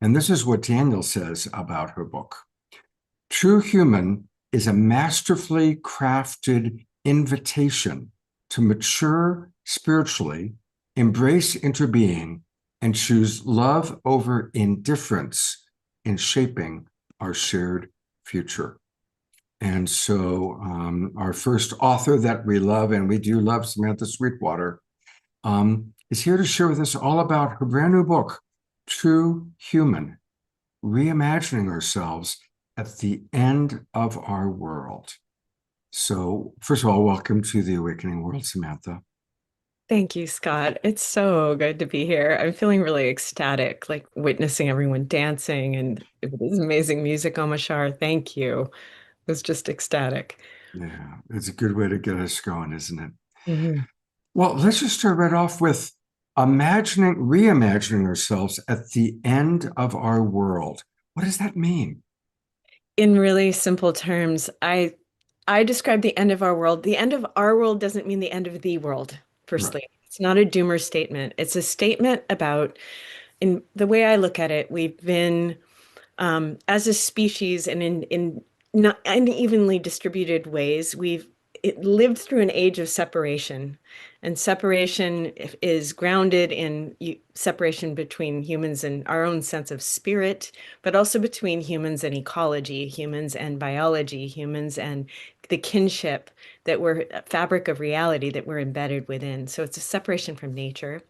And this is what Daniel says about her book. True Human is a masterfully crafted invitation to mature spiritually, embrace interbeing, and choose love over indifference in shaping our shared future. And so, our first author that we love, and we do love, Samantha Sweetwater, is here to share with us all about her brand new book, True Human: Reimagining Ourselves at the End of Our World. So, first of all, welcome to the Awakening World, Samantha. Thank you, Scott. It's so good to be here. I'm feeling really ecstatic, like witnessing everyone dancing and it was amazing music on Mashar. Thank you. It was just ecstatic. Yeah, it's a good way to get us going, isn't it? Mhm. Well, let's just start right off with reimagining ourselves at the end of our world. What does that mean? In really simple terms, I describe the end of our world. The end of our world doesn't mean the end of the world, Right. firstly. It's not a doomer statement. It's a statement about, in the way I look at it, we've been as a species and in not unevenly distributed ways, lived through an age of separation. And separation is grounded in separation between humans and our own sense of spirit, but also between humans and ecology, humans and biology, humans and the kinship that we're fabric of reality that we're embedded within. So it's a separation from nature.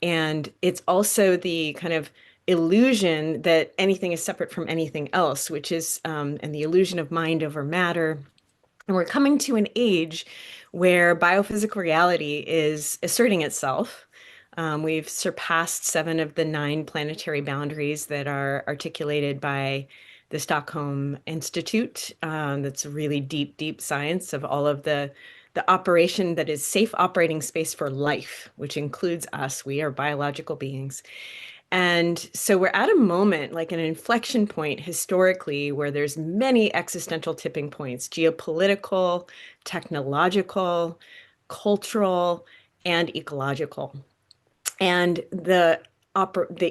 And it's also the kind of illusion that anything is separate from anything else, which is, and the illusion of mind over matter. And we're coming to an age where biophysical reality is asserting itself. We've surpassed seven of the nine planetary boundaries that are articulated by the Stockholm Institute. That's really deep, deep science of all of the operation that is safe operating space for life, which includes us. We are biological beings. And so we're at a moment, like an inflection point historically, where there's many existential tipping points, geopolitical, technological, cultural, and ecological. And the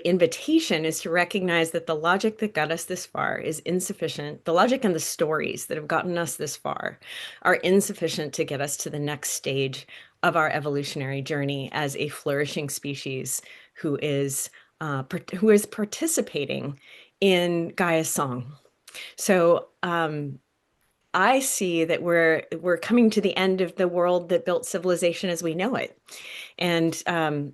invitation is to recognize that the logic that got us this far is insufficient. The logic and the stories that have gotten us this far are insufficient to get us to the next stage of our evolutionary journey as a flourishing species who is who is participating in Gaia's song. So I see that we're coming to the end of the world that built civilization as we know it. And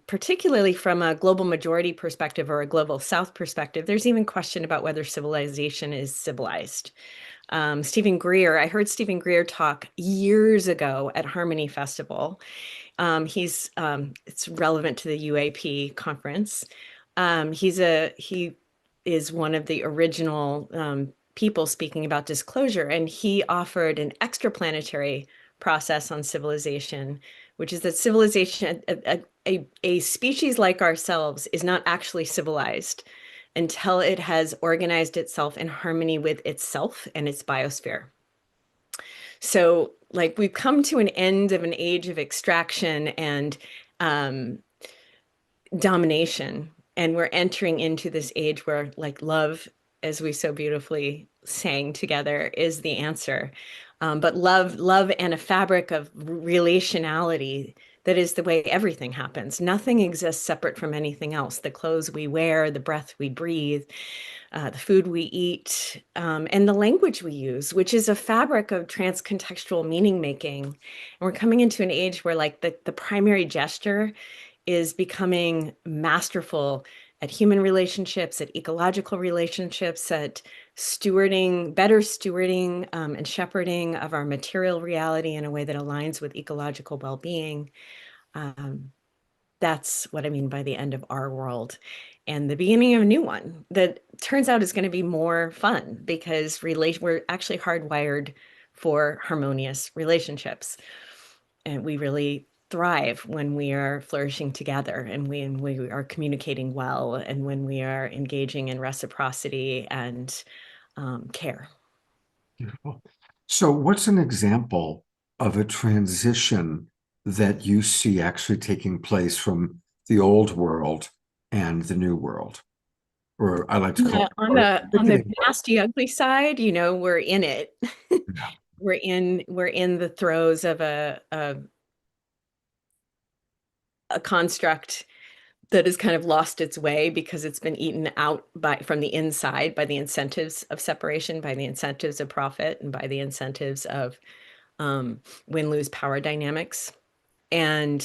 particularly from a global majority perspective or a global South perspective, there's even question about whether civilization is civilized. Stephen Greer, I heard Stephen Greer talk years ago at Harmony Festival. It's relevant to the UAP conference. He is one of the original people speaking about disclosure, and he offered an extraplanetary process on civilization, which is that civilization, a species like ourselves, is not actually civilized until it has organized itself in harmony with itself and its biosphere. So, like, we've come to an end of an age of extraction and um, domination, and we're entering into this age where, like, love, as we so beautifully sang together, is the answer. But love, and a fabric of relationality that is the way everything happens. Nothing exists separate from anything else. The clothes we wear, the breath we breathe, the food we eat, and the language we use, which is a fabric of transcontextual meaning making. And we're coming into an age where, like, the primary gesture is becoming masterful at human relationships, at ecological relationships, at better stewarding and shepherding of our material reality in a way that aligns with ecological well-being. Um, that's what I mean by the end of our world and the beginning of a new one that turns out is going to be more fun because we're actually hardwired for harmonious relationships. And we really thrive when we are flourishing together and when we are communicating well and when we are engaging in reciprocity and care. Beautiful. So, what's an example of a transition that you see actually taking place from the old world and the new world? or I like to call Yeah, it on the thickening. nasty, ugly side, we're in it. Yeah. We're in the throes of a construct that has kind of lost its way because it's been eaten out from the inside by the incentives of separation, by the incentives of profit, and by the incentives of win-lose power dynamics. And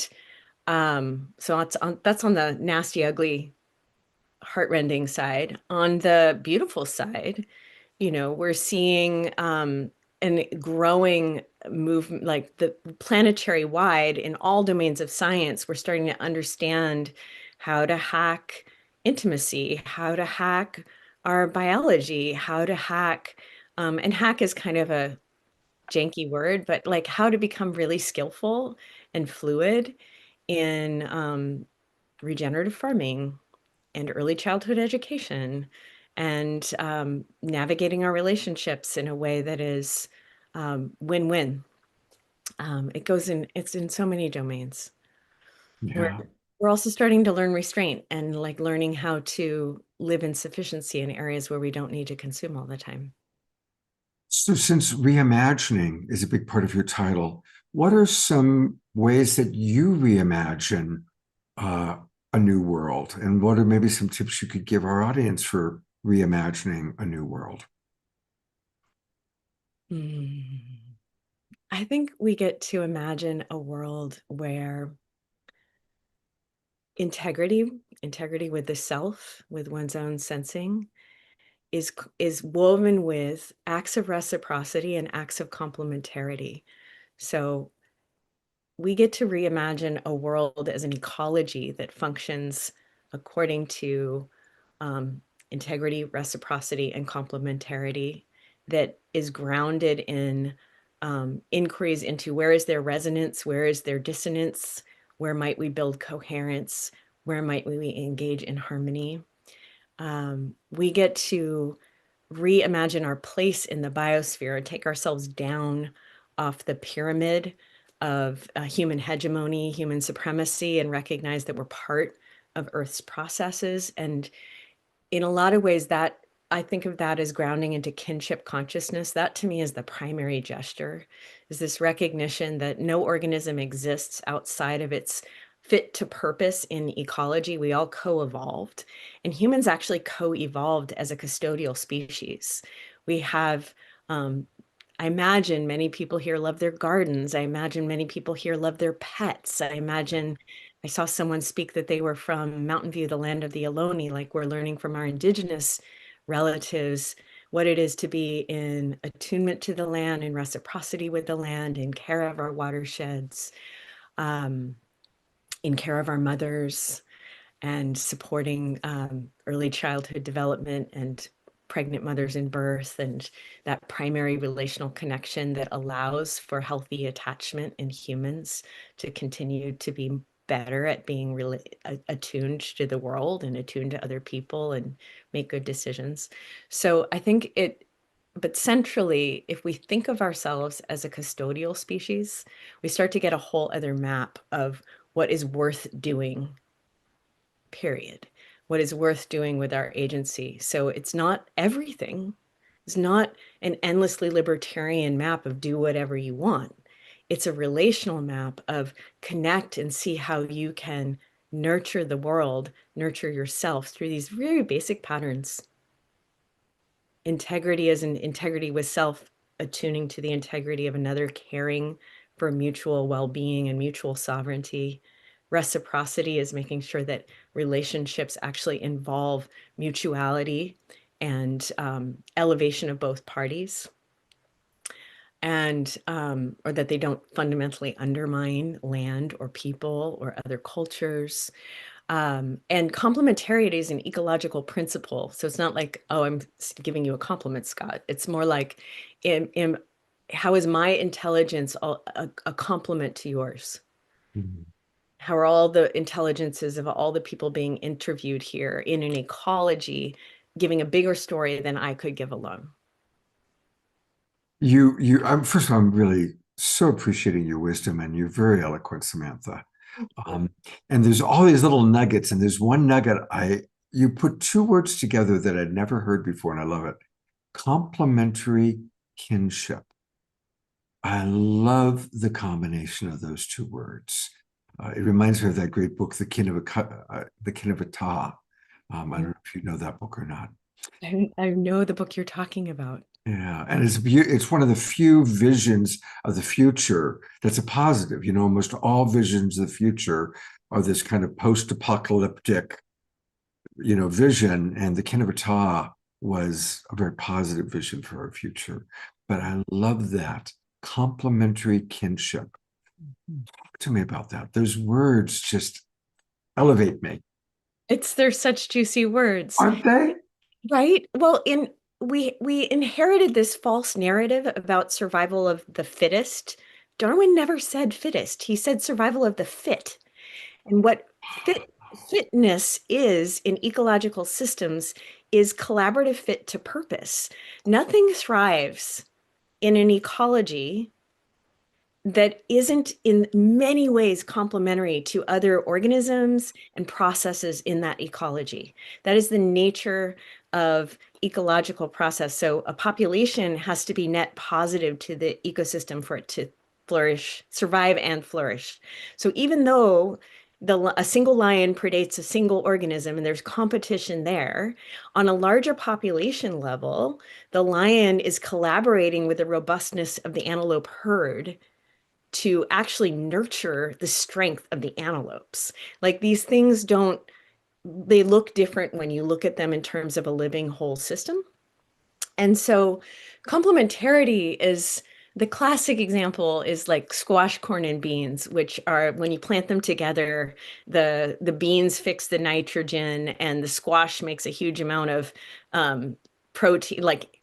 so that's on the nasty, ugly, heartrending side. On the beautiful side, we're seeing an growing movement, like the planetary wide in all domains of science. We're starting to understand how to hack intimacy, how to hack our biology, how to hack, and hack is kind of a janky word, but like how to become really skillful and fluid in regenerative farming and early childhood education and navigating our relationships in a way that is win-win. It's in so many domains. We're Yeah. we're also starting to learn restraint and like learning how to live in sufficiency in areas where we don't need to consume all the time. So, since reimagining is a big part of your title, what are some ways that you reimagine uh, a new world? And what are maybe some tips you could give our audience for reimagining a new world? Hmm. I think we get to imagine a world where integrity with the self, with one's own sensing, is woven with acts of reciprocity and acts of complementarity. So we get to reimagine a world as an ecology that functions according to integrity, reciprocity, and complementarity, that is grounded in inquiries into where is there resonance, where is there dissonance, where might we build coherence, where might we engage in harmony. We get to reimagine our place in the biosphere and take ourselves down off the pyramid of human hegemony, human supremacy, and recognize that we're part of Earth's processes. And in a lot of ways, that I think of that as grounding into kinship consciousness. That to me is the primary gesture, is this recognition that no organism exists outside of its fit to purpose in ecology. We all co-evolved, and humans actually co-evolved as a custodial species. We have I imagine many people here love their gardens. I imagine many people here love their pets. I saw someone speak that they were from Mountain View, the land of the Ohlone, like we're learning from our indigenous relatives what it is to be in attunement to the land, in reciprocity with the land, in care of our watersheds, um, in care of our mothers, and supporting early childhood development and pregnant mothers in birth, and that primary relational connection that allows for healthy attachment in humans to continue to be better at being really attuned to the world and attuned to other people and make good decisions. So I think but centrally, if we think of ourselves as a custodial species, we start to get a whole other map of what is worth doing, period. What is worth doing with our agency. So it's not everything. It's not an endlessly libertarian map of do whatever you want. It's a relational map of connect and see how you can nurture the world, nurture yourself through these very basic patterns. Integrity is an integrity with self, attuning to the integrity of another, caring for mutual well-being and mutual sovereignty. Reciprocity is making sure that relationships actually involve mutuality and elevation of both parties, and or that they don't fundamentally undermine land or people or other cultures. And complementarity is an ecological principle. So it's not like, oh, I'm giving you a compliment, Scott. It's more like, how is my intelligence a complement to yours? Mhm. How are all the intelligences of all the people being interviewed here in an ecology giving a bigger story than I could give alone? First of all, I'm really so appreciating your wisdom, and you're very eloquent, Samantha. Thank you. Um, and there's all these little nuggets, and there's one nugget you put two words together that I'd never heard before, and I love it. Complementary kinship. I love the combination of those two words. It reminds me of that great book, The Kin of Ata. I don't know if you know that book or not. I know the book you're talking about. Yeah, and it's one of the few visions of the future that's a positive. You know, almost all visions of the future are this kind of post-apocalyptic, vision, and the Kin of Ata was a very positive vision for our future. But I love that complementary kinship. Talk to me about that. Those words just elevate me, They're such juicy words, aren't they? right? Well, we inherited this false narrative about survival of the fittest. Darwin never said fittest. He said survival of the fit. And what fitness is in ecological systems is collaborative fit to purpose. Nothing thrives in an ecology that isn't in many ways complementary to other organisms and processes in that ecology. That is the nature of ecological process. So a population has to be net positive to the ecosystem for it to flourish, survive and flourish. So even though a single lion predates a single organism and there's competition there, on a larger population level, the lion is collaborating with the robustness of the antelope herd to actually nurture the strength of the antelopes. Like these things they look different when you look at them in terms of a living whole system. And so complementarity is the classic example is like squash, corn, and beans, which are when you plant them together, the beans fix the nitrogen and the squash makes a huge amount of protein, like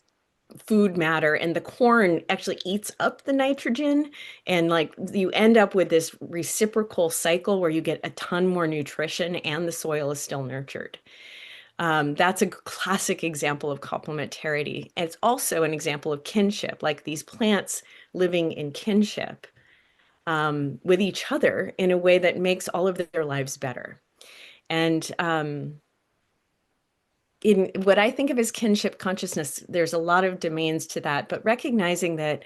food matter, and the corn actually eats up the nitrogen, and like you end up with this reciprocal cycle where you get a ton more nutrition and the soil is still nurtured. That's a classic example of complementarity. And it's also an example of kinship, like these plants living in kinship with each other in a way that makes all of their lives better. And in what I think of as kinship consciousness, there's a lot of domains to that, but recognizing that,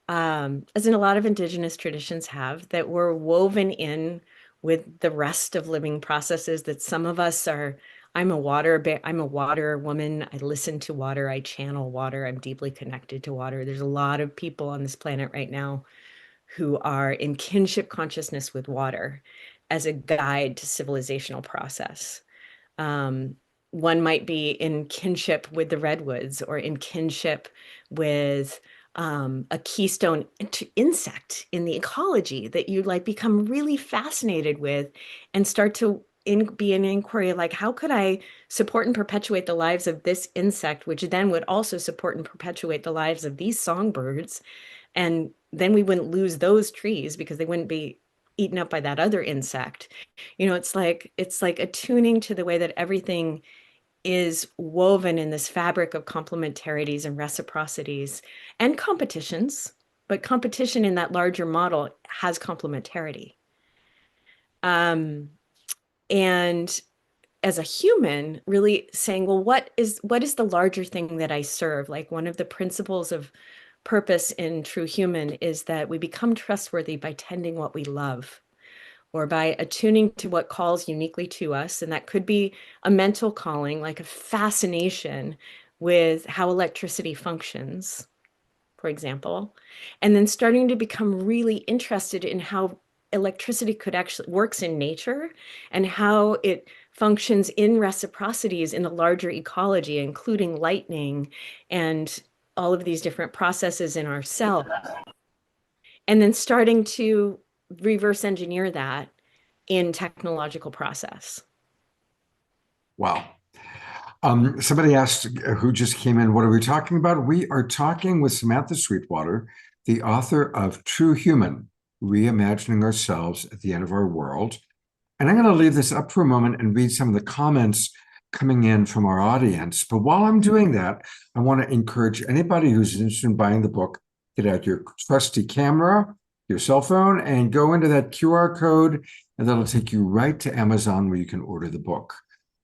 as in a lot of indigenous traditions have, that we're woven in with the rest of living processes, that some of us are, I'm a water woman. I listen to water. I channel water. I'm deeply connected to water. There's a lot of people on this planet right now who are in kinship consciousness with water as a guide to civilizational process. Um, One might be in kinship with the redwoods or in kinship with a keystone insect in the ecology that you like become really fascinated with and start to be an inquiry like, how could I support and perpetuate the lives of this insect, which then would also support and perpetuate the lives of these songbirds? And then we wouldn't lose those trees because they wouldn't be eaten up by that other insect. It's like attuning to the way that everything is woven in this fabric of complementarities and reciprocities and competitions, but competition in that larger model has complementarity. And as a human, really saying, well, what is the larger thing that I serve? Like one of the principles of purpose in True Human is that we become trustworthy by tending what we love, or by attuning to what calls uniquely to us. And that could be a mental calling, like a fascination with how electricity functions, for example, and then starting to become really interested in how electricity could actually works in nature and how it functions in reciprocities in the larger ecology, including lightning and all of these different processes in our cell. And then starting to reverse engineer that in technological process. Wow. Somebody asked who just came in, what are we talking about? We are talking with Samantha Sweetwater, the author of True Human, Reimagining Ourselves at the End of Our World. And I'm going to leave this up for a moment and read some of the comments coming in from our audience. But while I'm doing that, I want to encourage anybody who's interested in buying the book, get out your trusty camera, your cell phone, and go into that QR code, and that'll take you right to Amazon where you can order the book.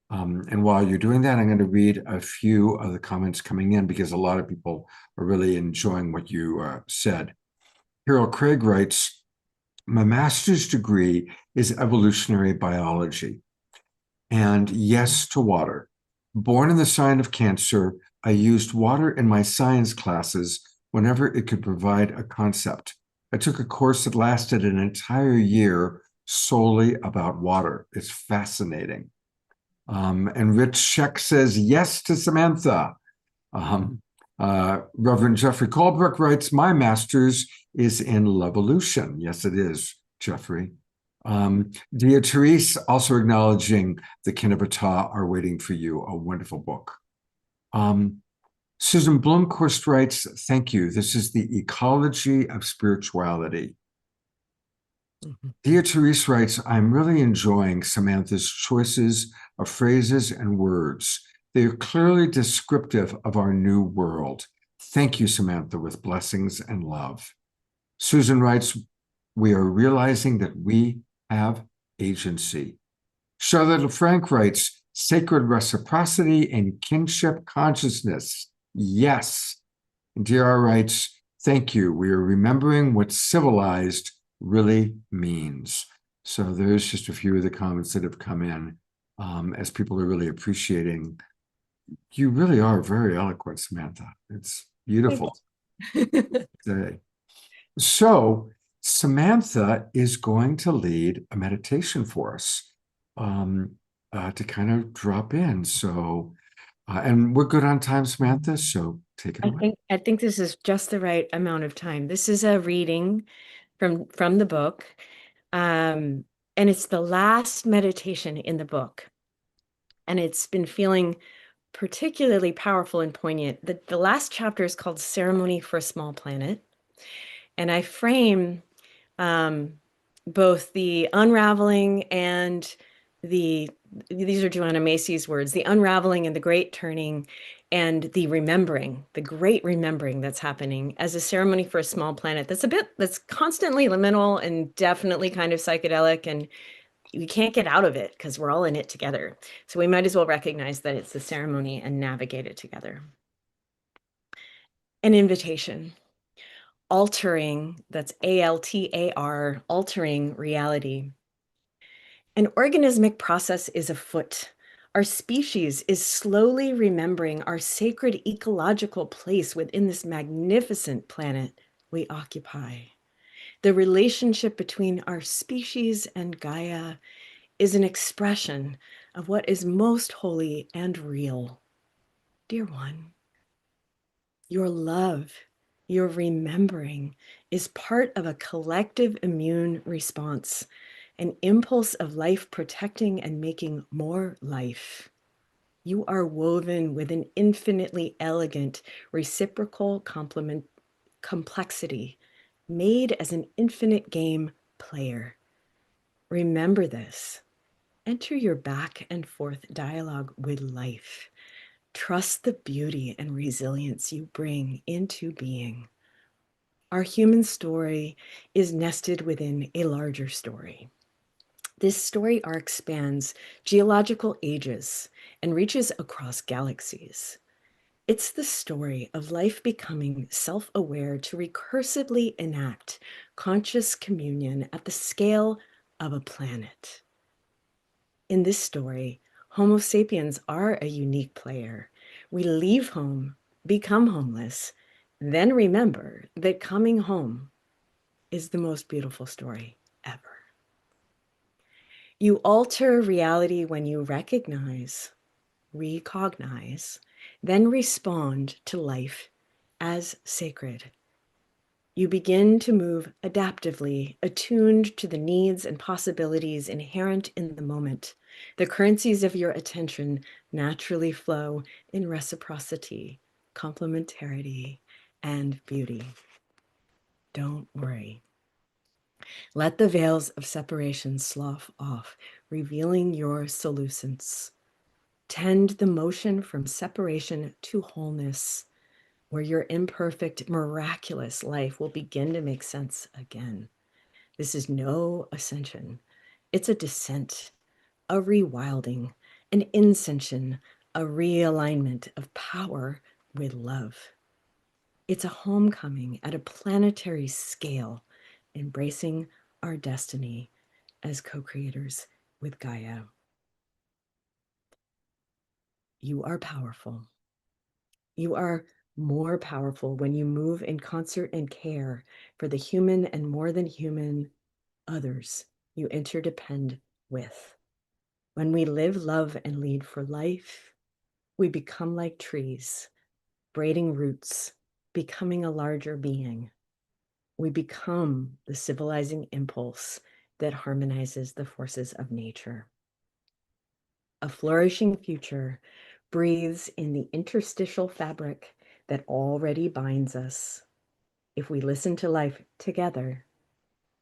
And while you're doing that, I'm going to read a few of the comments coming in because a lot of people are really enjoying what you said. Harold Craig writes, my master's degree is evolutionary biology. And yes to water. Born in the sign of Cancer, I used water in my science classes whenever it could provide a concept. I took a course that lasted an entire year solely about water. It's fascinating. And Rich Sheck says yes to Samantha. Reverend Jeffrey Colbrook writes, my master's is in Levolution. Yes, it is, Jeffrey. Dia Therese also acknowledging the Kinabata are waiting for you, a wonderful book. Susan Blomquist writes, thank you. This is the ecology of spirituality. Dia Therese writes, I'm really enjoying Samantha's choices of phrases and words. They are clearly descriptive of our new world. Thank you, Samantha, with blessings and love. Susan writes, we are realizing that we have agency. Charlotte LeFranc writes, sacred reciprocity and kinship consciousness. Yes. And DR writes, thank you. We are remembering what civilized really means. So there's just a few of the comments that have come in as people are really appreciating. You really are very eloquent, Samantha. It's beautiful. So Samantha is going to lead a meditation for us to kind of drop in. So, and we're good on time, Samantha. So take it away. I think this is just the right amount of time. This is a reading from the book, and it's the last meditation in the book, and it's been feeling particularly powerful and poignant. The last chapter is called Ceremony for a Small Planet, and I frame both the unraveling and these are Joanna Macy's words, the unraveling and the great turning and the remembering, the great remembering that's happening as a ceremony for a small planet that's constantly liminal and definitely kind of psychedelic, and we can't get out of it because we're all in it together. So we might as well recognize that it's a ceremony and navigate it together. An invitation. Altering, that's ALTAR, altering reality. An organismic process is afoot. Our species is slowly remembering our sacred ecological place within this magnificent planet we occupy. The relationship between our species and Gaia is an expression of what is most holy and real. Dear one, your love, your remembering is part of a collective immune response, an impulse of life protecting and making more life. You are woven with an infinitely elegant reciprocal complement complexity, made as an infinite game player. Remember this. Enter your back and forth dialogue with life. Trust the beauty and resilience you bring into being. Our human story is nested within a larger story. This story arc spans geological ages and reaches across galaxies. It's the story of life becoming self-aware to recursively enact conscious communion at the scale of a planet. In this story, Homo sapiens are a unique player. We leave home, become homeless, then remember that coming home is the most beautiful story ever. You alter reality when you recognize, then respond to life as sacred. You begin to move adaptively, attuned to the needs and possibilities inherent in the moment. The currencies of your attention naturally flow in reciprocity, complementarity, and beauty. Don't worry. Let the veils of separation slough off, revealing your solucence. Tend the motion from separation to wholeness, where your imperfect, miraculous life will begin to make sense again. This is no ascension. It's a descent, a rewilding, an incension, a realignment of power with love. It's a homecoming at a planetary scale, embracing our destiny as co-creators with Gaia. You are powerful. You are more powerful when you move in concert and care for the human and more than human others you interdepend with. When we live, love, and lead for life, we become like trees, braiding roots, becoming a larger being. We become the civilizing impulse that harmonizes the forces of nature. A flourishing future breathes in the interstitial fabric that already binds us. If we listen to life together,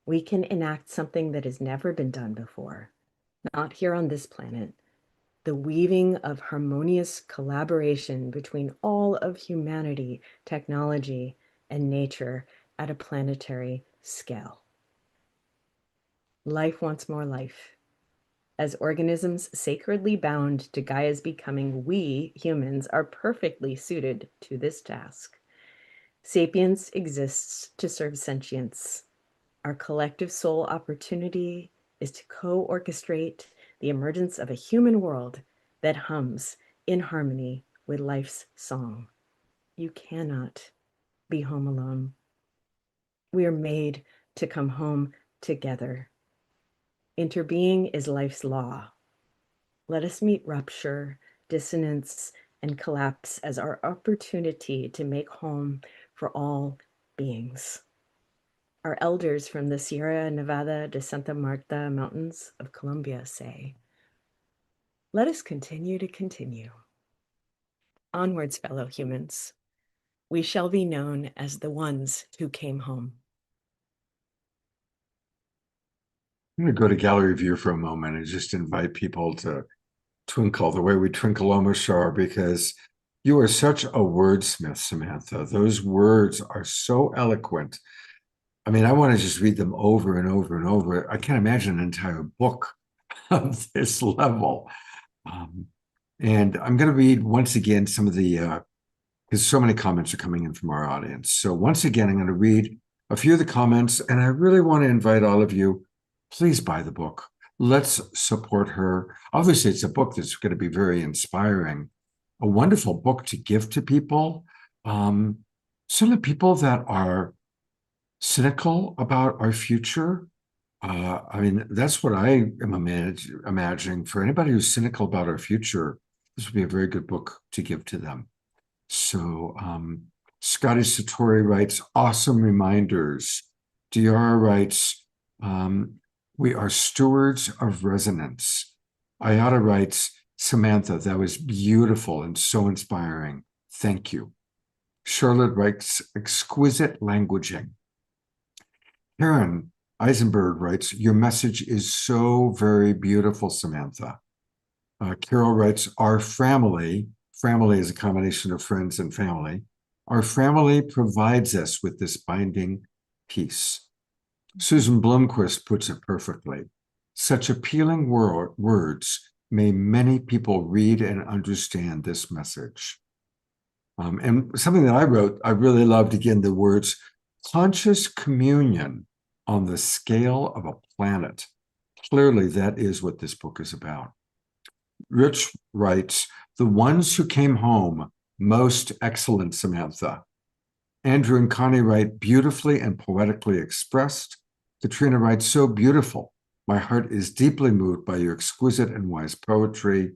we can enact something that has never been done before, not here on this planet, the weaving of harmonious collaboration between all of humanity, technology, and nature at a planetary scale. Life wants more life. As organisms sacredly bound to Gaia's becoming, we, humans, are perfectly suited to this task. Sapience exists to serve sentience. Our collective soul opportunity is to co-orchestrate the emergence of a human world that hums in harmony with life's song. You cannot be home alone. We are made to come home together. Interbeing is life's law. Let us meet rupture, dissonance, and collapse as our opportunity to make home for all beings. Our elders from the Sierra Nevada de Santa Marta Mountains of Colombia say, let us continue to continue. Onwards, fellow humans. We shall be known as the ones who came home. I'm going to go to gallery view for a moment and just invite people to twinkle the way we twinkle Omashar, because you are such a wordsmith, Samantha. Those words are so eloquent. I mean, I want to just read them over and over and over. I can't imagine an entire book of this level. And I'm going to read once again some of the, because so many comments are coming in from our audience. So once again, I'm going to read a few of the comments, and I really want to invite all of you, please buy the book. Let's support her. Obviously, it's a book that's going to be very inspiring, a wonderful book to give to people, certainly people that are cynical about our future. I mean, that's what I am imagining. For anybody who's cynical about our future, this would be a very good book to give to them. So Scotty Satori writes, awesome reminders. Diara writes, we are stewards of resonance. Ayada writes, Samantha, that was beautiful and so inspiring. Thank you. Charlotte writes, exquisite languaging. Karen Eisenberg writes, your message is so very beautiful, Samantha. Carol writes, our family is a combination of friends and family. Our family provides us with this binding peace. Susan Blomquist puts it perfectly. Such appealing words. May many people read and understand this message. And something that I wrote, I really loved, again, the words, conscious communion on the scale of a planet. Clearly, that is what this book is about. Rich writes, the ones who came home, most excellent, Samantha. Andrew and Connie write, beautifully and poetically expressed. Katrina writes, so beautiful. My heart is deeply moved by your exquisite and wise poetry.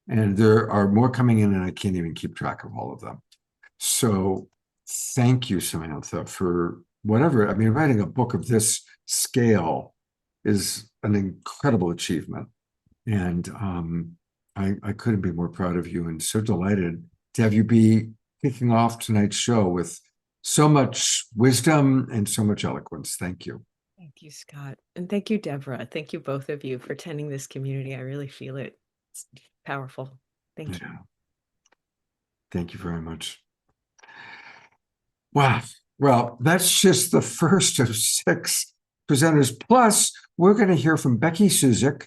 And there are more coming in, and I can't even keep track of all of them. So thank you, Samantha, for whatever. I mean, writing a book of this scale is an incredible achievement. And I couldn't be more proud of you and so delighted to have you be kicking off tonight's show with so much wisdom and so much eloquence. Thank you. Thank you, Scott. And thank you, Deborah. Thank you, both of you, for tending this community. I really feel it. It's powerful. Thank you. Thank you very much. Wow. Well, that's just the first of 6 presenters. Plus, we're going to hear from Becky Suzik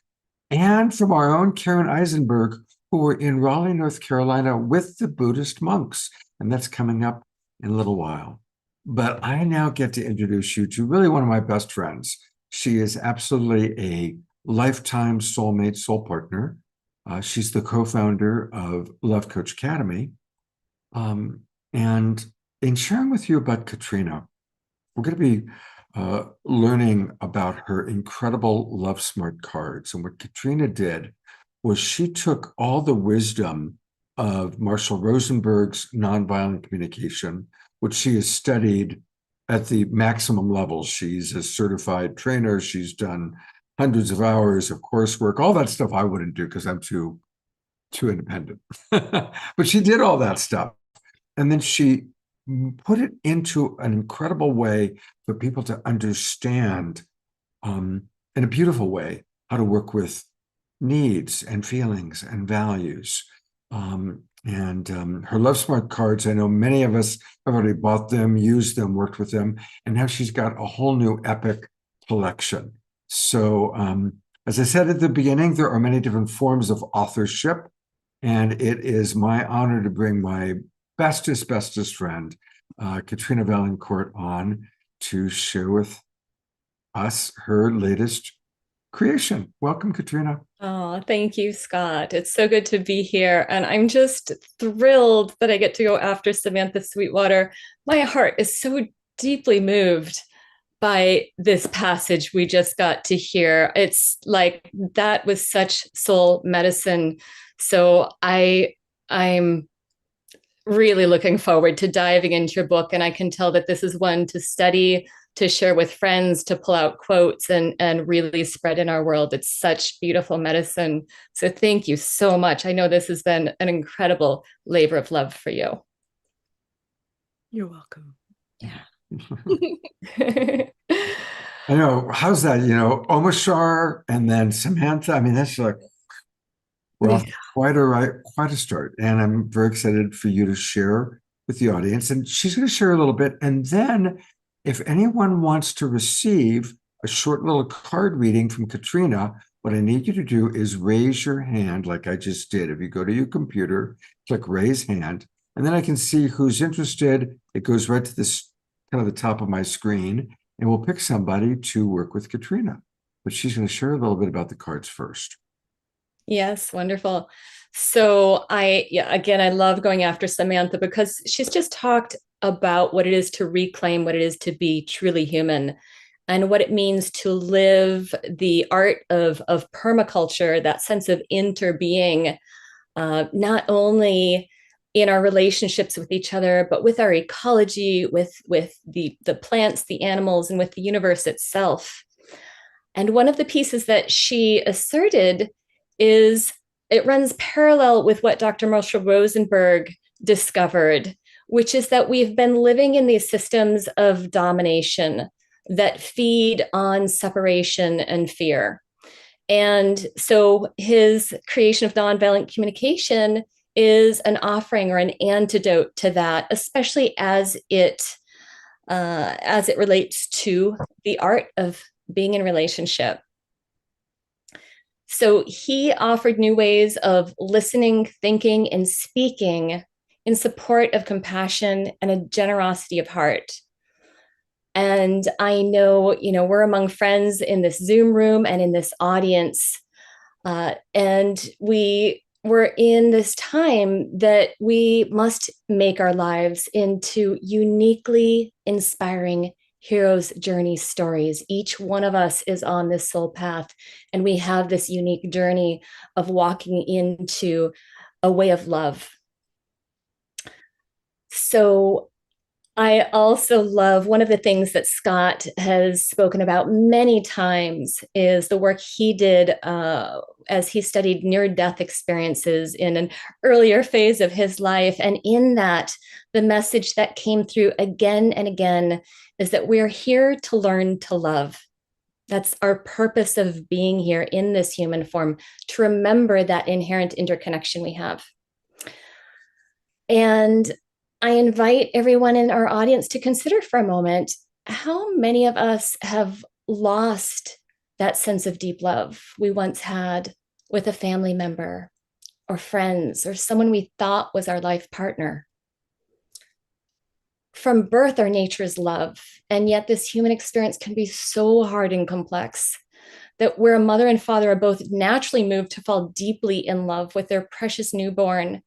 and from our own Karen Eisenberg, who were in Raleigh, North Carolina with the Buddhist monks. And that's coming up in a little while. But I now get to introduce you to really one of my best friends. She is absolutely a lifetime soulmate, soul partner. She's the co-founder of Love Coach Academy. And in sharing with you about Katrina, we're going to be learning about her incredible Love Smart cards. And what Katrina did was she took all the wisdom of Marshall Rosenberg's nonviolent communication, which she has studied at the maximum level. She's a certified trainer. She's done hundreds of hours of coursework, all that stuff I wouldn't do because I'm too independent. But she did all that stuff. And then she put it into an incredible way for people to understand in a beautiful way how to work with needs and feelings and values. Her Love Smart cards, I know many of us have already bought them, used them, worked with them, and now she's got a whole new epic collection. So as I said at the beginning, there are many different forms of authorship, and it is my honor to bring my bestest friend, Katrina Vaillancourt, on to share with us her latest creation. Welcome, Katrina. Oh, thank you, Scott. It's so good to be here. And I'm just thrilled that I get to go after Samantha Sweetwater. My heart is so deeply moved by this passage we just got to hear. It's like that was such soul medicine. So I'm really looking forward to diving into your book. And I can tell that this is one to study, to share with friends, to pull out quotes and really spread in our world. It's such beautiful medicine. So thank you so much. I know this has been an incredible labor of love for you. You're welcome. Yeah. I know. How's that? Omashar and then Samantha. I mean, that's like, well, quite a start. And I'm very excited for you to share with the audience. And she's going to share a little bit. And then if anyone wants to receive a short little card reading from Katrina, what I need you to do is raise your hand like I just did. If you go to your computer, click raise hand, and then I can see who's interested. It goes right to this kind of the top of my screen, and we'll pick somebody to work with Katrina. But she's going to share a little bit about the cards first. Yes, wonderful. So I love going after Samantha because she's just talked about what it is to reclaim what it is to be truly human and what it means to live the art of permaculture, that sense of interbeing, not only in our relationships with each other, but with our ecology, with the plants, the animals, and with the universe itself. And one of the pieces that she asserted is it runs parallel with what Dr. Marshall Rosenberg discovered, which is that we've been living in these systems of domination that feed on separation and fear. And so his creation of nonviolent communication is an offering or an antidote to that, especially as it relates to the art of being in relationship. So he offered new ways of listening, thinking, and speaking in support of compassion and a generosity of heart. And I know, we're among friends in this Zoom room and in this audience. And we're in this time that we must make our lives into uniquely inspiring hero's journey stories. Each one of us is on this soul path, and we have this unique journey of walking into a way of love. So I also love one of the things that Scott has spoken about many times is the work he did as he studied near-death experiences in an earlier phase of his life. And in that, the message that came through again and again is that we're here to learn to love. That's our purpose of being here in this human form, to remember that inherent interconnection we have. And I invite everyone in our audience to consider for a moment how many of us have lost that sense of deep love we once had with a family member or friends or someone we thought was our life partner. From birth, our nature is love, and yet this human experience can be so hard and complex that where a mother and father are both naturally moved to fall deeply in love with their precious newborn,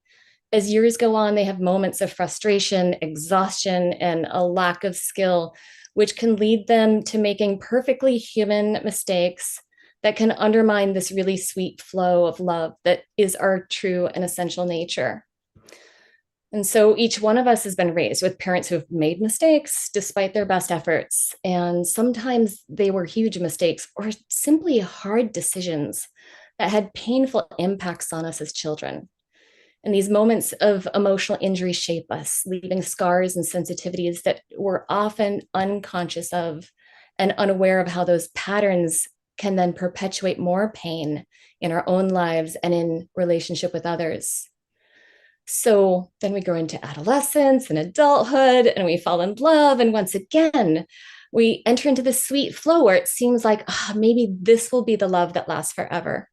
as years go on, they have moments of frustration, exhaustion, and a lack of skill, which can lead them to making perfectly human mistakes that can undermine this really sweet flow of love that is our true and essential nature. And so each one of us has been raised with parents who have made mistakes despite their best efforts. And sometimes they were huge mistakes or simply hard decisions that had painful impacts on us as children. And these moments of emotional injury shape us, leaving scars and sensitivities that we're often unconscious of and unaware of how those patterns can then perpetuate more pain in our own lives and in relationship with others. So then we grow into adolescence and adulthood and we fall in love. And once again, we enter into this sweet flow where it seems like maybe this will be the love that lasts forever,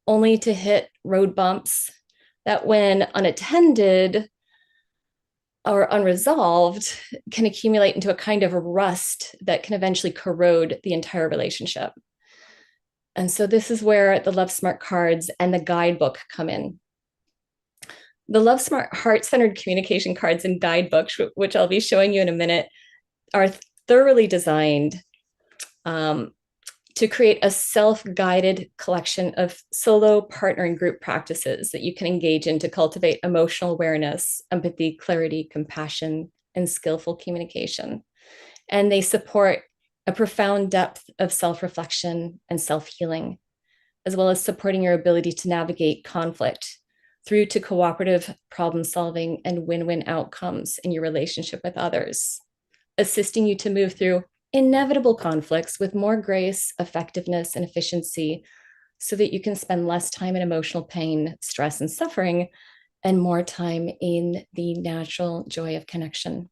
only to hit road bumps that, when unattended or unresolved, can accumulate into a kind of rust that can eventually corrode the entire relationship. And so this is where the Love Smart cards and the guidebook come in. The Love Smart heart-centered communication cards and guidebooks, which I'll be showing you in a minute, are thoroughly designed to create a self-guided collection of solo, partner, and group practices that you can engage in to cultivate emotional awareness, empathy, clarity, compassion, and skillful communication. And they support a profound depth of self-reflection and self-healing, as well as supporting your ability to navigate conflict through to cooperative problem solving and win-win outcomes in your relationship with others, assisting you to move through inevitable conflicts with more grace, effectiveness, and efficiency so that you can spend less time in emotional pain, stress, and suffering, and more time in the natural joy of connection.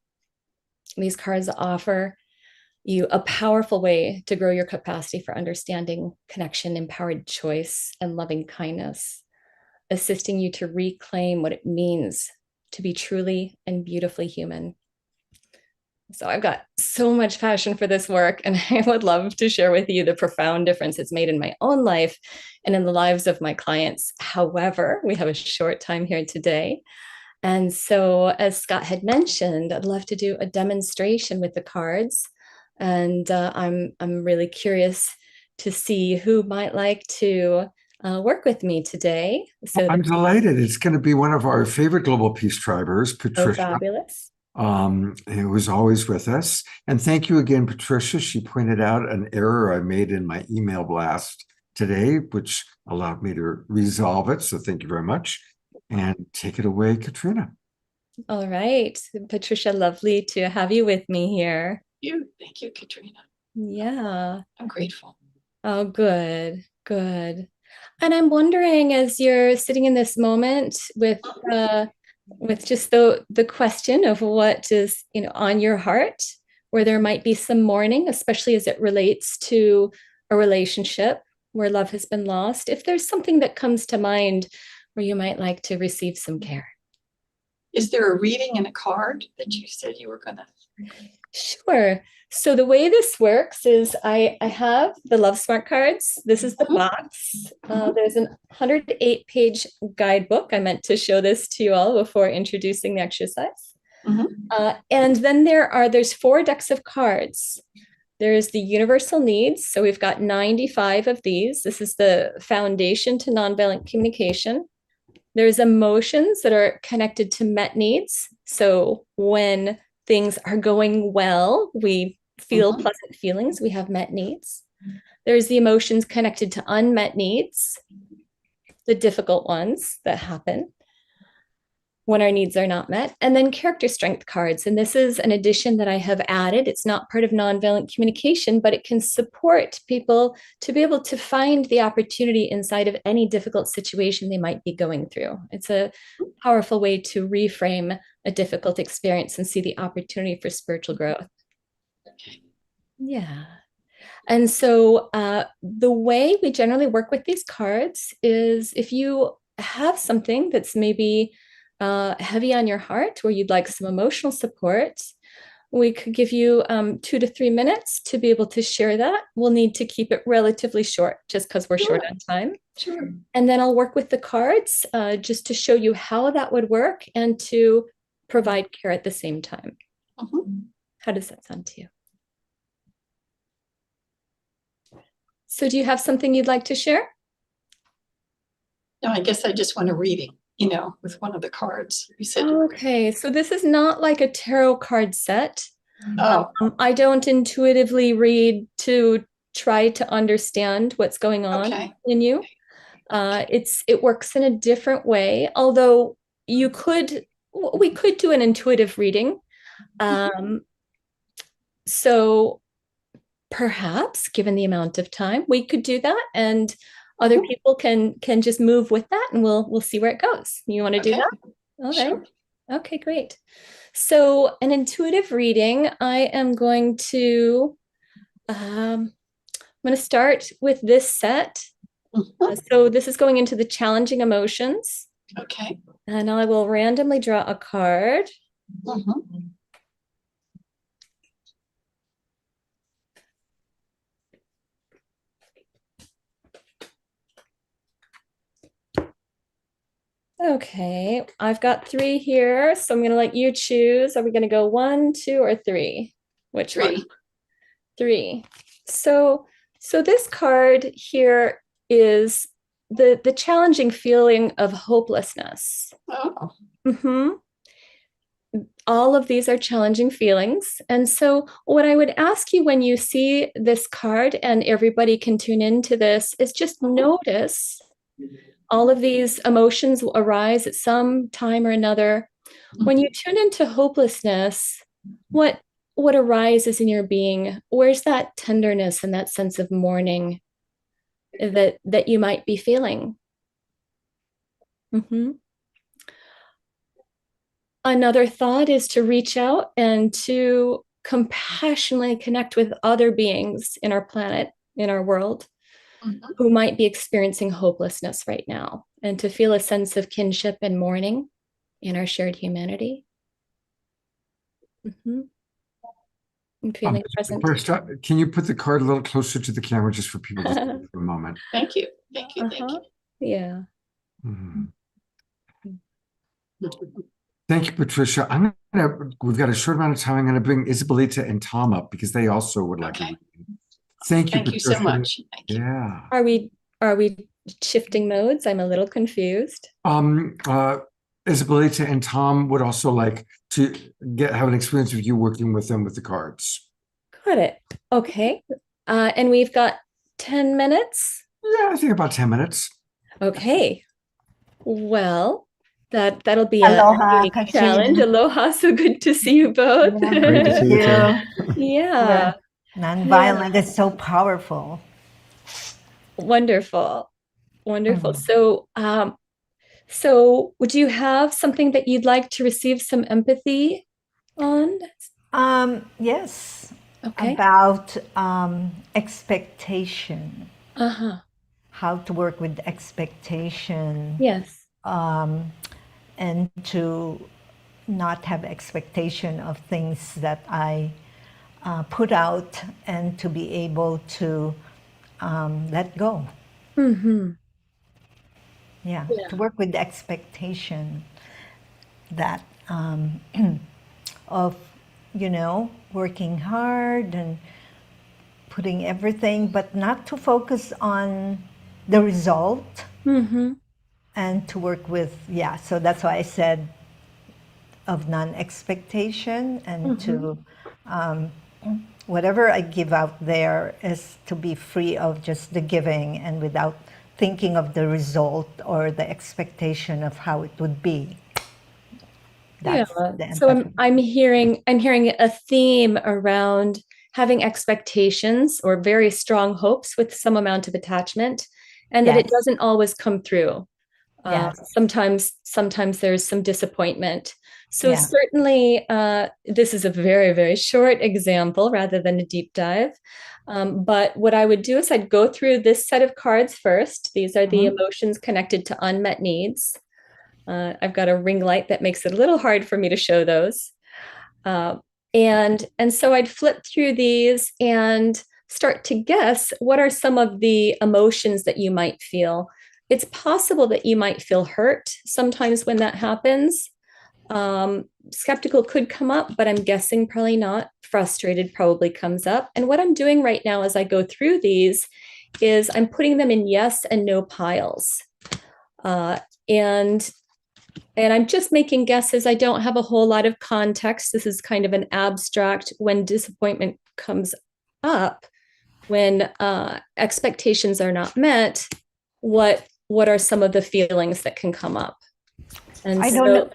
These cards offer you a powerful way to grow your capacity for understanding, connection, empowered choice, and loving kindness, assisting you to reclaim what it means to be truly and beautifully human. So I've got so much passion for this work, and I would love to share with you the profound difference it's made in my own life and in the lives of my clients. However, we have a short time here today. And so, as Scott had mentioned, I'd love to do a demonstration with the cards. And I'm really curious to see who might like to work with me today. So I'm delighted. It's going to be one of our favorite Global Peace Tribers, Patricia. fabulous. Who was always with us. And thank you again, Patricia. She pointed out an error I made in my email blast today, which allowed me to resolve it. So thank you very much. And take it away, Katrina. All right, Patricia, lovely to have you with me here. Thank you, Katrina. Yeah. I'm grateful. Oh, good, good. And I'm wondering, as you're sitting in this moment with just the question of what is, on your heart, where there might be some mourning, especially as it relates to a relationship where love has been lost, if there's something that comes to mind where you might like to receive some care. Is there a reading and a card that you said you were going to? Sure. So the way this works is I have the Love Smart cards. This is the box. There's a 108-page guidebook. I meant to show this to you all before introducing the exercise. And then there's 4 decks of cards. There's the universal needs. So we've got 95 of these. This is the foundation to nonviolent communication. There's emotions that are connected to met needs. So when things are going well, we feel pleasant feelings, we have met needs. There's the emotions connected to unmet needs, the difficult ones that happen when our needs are not met. And then character strength cards. And this is an addition that I have added. It's not part of nonviolent communication, but it can support people to be able to find the opportunity inside of any difficult situation they might be going through. It's a powerful way to reframe a difficult experience and see the opportunity for spiritual growth. Yeah. And so the way we generally work with these cards is if you have something that's maybe heavy on your heart, where you'd like some emotional support, we could give you 2 to 3 minutes to be able to share that. We'll need to keep it relatively short just because we're short Sure. on time. Sure. And then I'll work with the cards just to show you how that would work and to provide care at the same time. Mhm. How does that sound to you? So do you have something you'd like to share? No, I guess I just want a reading, with one of the cards. You said, Okay, so this is not like a tarot card set. oh, I don't intuitively read to try to understand what's going on okay. in you. It works in a different way, although we could do an intuitive reading. So perhaps, given the amount of time, we could do that, and other people can just move with that, and we'll see where it goes. You want to do Okay. that? All right. Sure. Okay, great. So an intuitive reading, I am going to start with this set. Mhm. So this is going into the challenging emotions, Okay. and I will randomly draw a card. Mhm. Okay, I've got 3 here, so I'm going to let you choose. Are we going to go 1, 2, or 3? Which one? 3. 3. So this card here is the challenging feeling of hopelessness. Oh, Mhm. All of these are challenging feelings. And so, what I would ask you when you see this card, and everybody can tune into this, is just notice all of these emotions will arise at some time or another. When you tune into hopelessness, what arises in your being? Where's that tenderness and that sense of mourning that you might be feeling? Mhm. Another thought is to reach out and to compassionately connect with other beings in our planet, in our world, mhm. who might be experiencing hopelessness right now, and to feel a sense of kinship and mourning in our shared humanity. Mhm. And feeling present. First, can you put the card a little closer to the camera just for people to see for a moment? Thank you. Thank you. Thank Uh-huh. you. Yeah. Mhm. Thank you, Patricia. We've got a short amount of time. I'm gonna bring Isabelita and Tom up because they also would like a Okay. reading. Thank you, Thank you so Patricia. much. Thank you. Yeah. Are we shifting modes? I'm a little confused. Isabelita and Tom would also like to have an experience with you working with them with the cards. Got it. Okay. And we've got 10 minutes. Yeah, I think about 10 minutes. Okay. Well, that'll be Aloha, a unique challenge. Kachin. Aloha. So good to see you both. Yeah, Great to see you too. Yeah. Nonviolent is so powerful. Wonderful. Wonderful. Mm. So would you have something that you'd like to receive some empathy on? Yes, Okay. about expectation, Uh-huh. how to work with expectation, Yes. and to not have expectation of things that I put out, and to be able to let go. Mm-hmm. Yeah, Yeah. to work with the expectation that of working hard and putting everything, but not to focus on the result, Mm-hmm. and to work with, so that's why I said of non-expectation, and to whatever I give out there is to be free of just the giving, and without thinking of the result or the expectation of how it would be. That's the So empathy. I'm hearing a theme around having expectations or very strong hopes with some amount of attachment, and that it Yes. doesn't always come through. Sometimes there's some disappointment. So Yeah. certainly, this is a very, very short example rather than a deep dive. But what I would do is I'd go through this set of cards first. These are the emotions connected to unmet needs. I've got a ring light that makes it a little hard for me to show those. And so I'd flip through these and start to guess what are some of the emotions that you might feel. It's possible that you might feel hurt sometimes when that happens. Skeptical could come up, but I'm guessing probably not. Frustrated probably comes up. And what I'm doing right now as I go through these is I'm putting them in yes and no piles. And I'm just making guesses. I don't have a whole lot of context. This is kind of an abstract. When disappointment comes up, when expectations are not met, what are some of the feelings that can come up? And I don't know.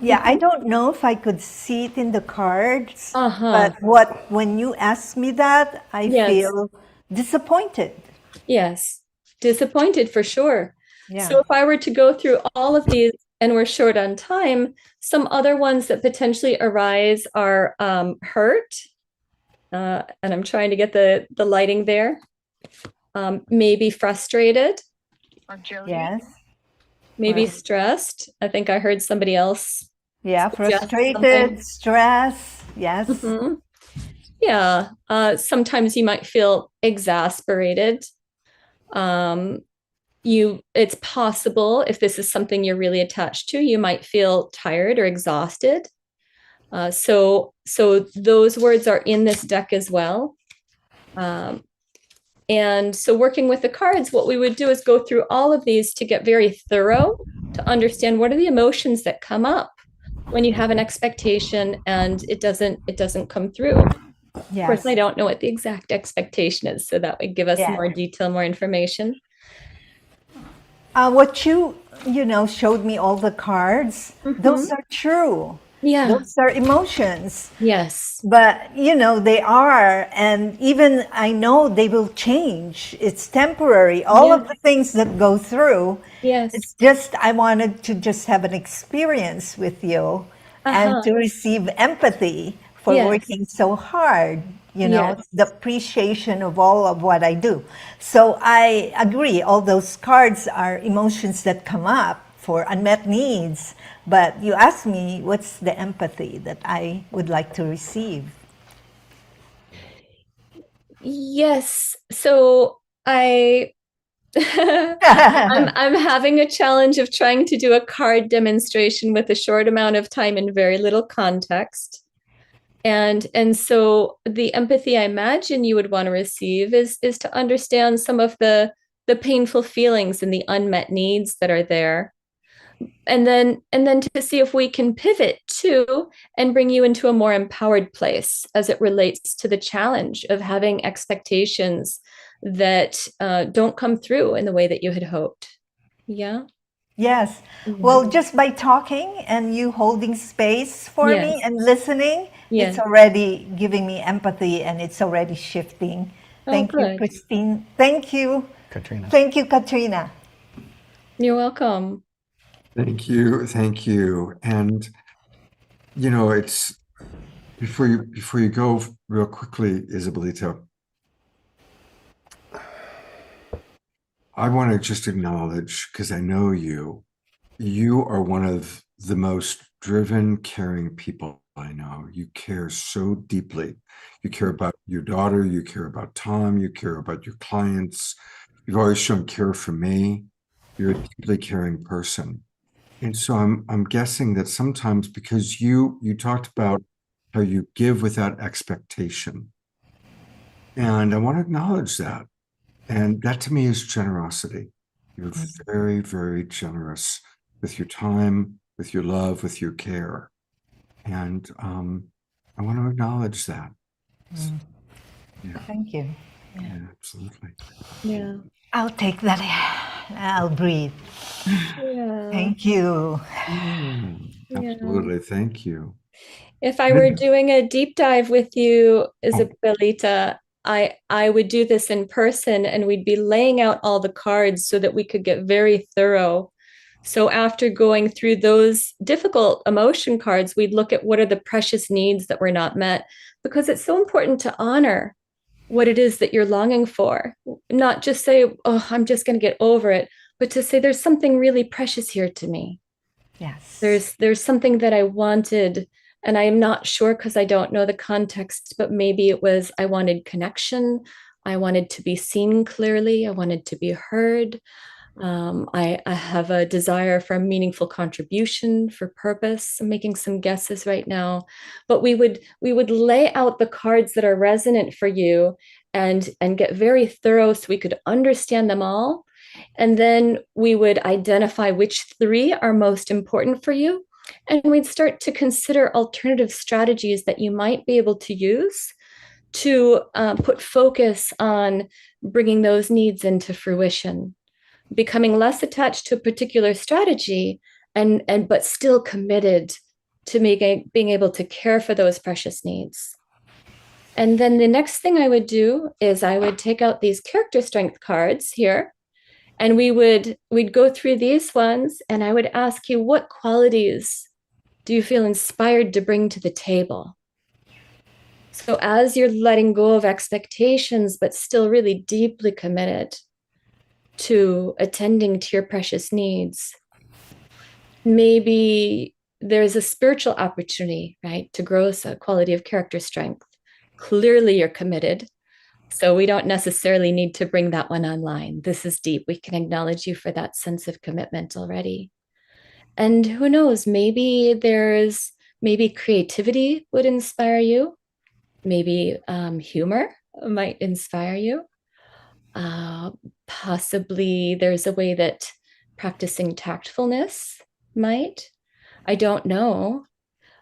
Yeah, I don't know if I could see it in the cards, but when you ask me that, I feel disappointed. Yes, disappointed for sure. Yeah. So if I were to go through all of these, and we're short on time, some other ones that potentially arise are hurt. And I'm trying to get the lighting there. Maybe frustrated. Yes. Maybe stressed. I think I heard somebody else. Yeah, frustrated, stress. Yes. Mm-hmm. Yeah. Sometimes you might feel exasperated. It's possible, if this is something you're really attached to, you might feel tired or exhausted. So those words are in this deck as well. And so working with the cards, what we would do is go through all of these to get very thorough, to understand what are the emotions that come up when you have an expectation and it doesn't come through. Yes. Of course, I don't know what the exact expectation is, so that would give us more detail, more information. What you showed me all the cards, those are true. Yeah. Those are emotions. Yes. But, they are, and even I know they will change. It's temporary. All of the things that go through. Yes. It's just, I wanted to just have an experience with you and to receive empathy for working so hard, the appreciation of all of what I do. So I agree, all those cards are emotions that come up for unmet needs. But you asked me, what's the empathy that I would like to receive? Yes. So I'm having a challenge of trying to do a card demonstration with a short amount of time and very little context. And so the empathy I imagine you would want to receive is to understand some of the painful feelings and the unmet needs that are there. And then to see if we can pivot to and bring you into a more empowered place as it relates to the challenge of having expectations that don't come through in the way that you had hoped. Yeah. Yes. Well, just by talking and you holding space for me and listening, it's already giving me empathy and it's already shifting. Thank you, Christine. Thank you, Katrina. Thank you, Katrina. You're welcome. Thank you. And it's before you go real quickly, Isabelita, I want to just acknowledge, because I know you are one of the most driven, caring people I know. You care so deeply. You care about your daughter, you care about Tom, you care about your clients. You've always shown care for me. You're a deeply caring person. And so I'm guessing that sometimes, because you talked about how you give without expectation, and I want to acknowledge that. And that to me is generosity. You're very, very generous with your time, with your love, with your care. And I want to acknowledge that. Yeah. Thank you. Yeah, absolutely. Yeah. I'll take that. I'll breathe. Yeah. Thank you. Absolutely. Thank you. If I were doing a deep dive with you, Isabelita, I would do this in person and we'd be laying out all the cards so that we could get very thorough So after going through those difficult emotion cards, we'd look at what are the precious needs that were not met, because it's so important to honor what it is that you're longing for. Not just say, oh, I'm just going to get over it, but to say there's something really precious here to me. Yes. There's something that I wanted, and I am not sure because I don't know the context, but maybe it was I wanted connection. I wanted to be seen clearly. I wanted to be heard. I have a desire for a meaningful contribution, for purpose. I'm making some guesses right now, but we would lay out the cards that are resonant for you and get very thorough so we could understand them all. And then we would identify which three are most important for you. And we'd start to consider alternative strategies that you might be able to use to put focus on bringing those needs into fruition, becoming less attached to a particular strategy and but still committed to being able to care for those precious needs. And then the next thing I would do is I would take out these character strength cards here, and we'd go through these ones, and I would ask you, what qualities do you feel inspired to bring to the table? So as you're letting go of expectations but still really deeply committed to attending to your precious needs, maybe there's a spiritual opportunity, right, to grow a quality of character strength. Clearly you're committed, so we don't necessarily need to bring that one online. This is deep. We can acknowledge you for that sense of commitment already. And who knows, maybe creativity would inspire you. Maybe humor might inspire you. Possibly there's a way that practicing tactfulness might. I don't know.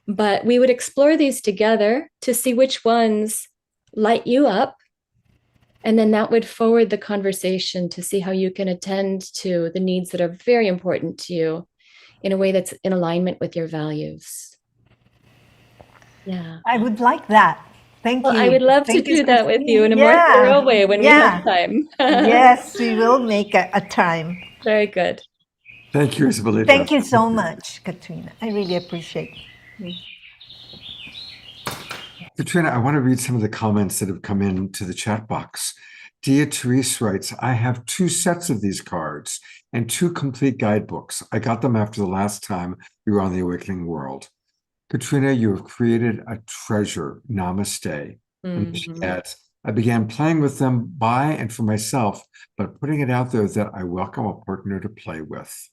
But we would explore these together to see which ones light you up. And then that would forward the conversation to see how you can attend to the needs that are very important to you in a way that's in alignment with your values. Yeah. I would like that. Thank Well, you. I would love Thank to you, do that with you in a Christine. more thorough way when we have time. Yes, we will make a time. Very good. Thank you, Isabelita. Thank you so much, Katrina. I really appreciate it. Katrina, I want to read some of the comments that have come into the chat box. Dia Therese writes, I have 2 sets of these cards and 2 complete guidebooks. I got them after the last time we were on the Awakening World. Katrina, you have created a treasure. Namaste. And she adds, I began playing with them by and for myself, but putting it out there that I welcome a partner to play with.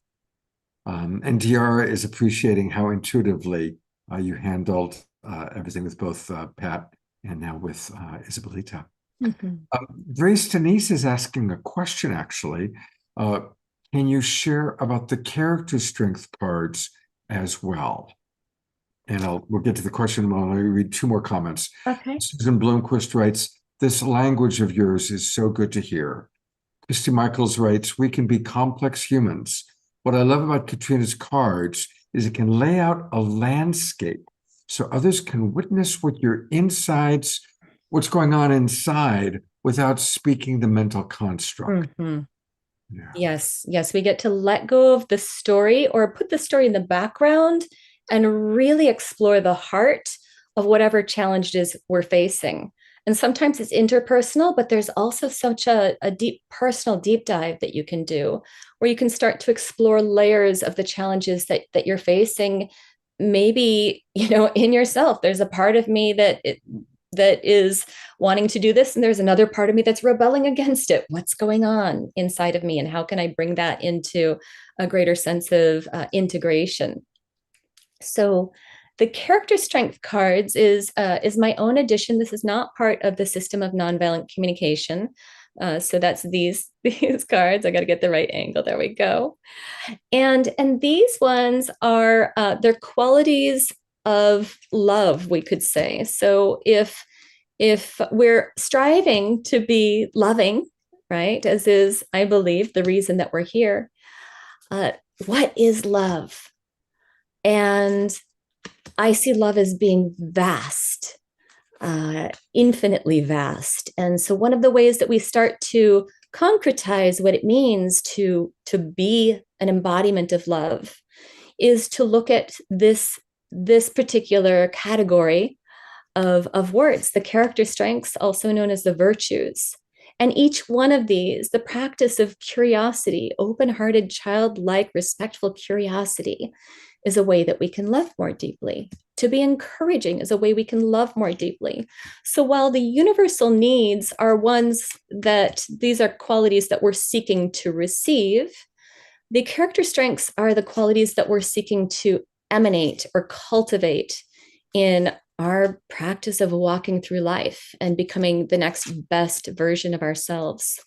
And Diara is appreciating how intuitively you handled everything with both Pat and now with Isabelita. Grace Denise is asking a question, actually. Can you share about the character strength cards as well? And we'll get to the question in a moment. Let me read 2 more comments. Okay. Susan Bloomquist writes, this language of yours is so good to hear. Christy Michaels writes, we can be complex humans. What I love about Katrina's cards is it can lay out a landscape so others can witness what's going on inside without speaking the mental construct. Yeah. Yes, we get to let go of the story or put the story in the background and really explore the heart of whatever challenge it is we're facing. And sometimes it's interpersonal, but there's also such a deep personal deep dive that you can do where you can start to explore layers of the challenges that you're facing. Maybe, in yourself, there's a part of me that is wanting to do this, and there's another part of me that's rebelling against it. What's going on inside of me, and how can I bring that into a greater sense of integration? So the character strength cards is my own addition. This is not part of the system of nonviolent communication. So that's these cards. I got to get the right angle. There we go. And these ones are they're qualities of love, we could say. So if we're striving to be loving, right, as is, I believe, the reason that we're here, what is love? And I see love as being vast, infinitely vast. And so one of the ways that we start to concretize what it means to be an embodiment of love is to look at this particular category of words, the character strengths, also known as the virtues. And each one of these, the practice of curiosity, open-hearted, childlike, respectful curiosity, is a way that we can love more deeply. To be encouraging is a way we can love more deeply. So while the universal needs are ones that these are qualities that we're seeking to receive, the character strengths are the qualities that we're seeking to emanate or cultivate in our practice of walking through life and becoming the next best version of ourselves.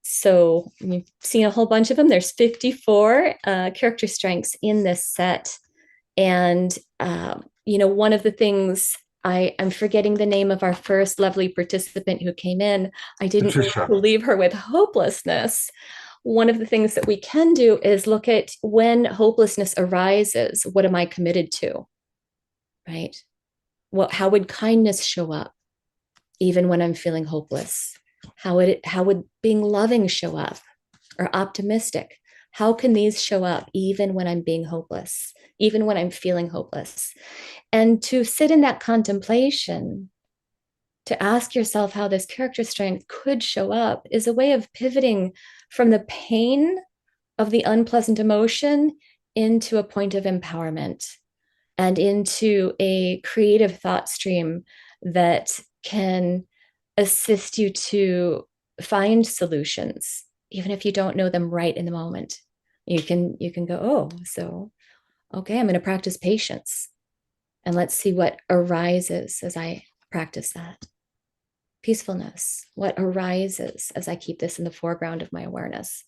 So you've seen a whole bunch of them. There's 54 character strengths in this set. And, one of the things, I'm forgetting the name of our first lovely participant who came in. I didn't Patricia. leave her with hopelessness. One of the things that we can do is look at when hopelessness arises, what am I committed to? Right? Well, how would kindness show up even when I'm feeling hopeless? How would being loving show up, or optimistic? How can these show up even when I'm being hopeless, even when I'm feeling hopeless? And to sit in that contemplation, to ask yourself how this character strength could show up, is a way of pivoting from the pain of the unpleasant emotion into a point of empowerment and into a creative thought stream that can assist you to find solutions, even if you don't know them right in the moment. You can go, oh, so, okay, I'm going to practice patience. And let's see what arises as I practice that. Peacefulness, what arises as I keep this in the foreground of my awareness.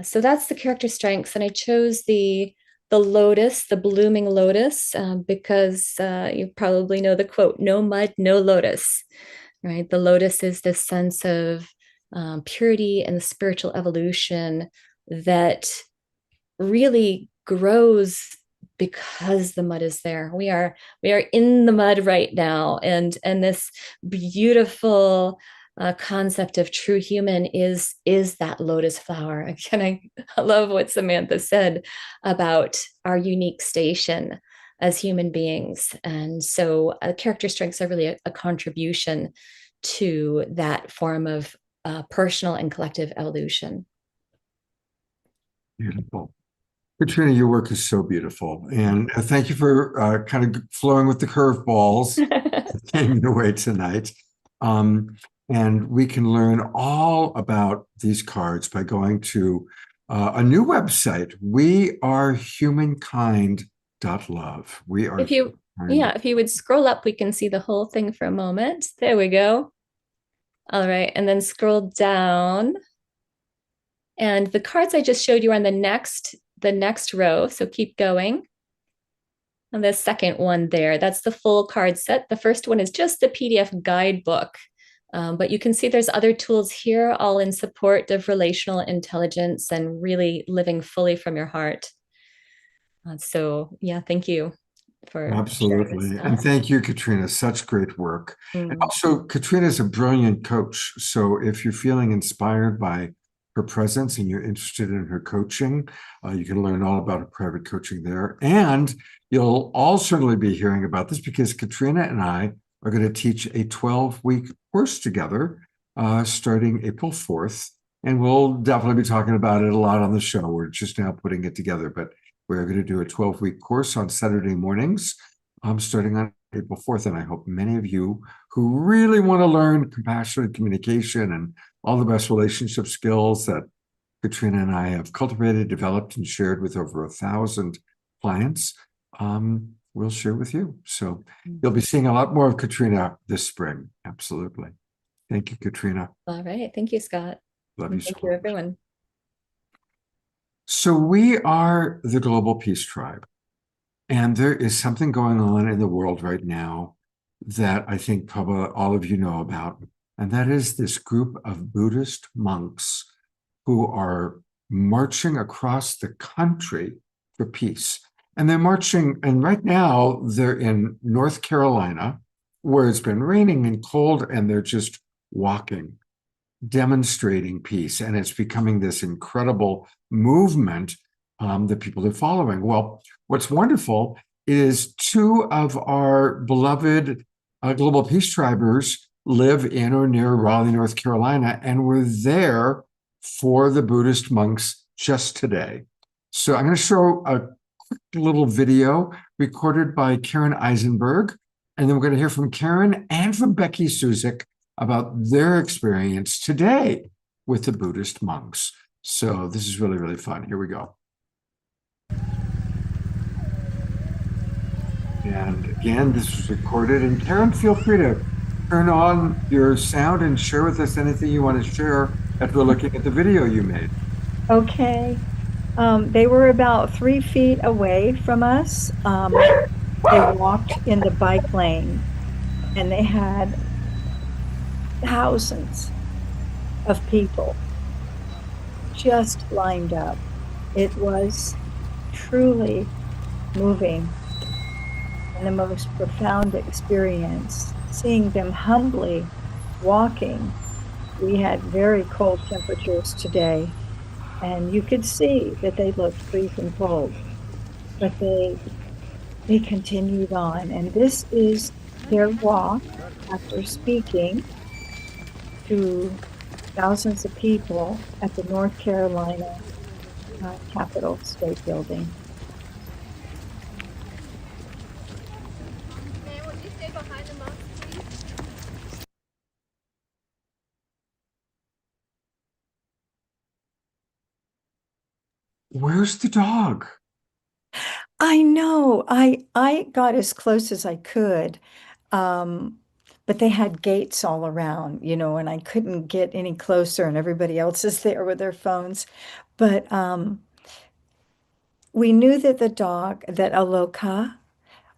So that's the character strengths. And I chose the lotus, the blooming lotus, because you probably know the quote, no mud, no lotus, right? The lotus is this sense of purity and the spiritual evolution that really grows because the mud is there. We are in the mud right now, and this beautiful concept of true human is that lotus flower. Again, I love what Samantha said about our unique station as human beings, and so character strengths are really a contribution to that form of personal and collective evolution. Beautiful. Katrina, your work is so beautiful. And thank you for kind of flowing with the curveballs that came your way tonight. And we can learn all about these cards by going to a new website, wearehumankind.love. We are. If you would scroll up, we can see the whole thing for a moment. There we go. All right, and then scroll down. And the cards I just showed you are on the next row, so keep going. And the second one there, that's the full card set. The first one is just the PDF guidebook. But you can see there's other tools here, all in support of relational intelligence and really living fully from your heart. So yeah, thank you for Absolutely. And thank you, Katrina. Such great work. And also, Katrina is a brilliant coach. So if you're feeling inspired by her presence and you're interested in her coaching, you can learn all about her private coaching there. And you'll all certainly be hearing about this because Katrina and I are going to teach a 12-week course together starting April 4th. And we'll definitely be talking about it a lot on the show. We're just now putting it together, but we're going to do a 12-week course on Saturday mornings starting on April 4th. And I hope many of you who really want to learn compassionate communication and all the best relationship skills that Katrina and I have cultivated, developed, and shared with over 1,000 clients, we'll share with you. So you'll be seeing a lot more of Katrina this spring. Absolutely. Thank you, Katrina. All right. Thank you, Scott. Love you so Thank you, much. everyone. So we are the Global Peace Tribe. And there is something going on in the world right now that I think probably all of you know about. And that is this group of Buddhist monks who are marching across the country for peace. And they're marching, and right now they're in North Carolina, where it's been raining and cold, and they're just walking. demonstrating peace, and it's becoming this incredible movement that people are following. Well, what's wonderful is two of our beloved Global Peace Tribers live in or near Raleigh, North Carolina, and were there for the Buddhist monks just today. So I'm going to show a quick little video recorded by Karen Eisenberg, and then we're going to hear from Karen and from Becky Suzik about their experience today with the Buddhist monks. So this is really, really fun. Here we go. And again, this was recorded. And Karen, feel free to turn on your sound and share with us anything you want to share after looking at the video you made. Okay. They were about 3 feet away from us. They walked in the bike lane, and they had thousands of people just lined up. It was truly moving and the most profound experience, seeing them humbly walking. We had very cold temperatures today, and you could see that they looked freezing cold, but they continued on. And this is their walk after speaking to thousands of people at the North Carolina Capitol State Building. Would you stay behind the monks, please? Where's the dog? I know. I got as close as I could, but they had gates all around, and I couldn't get any closer, and everybody else is there with their phones. But we knew that that Aloka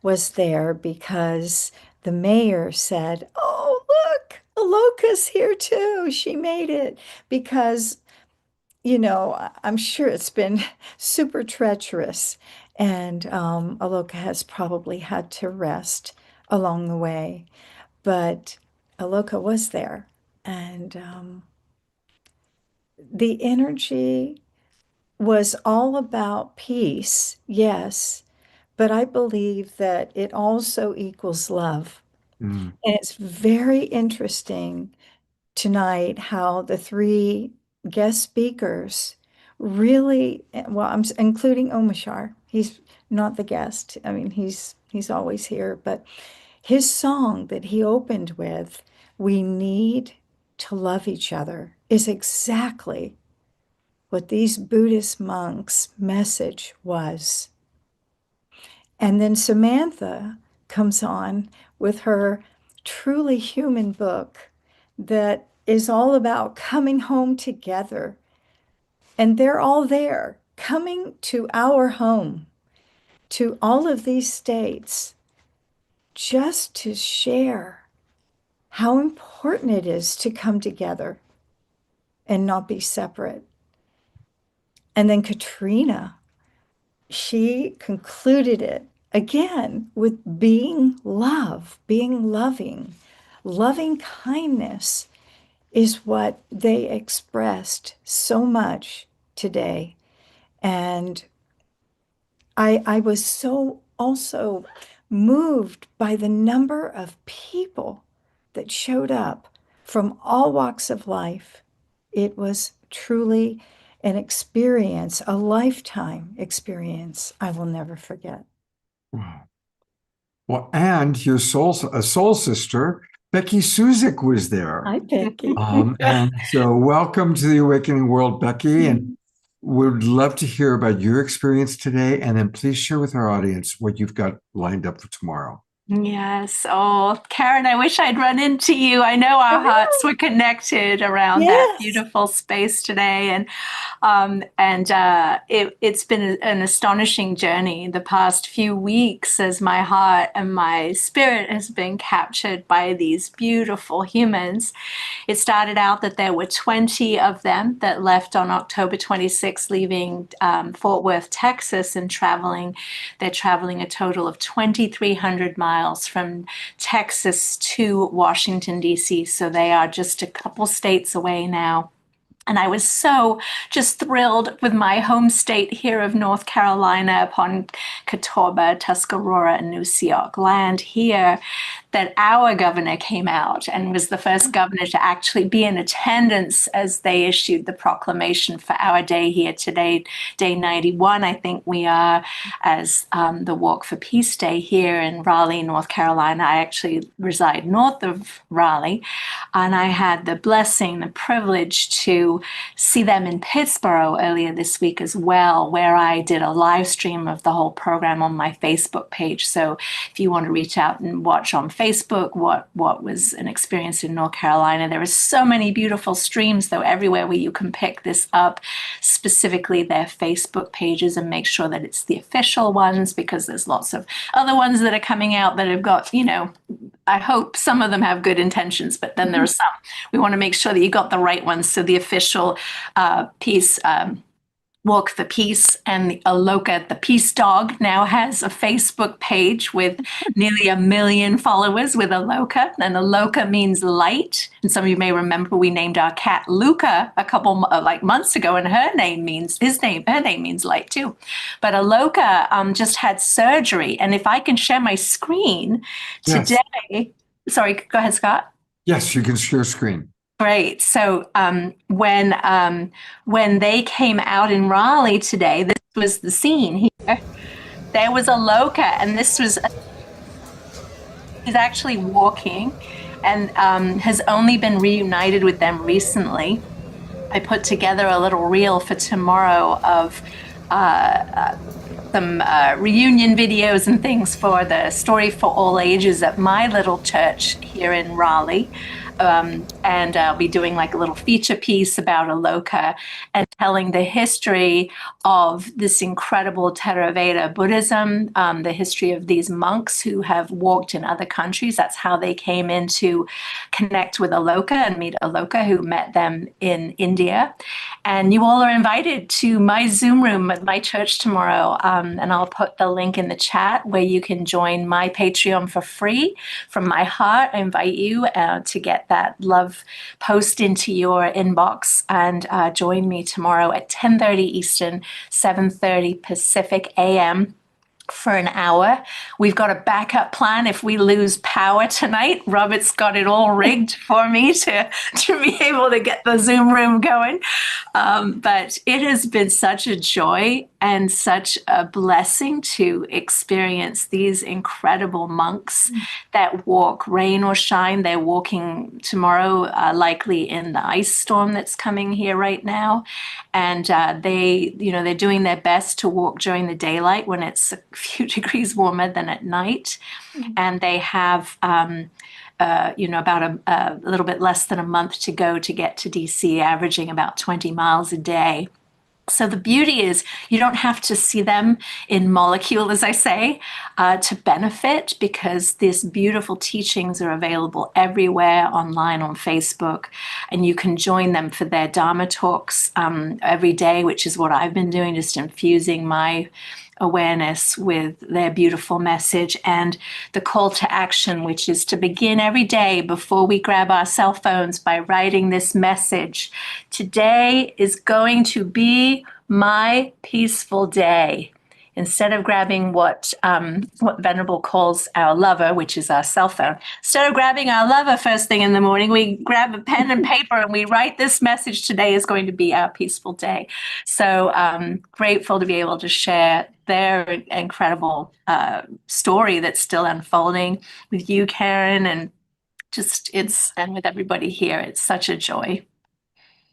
was there because the mayor said, "Oh, look, Aloka's here too. She made it." Because I'm sure it's been super treacherous, and Aloka has probably had to rest along the way. But Aloka was there, and the energy was all about peace, yes, but I believe that it also equals love. Mm. And it's very interesting tonight how the 3 guest speakers really, well, I'm including Omashar. He's not the guest. I mean, he's always here, but his song that he opened with, "We Need to Love Each Other," is exactly what these Buddhist monks' message was. And then Samantha comes on with her truly human book that is all about coming home together. And they're all there, coming to our home, to all of these states, just to share how important it is to come together and not be separate. And then Katrina, she concluded it again with being love, being loving. Loving kindness is what they expressed so much today. And I was so also moved by the number of people that showed up from all walks of life. It was truly an experience, a lifetime experience I will never forget. Wow. Well, and your soul sister, Becky Suzik, was there. Hi, Becky. And so welcome to the Awakening World, Becky. And would love to hear about your experience today. And then please share with our audience what you've got lined up for tomorrow. Yes. Oh, Karen, I wish I'd run into you. I know our hearts were connected around that Yes. beautiful space today. It's been an astonishing journey the past few weeks as my heart and my spirit has been captured by these beautiful humans. It started out that there were 20 of them that left on October 26th, leaving Fort Worth, Texas, and traveling. They're traveling a total of 2,300 miles miles from Texas to Washington, D.C. So they are just a couple states away now. And I was so just thrilled with my home state here of North Carolina upon Catawba, Tuscarora, and Nusiok land here, that our governor came out and was the first governor to actually be in attendance as they issued the proclamation for our day here today, day 91, I think we are, as the Walk for Peace Day here in Raleigh, North Carolina. I actually reside north of Raleigh, and I had the blessing, the privilege to see them in Pittsburgh earlier this week as well, where I did a live stream of the whole program on my Facebook page. So if you want to reach out and watch on Facebook what was an experience in North Carolina, there are so many beautiful streams though everywhere where you can pick this up, specifically their Facebook pages, and make sure that it's the official ones, because there's lots of other ones that are coming out that have got, you know, I hope some of them have good intentions, but then there are some. We want to make sure that you got the right ones. So the official piece, Walk for Peace, and the Aloka, the Peace Dog, now has a Facebook page with nearly 1 million followers with Aloka. And Aloka means light. And some of you may remember we named our cat Luca a couple months ago, and her name means light too. But Aloka just had surgery. And if I can share my screen today, sorry, go ahead, Scott. Yes, you can share screen. Great. So when they came out in Raleigh today, this was the scene here. There was Aloka, and he's actually walking, and has only been reunited with them recently. I put together a little reel for tomorrow of some reunion videos and things for the Story for All Ages at my little church here in Raleigh. And I'll be doing like a little feature piece about Aloka and telling the history of this incredible Theravada Buddhism, the history of these monks who have walked in other countries. That's how they came in to connect with Aloka and meet Aloka, who met them in India. And you all are invited to my Zoom room at my church tomorrow. And I'll put the link in the chat where you can join my Patreon for free. From my heart, I invite you to get that love post into your inbox and join me tomorrow at 10:30 Eastern, 7:30 Pacific AM for an hour. We've got a backup plan if we lose power tonight. Robert's got it all rigged for me to be able to get the Zoom room going. But it has been such a joy and such a blessing to experience these incredible monks that walk rain or shine. They're walking tomorrow, likely in the ice storm that's coming here right now. And they're doing their best to walk during the daylight when it's a few degrees warmer than at night. And they have about a little bit less than a month to go to get to DC, averaging about 20 miles a day. So the beauty is you don't have to see them in molecule, as I say, to benefit, because these beautiful teachings are available everywhere online on Facebook, and you can join them for their Dharma talks every day, which is what I've been doing, just infusing my awareness with their beautiful message, and the call to action, which is to begin every day before we grab our cell phones by writing this message. Today is going to be my peaceful day. Instead of grabbing what Venerable calls our lover, which is our cell phone, instead of grabbing our lover first thing in the morning, we grab a pen and paper and we write this message. Today is going to be our peaceful day. So grateful to be able to share their incredible story that's still unfolding with you, Karen, and and with everybody here. It's such a joy.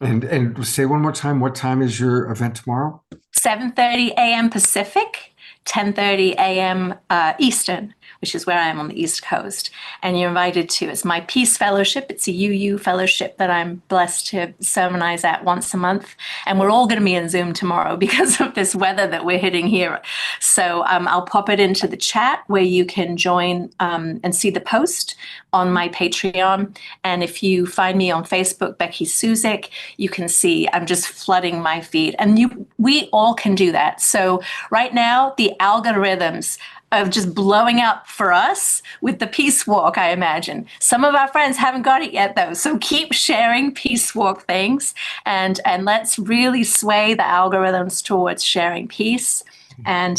And say one more time, what time is your event tomorrow? 7:30 a.m. Pacific, 10:30 a.m. Eastern, which is where I am on the East Coast. And you're invited to, it's my Peace Fellowship. It's a UU fellowship that I'm blessed to sermonize at once a month. And we're all going to be in Zoom tomorrow because of this weather that we're hitting here. So I'll pop it into the chat where you can join and see the post on my Patreon. And if you find me on Facebook, Becky Suzik, you can see I'm just flooding my feed. And we all can do that. So right now, the algorithms of just blowing up for us with the Peace Walk, I imagine. Some of our friends haven't got it yet, though. So keep sharing Peace Walk things, and let's really sway the algorithms towards sharing peace. And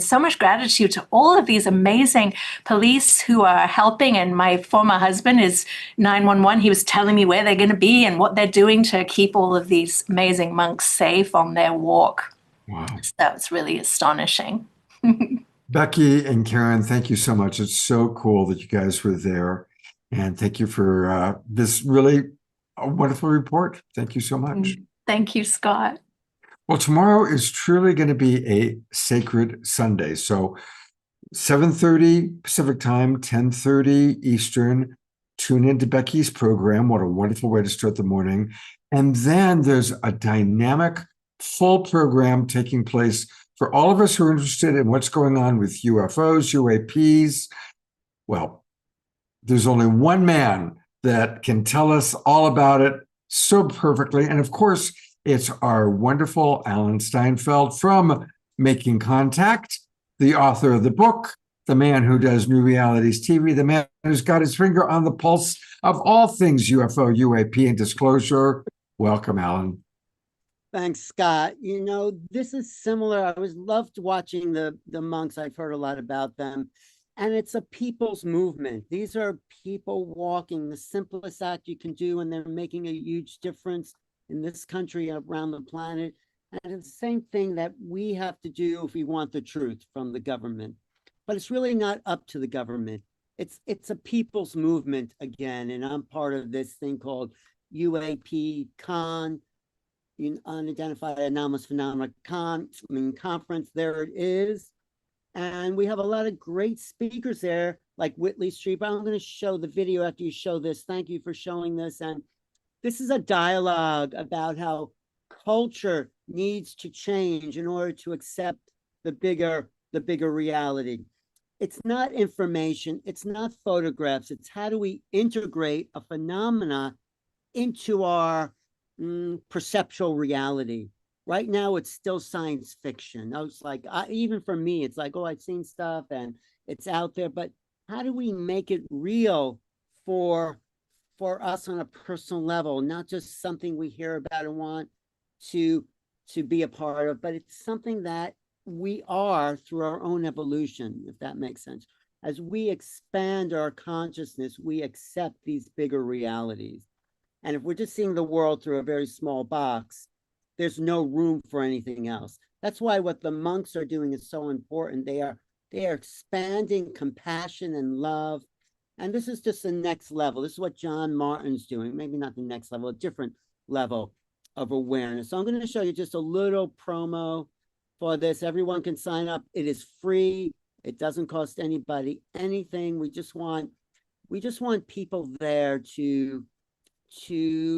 so much gratitude to all of these amazing police who are helping. And my former husband is 911. He was telling me where they're going to be and what they're doing to keep all of these amazing monks safe on their walk. Wow. So it's really astonishing. Becky and Karen, thank you so much. It's so cool that you guys were there. And thank you for this really wonderful report. Thank you so much. Thank you, Scott. Well, tomorrow is truly going to be a sacred Sunday. So 7:30 Pacific time, 10:30 Eastern. Tune into Becky's program. What a wonderful way to start the morning. And then there's a dynamic full program taking place for all of us who are interested in what's going on with UFOs, UAPs. Well, there's only one man that can tell us all about it so perfectly. And of course, it's our wonderful Alan Steinfeld from Making Contact, the author of the book, the man who does New Realities TV, the man who's got his finger on the pulse of all things UFO, UAP, and disclosure. Welcome, Alan. Thanks, Scott. You know, this is similar. I was loved watching the monks. I've heard a lot about them. And it's a people's movement. These are people walking, the simplest act you can do, and they're making a huge difference in this country, around the planet. And it's the same thing that we have to do if we want the truth from the government. But it's really not up to the government. It's a people's movement again. And I'm part of this thing called UAP Con, Unidentified Anomalous Phenomena Conference. There it is. And we have a lot of great speakers there, like Whitley Strieber. I'm going to show the video after you show this. Thank you for showing this. And this is a dialogue about how culture needs to change in order to accept the bigger reality. It's not information. It's not photographs. It's how do we integrate a phenomena into our perceptual reality. Right now, it's still science fiction. I was like, even for me, it's like, oh, I've seen stuff and it's out there, but how do we make it real for us on a personal level, not just something we hear about and want to be a part of, but it's something that we are through our own evolution, if that makes sense. As we expand our consciousness, we accept these bigger realities. And if we're just seeing the world through a very small box, there's no room for anything else. That's why what the monks are doing is so important. They are expanding compassion and love. And this is just the next level. This is what John Martin's doing. Maybe not the next level, a different level of awareness. So I'm going to show you just a little promo for this. Everyone can sign up. It is free. It doesn't cost anybody anything. We just want people there to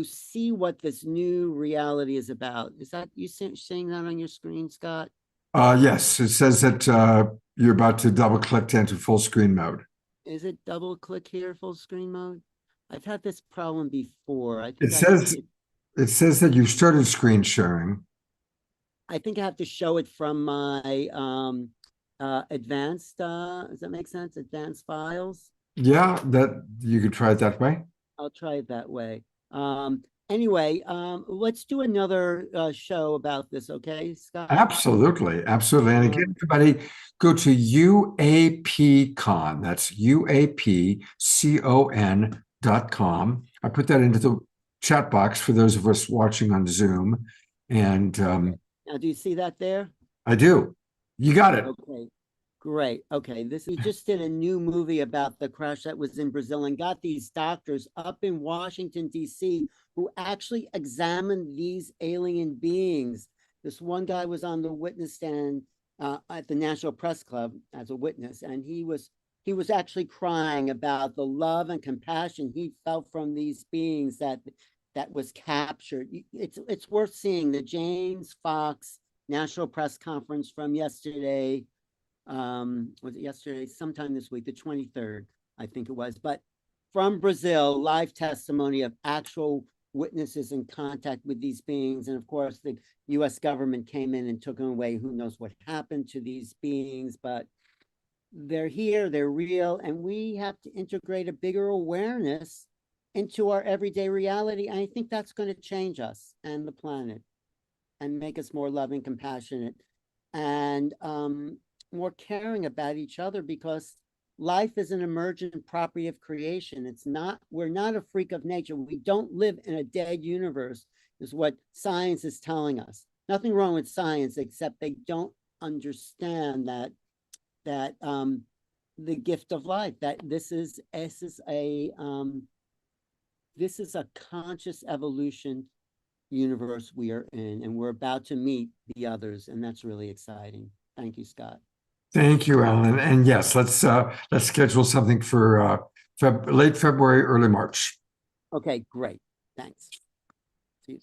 see what this new reality is about. Is that you seeing that on your screen, Scott? Yes, it says that you're about to double click to enter full screen mode. Is it double click here, full screen mode? I've had this problem before. It says that you've started screen sharing. I think I have to show it from my advanced, does that make sense? Advanced files? Yeah, that you could try it that way. I'll try it that way. Anyway, let's do another show about this, okay, Scott? Absolutely, absolutely. And again, everybody, go to UAPCon. That's UAPCON.com. I put that into the chat box for those of us watching on Zoom. And now, do you see that there? I do. You got it. Okay. Great. Okay. We just did a new movie about the crash that was in Brazil and got these doctors up in Washington, D.C., who actually examined these alien beings. This one guy was on the witness stand at the National Press Club as a witness, and he was actually crying about the love and compassion he felt from these beings that was captured. It's worth seeing. The James Fox National Press Conference from yesterday. Was it yesterday? Sometime this week, the 23rd, I think it was. But from Brazil, live testimony of actual witnesses in contact with these beings. And of course, the US government came in and took them away. Who knows what happened to these beings? But they're here, they're real, and we have to integrate a bigger awareness into our everyday reality. And I think that's going to change us and the planet and make us more loving, compassionate, and more caring about each other, because life is an emergent property of creation. We're not a freak of nature. We don't live in a dead universe, is what science is telling us. Nothing wrong with science, except they don't understand that the gift of life, that this is a conscious evolution universe we are in, and we're about to meet the others, and that's really exciting. Thank you, Scott. Thank you, Alan. And yes, let's schedule something for late February, early March. Okay, great. Thanks. See you.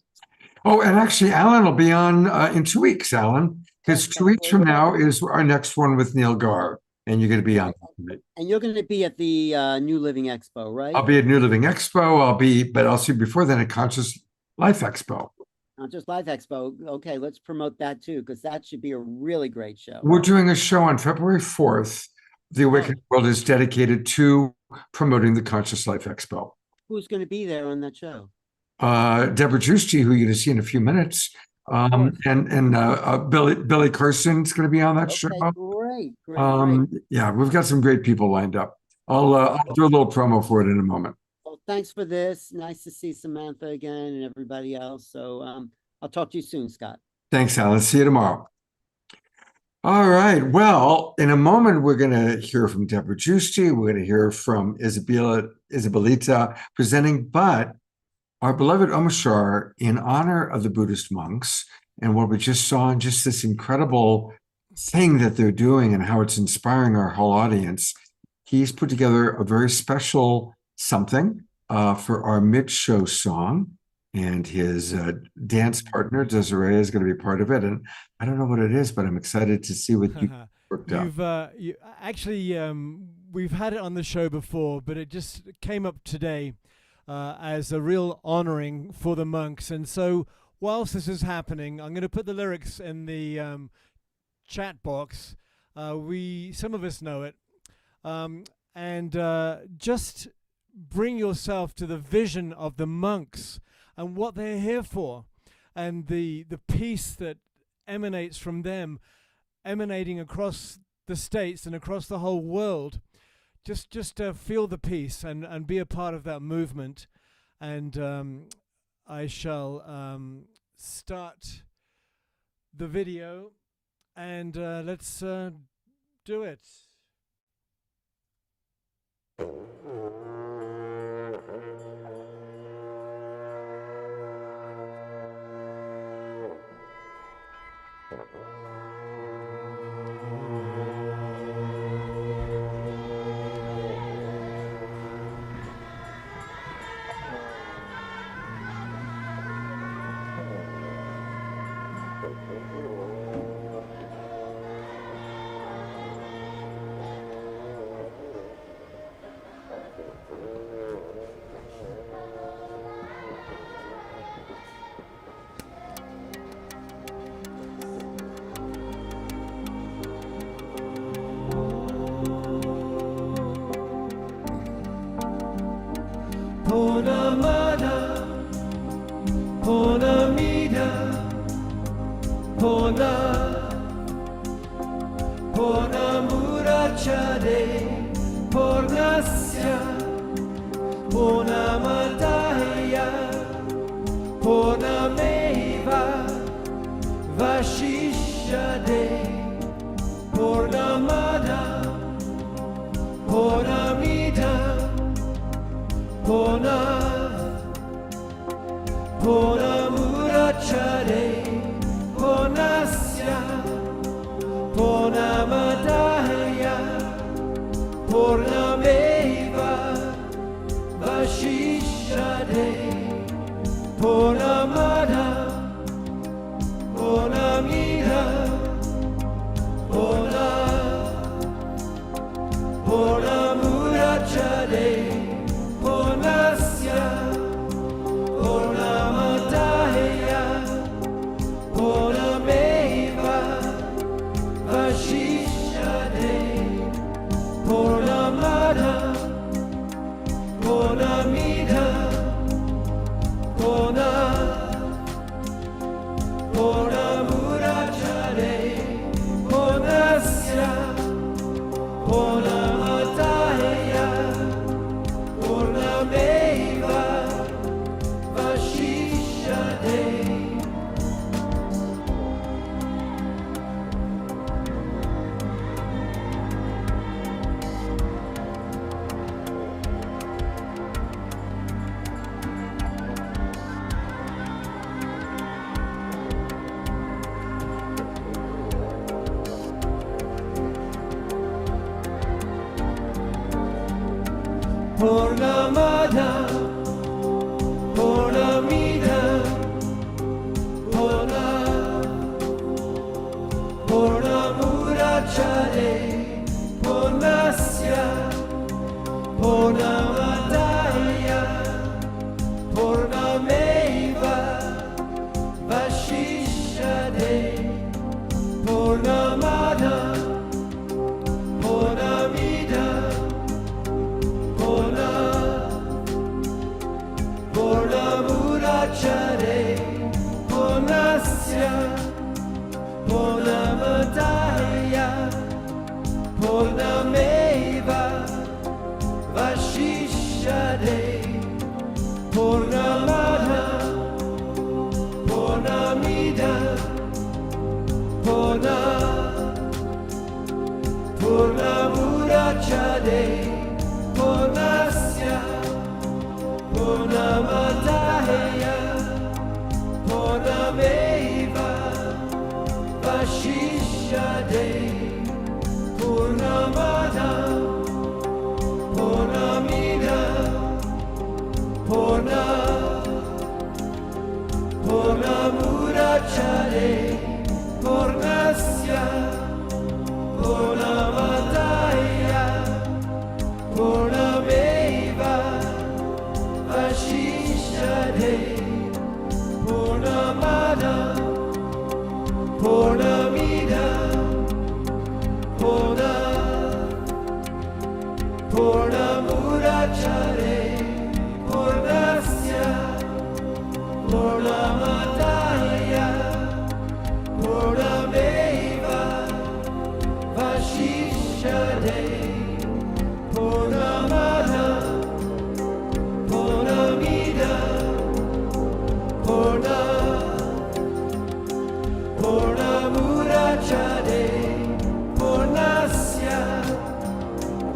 Oh, and actually, Alan will be on in 2 weeks, Alan, because 2 weeks from now is our next one with Neil Gar, and you're going to be on. And you're going to be at the New Living Expo, right? I'll be at New Living Expo. But I'll see you before then at Conscious Life Expo. Conscious Life Expo. Okay, let's promote that too, because that should be a really great show. We're doing a show on February 4th. The Awakened World is dedicated to promoting the Conscious Life Expo. Who's going to be there on that show? Deborah Giusti, who you're going to see in a few minutes, and Billy Carson's going to be on that show. Great. Yeah, we've got some great people lined up. I'll do a little promo for it in a moment. Well, thanks for this. Nice to see Samantha again and everybody else. So I'll talk to you soon, Scott. Thanks, Alan. See you tomorrow. All right. Well, in a moment, we're going to hear from Deborah Giusti. We're going to hear from Isabelita presenting, but our beloved Omashar, in honor of the Buddhist monks and what we just saw, and just this incredible thing that they're doing and how it's inspiring our whole audience, he's put together a very special something for our mid-show song. And his dance partner, Desiree, is going to be part of it. And I don't know what it is, but I'm excited to see what you worked out. We've had it on the show before, but it just came up today as a real honoring for the monks. And so whilst this is happening, I'm going to put the lyrics in the chat box. Some of us know it. Just bring yourself to the vision of the monks and what they're here for, and the peace that emanates from them, emanating across the states and across the whole world. Just feel the peace and be a part of that movement. And I shall start the video, and let's do it. Ponamada, Ponamida, Pona, Ponamurachade, Pornasya, Ponamataya, Ponameva, Vashishade, Pornamada, Ponamida, Pona, Ponamurachare, Ponasya, Ponamadaya, Pornameva, Vashishade, Ponamada, Ponamida, Pona, Ponamurachare, Ponasya, Ponamataya, Ponameva, Vashi. Purnamida, Purnamurachare, Purnasya, Purnamadaya, Purnameva, Vashishyate. Purnamada, Purnamida, Purnamurachare, Purnasya, Purnamadaya, Purnameva, Vashishyate, Purnamada, Purnamida, Purnamurachare, Purnasya, Purnamadaya, Purnameva, Vashishyate, Purnamada, Purnamida, Purnamurachare, Purnasya, Purnamadaya, Purnameva, Vashishyate, Purnamada, Purnamida, Purnamurachare, Purnasya, Purnamadaya, Purnameva, Vashishyate, Purnamada, Purnamida, Purnamurachare, Purnasya, Purnamadaya, Purnameva, Vashishyate, Purnamada, Purnamida, Purnamurachare, Purnasya,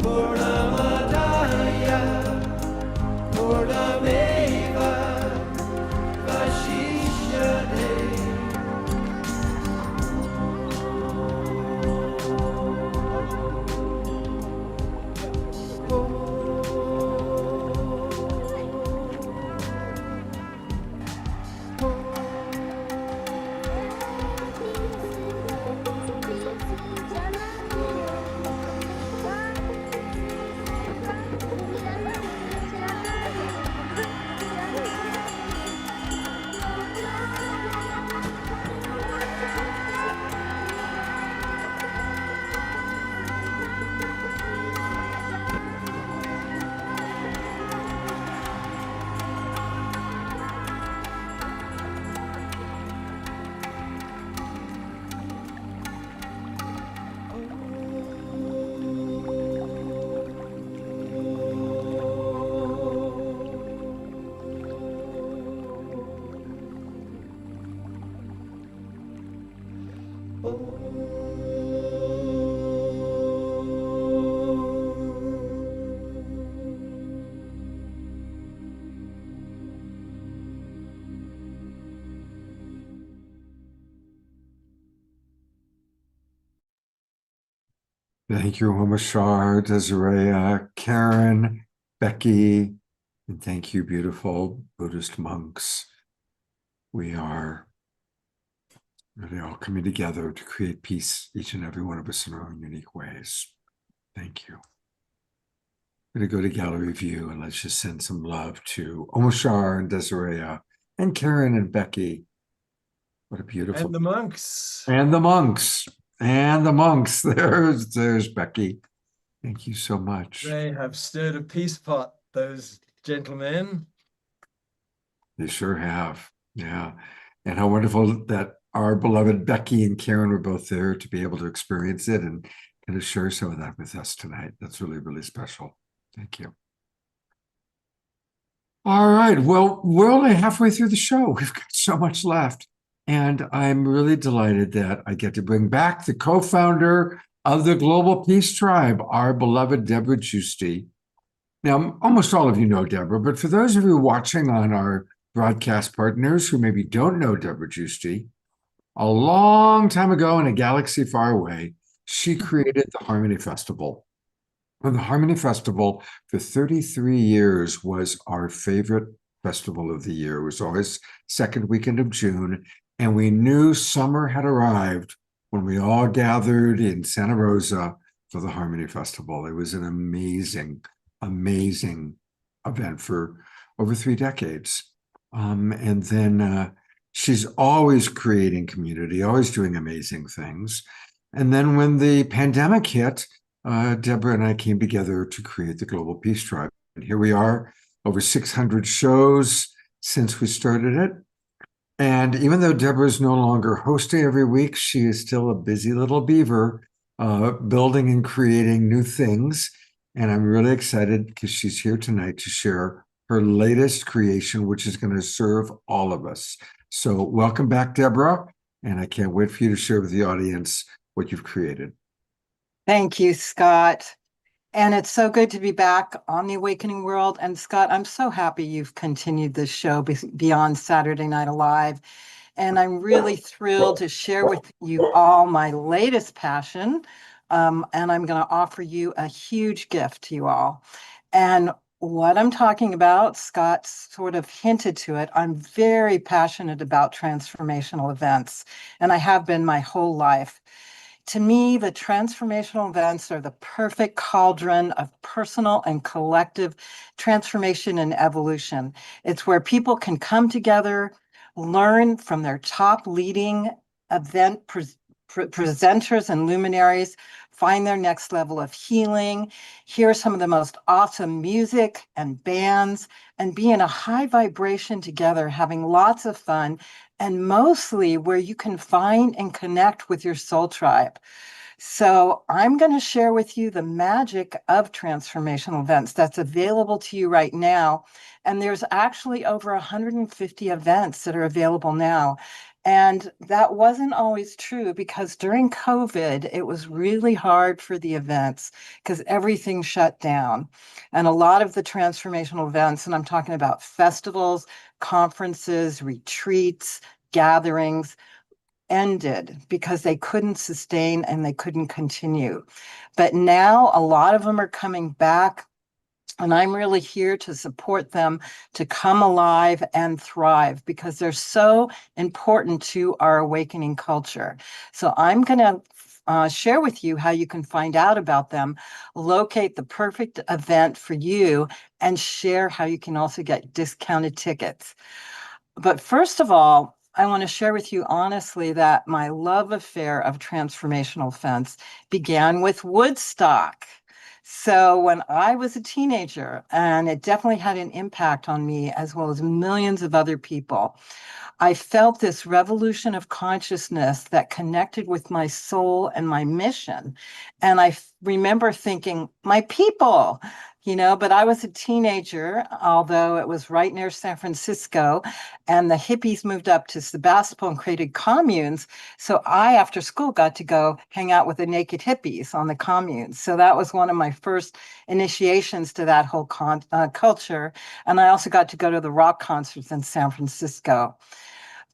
Purnamadaya, Purnameva, Vashishyate. Thank you, Omashar, Desiree, Karen, Becky, and thank you, beautiful Buddhist monks. We are really all coming together to create peace, each and every one of us in our own unique ways. Thank you. I'm going to go to gallery view and let's just send some love to Omashar and Desiree and Karen and Becky. What a beautiful. And the monks. And the monks. And the monks. There's Becky. Thank you so much. They have stirred a peace pot, those gentlemen. They sure have. Yeah. And how wonderful that our beloved Becky and Karen were both there to be able to experience it and kind of share some of that with us tonight. That's really, really special. Thank you. All right. Well, we're only halfway through the show. We've got so much left. And I'm really delighted that I get to bring back the co-founder of the Global Peace Tribe, our beloved Deborah Giusti. Now, almost all of you know Deborah, but for those of you watching on our broadcast partners who maybe don't know Deborah Giusti, a long time ago in a galaxy far away, she created the Harmony Festival. And the Harmony Festival for 33 years was our favorite festival of the year. It was always second weekend of June, and we knew summer had arrived when we all gathered in Santa Rosa for the Harmony Festival. It was an amazing, amazing event for over 3 decades. And then she's always creating community, always doing amazing things. And then when the pandemic hit, Deborah and I came together to create the Global Peace Tribe. And here we are, over 600 shows since we started it. And even though Deborah is no longer hosting every week, she is still a busy little beaver, building and creating new things. And I'm really excited because she's here tonight to share her latest creation, which is going to serve all of us. So welcome back, Deborah. And I can't wait for you to share with the audience what you've created. Thank you, Scott. And it's so good to be back on the Awakening World. And Scott, I'm so happy you've continued this show beyond Saturday Night Alive. And I'm really thrilled to share with you all my latest passion. And I'm going to offer you a huge gift to you all. And what I'm talking about, Scott sort of hinted to it. I'm very passionate about transformational events, and I have been my whole life. To me, the transformational events are the perfect cauldron of personal and collective transformation and evolution. It's where people can come together, learn from their top leading event presenters and luminaries, find their next level of healing, hear some of the most awesome music and bands, and be in a high vibration together, having lots of fun, and mostly where you can find and connect with your soul tribe. So I'm going to share with you the magic of transformational events that's available to you right now. And there's actually over 150 events that are available now. And that wasn't always true because during COVID, it was really hard for the events because everything shut down. And a lot of the transformational events, and I'm talking about festivals, conferences, retreats, gatherings, ended because they couldn't sustain and they couldn't continue. But now a lot of them are coming back. And I'm really here to support them to come alive and thrive because they're so important to our awakening culture. So I'm going to share with you how you can find out about them, locate the perfect event for you, and share how you can also get discounted tickets. But first of all, I want to share with you honestly that my love affair of transformational events began with Woodstock. So when I was a teenager, and it definitely had an impact on me as well as millions of other people, I felt this revolution of consciousness that connected with my soul and my mission. And I remember thinking, my people, but I was a teenager, although it was right near San Francisco, and the hippies moved up to Sebastopol and created communes. So I, after school, got to go hang out with the naked hippies on the communes. So that was one of my first initiations to that whole culture. And I also got to go to the rock concerts in San Francisco.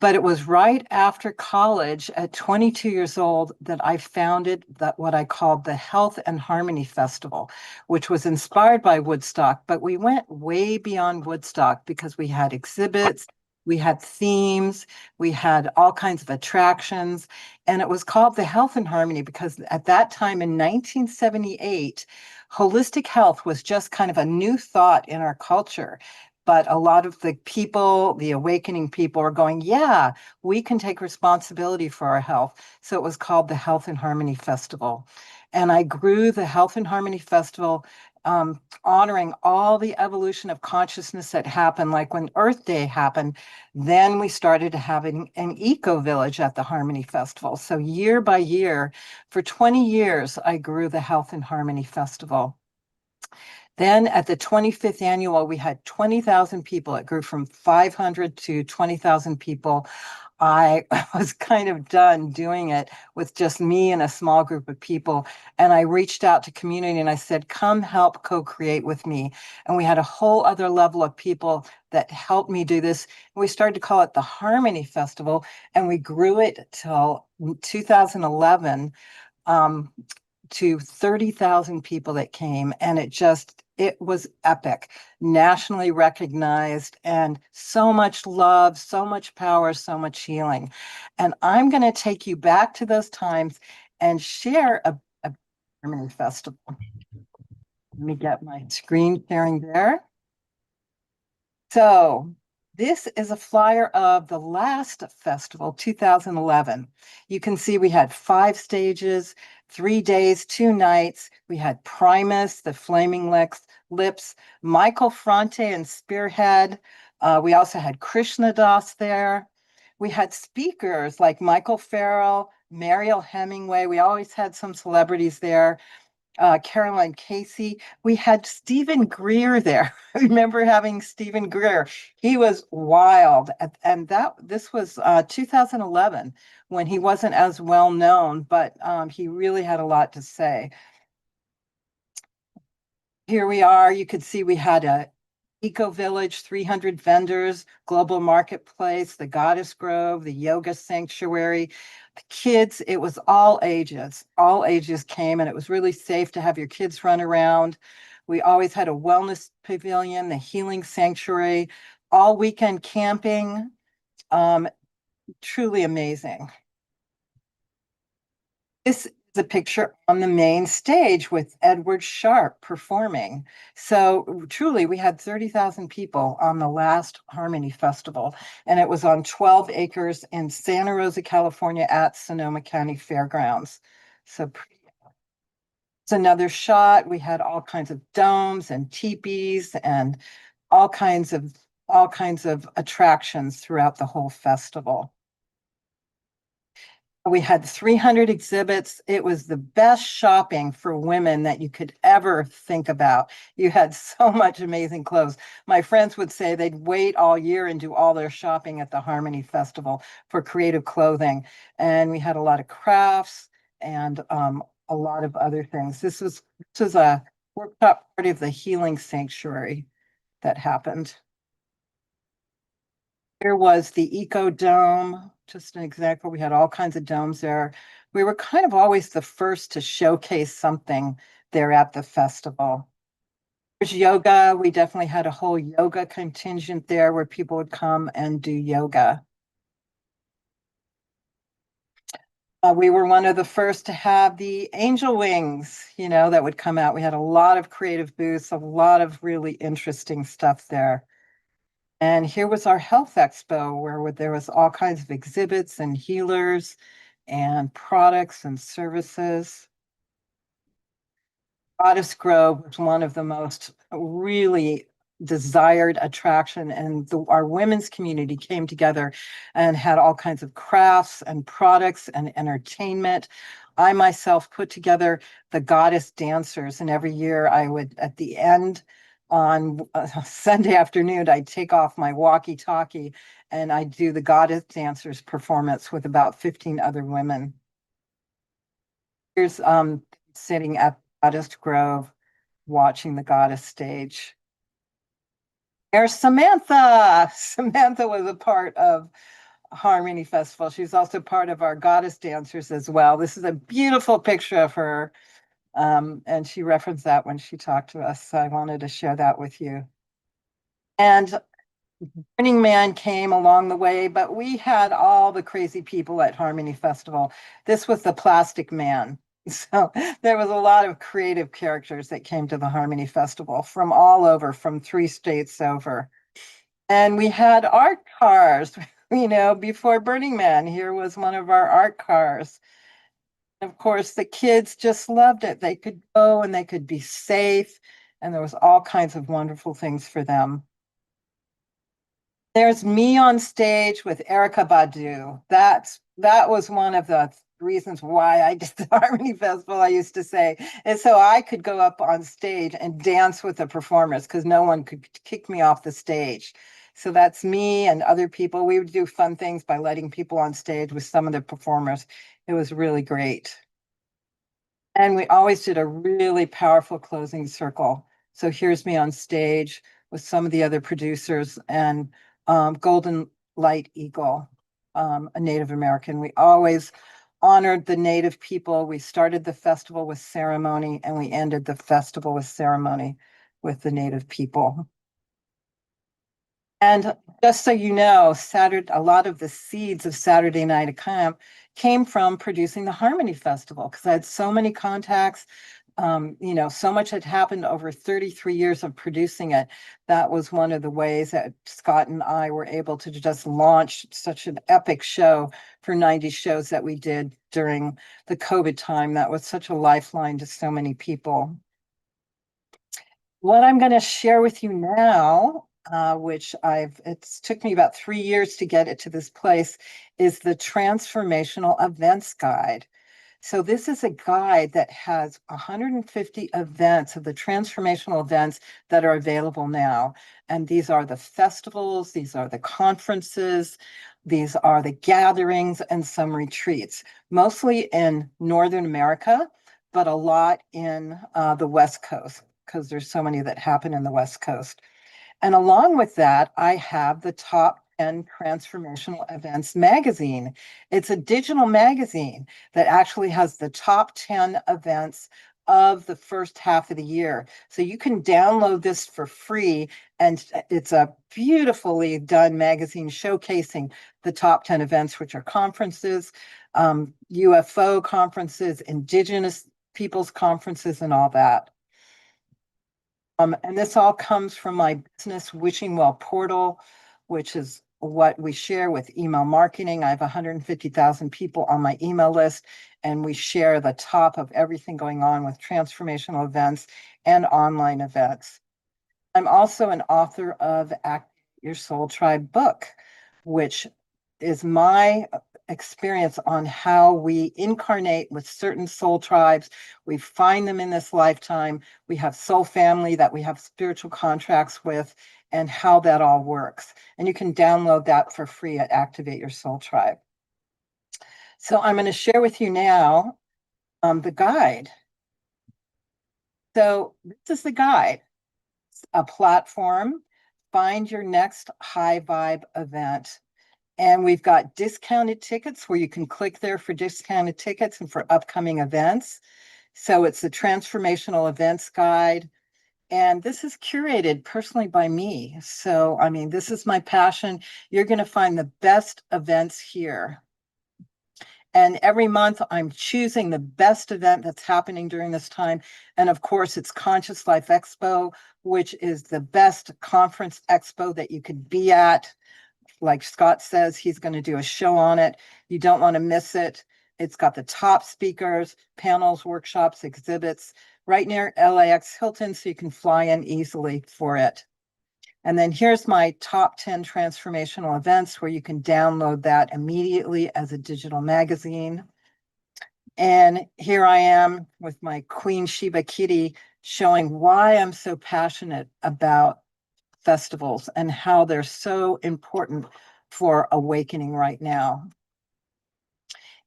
But it was right after college at 22 years old that I founded what I called the Health and Harmony Festival, which was inspired by Woodstock. But we went way beyond Woodstock because we had exhibits, we had themes, we had all kinds of attractions. And it was called the Health and Harmony because at that time in 1978, holistic health was just kind of a new thought in our culture. But a lot of the people, the awakening people, are going, yeah, we can take responsibility for our health. So it was called the Health and Harmony Festival. And I grew the Health and Harmony Festival honoring all the evolution of consciousness that happened, like when Earth Day happened, then we started having an eco village at the Harmony Festival. So year by year, for 20 years, I grew the Health and Harmony Festival. Then at the 25th annual, we had 20,000 people. It grew from 500 to 20,000 people. I was kind of done doing it with just me and a small group of people. And I reached out to community and I said, come help co-create with me. And we had a whole other level of people that helped me do this. And we started to call it the Harmony Festival, and we grew it till 2011 to 30,000 people that came. And it was epic, nationally recognized, and so much love, so much power, so much healing. And I'm going to take you back to those times and share a Harmony Festival. Let me get my screen sharing there. So this is a flyer of the last festival, 2011. You can see we had 5 stages, 3 days, 2 nights. We had Primus, the Flaming Lips, Michael Fronte and Spearhead. We also had Krishna Das there. We had speakers like Michael Farrell, Mariel Hemingway. We always had some celebrities there. Caroline Casey. We had Stephen Greer there. I remember having Stephen Greer. He was wild. And this was 2011, when he wasn't as well known, but he really had a lot to say. Here we are. You could see we had a Eco Village, 300 vendors, global marketplace, the Goddess Grove, the yoga sanctuary, the kids. It was all ages came, and it was really safe to have your kids run around. We always had a wellness pavilion, the healing sanctuary, all weekend camping. Truly amazing. This is a picture on the main stage with Edward Sharpe performing. So truly, we had 30,000 people on the last Harmony Festival, and it was on 12 acres in Santa Rosa, California at Sonoma County Fairgrounds. So it's another shot. We had all kinds of domes and teepees and all kinds of attractions throughout the whole festival. We had 300 exhibits. It was the best shopping for women that you could ever think about. You had so much amazing clothes. My friends would say they'd wait all year and do all their shopping at the Harmony Festival for creative clothing. And we had a lot of crafts and a lot of other things. This was a workshop part of the healing sanctuary that happened. Here was the Eco Dome, just an example. We had all kinds of domes there. We were kind of always the first to showcase something there at the festival. There's yoga. We definitely had a whole yoga contingent there where people would come and do yoga. We were one of the first to have the angel wings, that would come out. We had a lot of creative booths, a lot of really interesting stuff there. And here was our health expo, where there was all kinds of exhibits and healers and products and services. Goddess Grove was one of the most really desired attraction, and our women's community came together and had all kinds of crafts and products and entertainment. I myself put together the Goddess Dancers, and every year I would, at the end, on Sunday afternoon, I'd take off my walkie-talkie and I'd do the Goddess Dancers performance with about 15 other women. Here's sitting at Goddess Grove watching the Goddess stage. There's Samantha. Samantha was a part of Harmony Festival. She's also part of our Goddess Dancers as well. This is a beautiful picture of her. And she referenced that when she talked to us. So I wanted to share that with you. And Burning Man came along the way, but we had all the crazy people at Harmony Festival. This was the Plastic Man. So there was a lot of creative characters that came to the Harmony Festival from all over, from 3 states over. And we had art cars, before Burning Man. Here was one of our art cars. Of course, the kids just loved it. They could go and they could be safe. and there was all kinds of wonderful things for them. There's me on stage with Erica Badu. That was one of the reasons why I did the Harmony Festival, I used to say, is so I could go up on stage and dance with the performers because no one could kick me off the stage. So that's me and other people. We would do fun things by letting people on stage with some of the performers. It was really great. And we always did a really powerful closing circle. So here's me on stage with some of the other producers and Golden Light Eagle, a Native American. We always honored the Native people. We started the festival with ceremony and we ended the festival with ceremony with the Native people. And just so you know, a lot of the seeds of Saturday Night Camp came from producing the Harmony Festival because I had so many contacts. So much had happened over 33 years of producing it. That was one of the ways that Scott and I were able to just launch such an epic show for 90 shows that we did during the COVID time. That was such a lifeline to so many people. What I'm going to share with you now, which it's took me about 3 years to get it to this place, is the Transformational Events Guide. So this is a guide that has 150 events of the transformational events that are available now. And these are the festivals, these are the conferences, these are the gatherings and some retreats, mostly in Northern America, but a lot in the West Coast, because there's so many that happen in the West Coast. And along with that, I have the Top 10 Transformational Events magazine. It's a digital magazine that actually has the top 10 events of the first half of the year. So you can download this for free, and it's a beautifully done magazine showcasing the top 10 events, which are conferences, UFO conferences, Indigenous people's conferences, and all that. And this all comes from my business Wishing Well portal, which is what we share with email marketing. I have 150,000 people on my email list, and we share the top of everything going on with transformational events and online events. I'm also an author of Activate Your Soul Tribe book, which is my experience on how we incarnate with certain soul tribes. We find them in this lifetime. We have soul family that we have spiritual contracts with, and how that all works. And you can download that for free at Activate Your Soul Tribe. So I'm going to share with you now the guide. So this is the guide. It's a platform. Find your next high vibe event. And we've got discounted tickets where you can click there for discounted tickets and for upcoming events. So it's the Transformational Events Guide. And this is curated personally by me. So, I mean, this is my passion. You're going to find the best events here. And every month I'm choosing the best event that's happening during this time. And of course, it's Conscious Life Expo, which is the best conference expo that you could be at. Like Scott says, he's going to do a show on it. You don't want to miss it. It's got the top speakers, panels, workshops, exhibits right near LAX Hilton, so you can fly in easily for it. And then here's my top 10 transformational events where you can download that immediately as a digital magazine. And here I am with my Queen Sheba Kitty showing why I'm so passionate about festivals and how they're so important for awakening right now.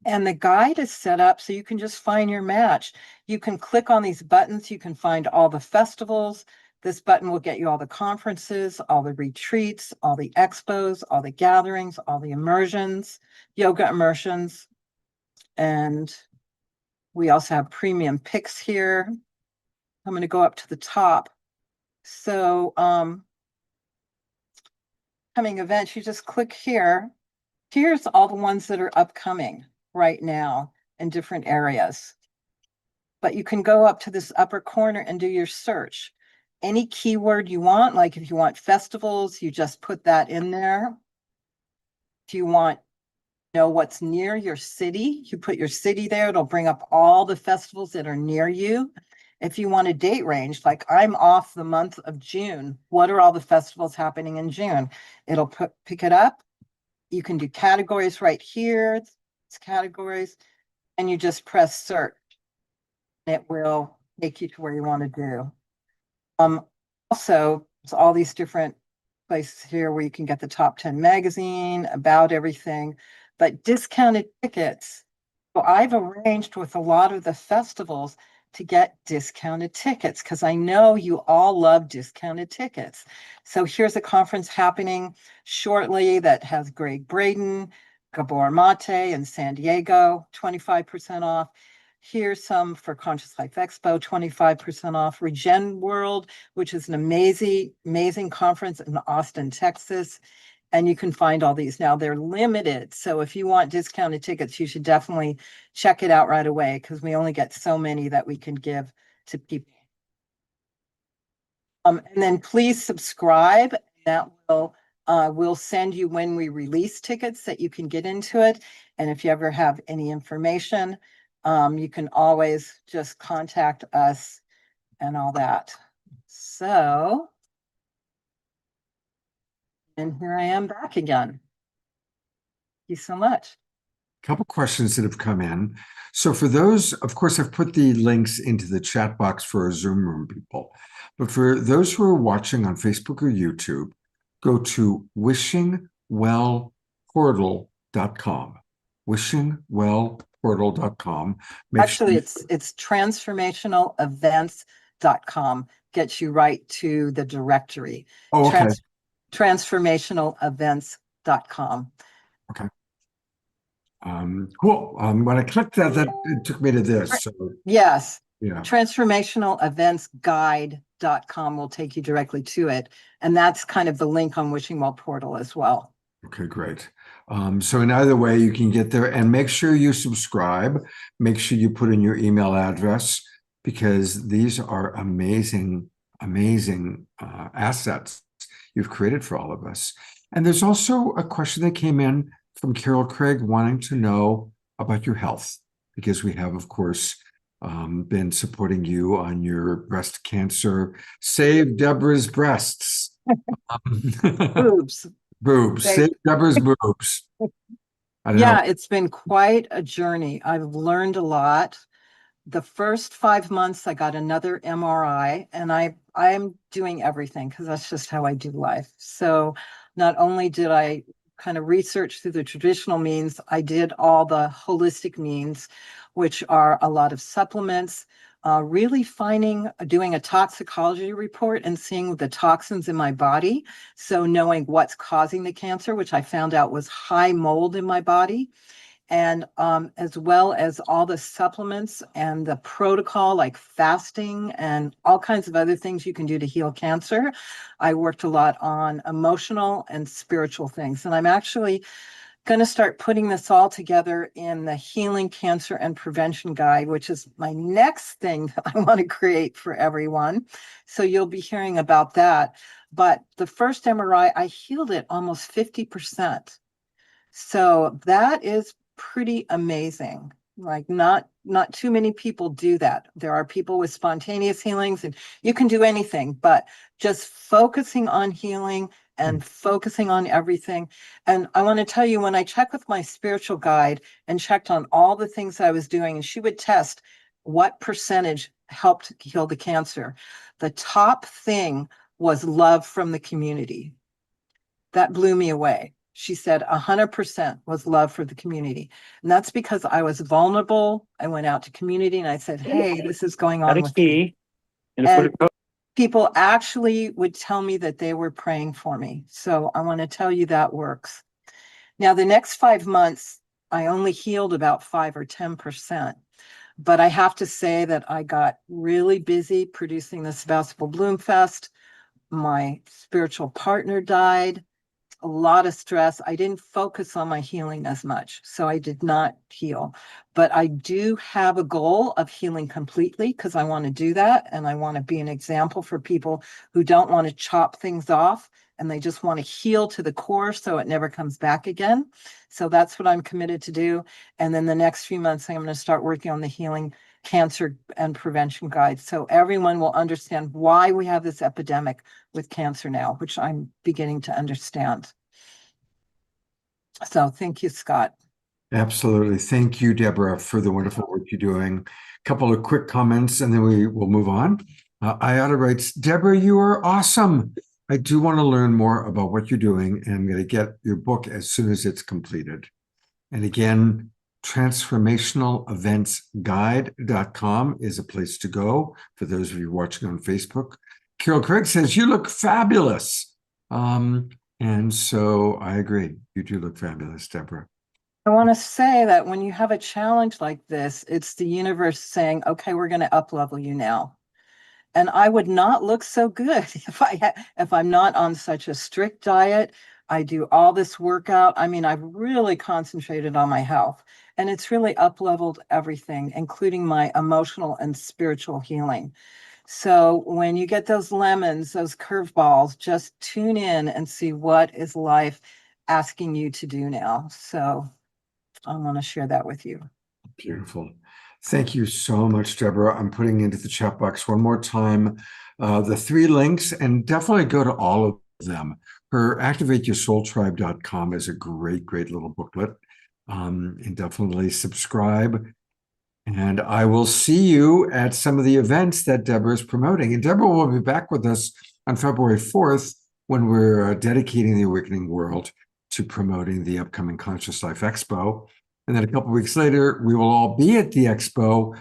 And the guide is set up so you can just find your match. You can click on these buttons. You can find all the festivals. This button will get you all the conferences, all the retreats, all the expos, all the gatherings, all the immersions, yoga immersions. And we also have premium picks here. I'm going to go up to the top. So, upcoming events, you just click here. Here's all the ones that are upcoming right now in different areas. But you can go up to this upper corner and do your search. Any keyword you want, like if you want festivals, you just put that in there. If you want to know what's near your city, you put your city there. It'll bring up all the festivals that are near you. If you want a date range, like I'm off the month of June, what are all the festivals happening in June? It'll pick it up. You can do categories right here. It's categories, and you just press search. It will take you to where you want to do. Also, there's all these different places here where you can get the top 10 magazine, about everything, but discounted tickets. So I've arranged with a lot of the festivals to get discounted tickets because I know you all love discounted tickets. So here's a conference happening shortly that has Greg Braden, Gabor Mate in San Diego, 25% off. Here's some for Conscious Life Expo, 25% off. Regen World, which is an amazing conference in Austin, Texas. And you can find all these now. They're limited. So if you want discounted tickets, you should definitely check it out right away because we only get so many that we can give to people. And then please subscribe. That will we'll send you when we release tickets that you can get into it. And if you ever have any information, you can always just contact us and all that. So, and here I am back again. Thank you so much. Couple questions that have come in. So for those, of course, I've put the links into the chat box for our Zoom room people. But for those who are watching on Facebook or YouTube, go to wishingwellportal.com. Wishingwellportal.com. Actually, it's transformationalevents.com. Gets you right to the directory. Oh, okay. Transformationalevents.com. Okay. Cool. When I clicked that, it took me to this. So Yes. yeah. Transformationaleventsguide.com will take you directly to it. And that's kind of the link on Wishing Well Portal as well. Okay, great. So in either way, you can get there and make sure you subscribe. Make sure you put in your email address because these are amazing assets you've created for all of us. And there's also a question that came in from Carol Craig wanting to know about your health because we have, of course, been supporting you on your breast cancer. Save Deborah's breasts. Boobs. Boobs. Save Deborah's boobs. Yeah, it's been quite a journey. I've learned a lot. The first 5 months, I got another MRI, and I'm doing everything because that's just how I do life. So not only did I kind of research through the traditional means, I did all the holistic means, which are a lot of supplements, really doing a toxicology report and seeing the toxins in my body. So knowing what's causing the cancer, which I found out was high mold in my body. And as well as all the supplements and the protocol like fasting and all kinds of other things you can do to heal cancer. I worked a lot on emotional and spiritual things. And I'm actually going to start putting this all together in the Healing Cancer and Prevention Guide, which is my next thing that I want to create for everyone. So you'll be hearing about that. But the first MRI, I healed it almost 50%. So that is pretty amazing. Like not too many people do that. There are people with spontaneous healings and you can do anything, but just focusing on healing and focusing on everything. And I want to tell you, when I checked with my spiritual guide and checked on all the things I was doing, and she would test what percentage helped heal the cancer. The top thing was love from the community. That blew me away. She said 100% was love for the community. And that's because I was vulnerable. I went out to community and I said, hey, this is going on with me. And people actually would tell me that they were praying for me. So I want to tell you that works. Now, the next 5 months, I only healed about 5 or 10%. But I have to say that I got really busy producing the Sebastopol Bloom Fest. My spiritual partner died. A lot of stress. I didn't focus on my healing as much, so I did not heal. But I do have a goal of healing completely because I want to do that. And I want to be an example for people who don't want to chop things off and they just want to heal to the core so it never comes back again. So that's what I'm committed to do. And then the next few months, I'm going to start working on the Healing cancer and prevention guide. So everyone will understand why we have this epidemic with cancer now, which I'm beginning to understand. So thank you, Scott. Absolutely. Thank you, Deborah, for the wonderful work you're doing. A couple of quick comments and then we will move on. Ayada writes, Deborah, you are awesome. I do want to learn more about what you're doing, and I'm going to get your book as soon as it's completed. And again, transformationaleventsguide.com is a place to go for those of you watching on Facebook. Carol Craig says, you look fabulous. And so I agree. You do look fabulous, Deborah. I want to say that when you have a challenge like this, it's the universe saying, okay, we're going to up-level you now. And I would not look so good if I'm not on such a strict diet. I do all this workout. I mean, I've really concentrated on my health, and it's really up-leveled everything, including my emotional and spiritual healing. So when you get those lemons, those curveballs, just tune in and see what is life asking you to do now. So I want to share that with you. Beautiful. Thank you so much, Deborah. I'm putting into the chat box one more time the 3 links, and definitely go to all of them. Her activateyoursoultribe.com is a great, great little booklet. And definitely subscribe. And I will see you at some of the events that Deborah is promoting. And Deborah will be back with us on February 4th when we're dedicating the Awakening World to promoting the upcoming Conscious Life Expo. And then a couple of weeks later, we will all be at the Expo,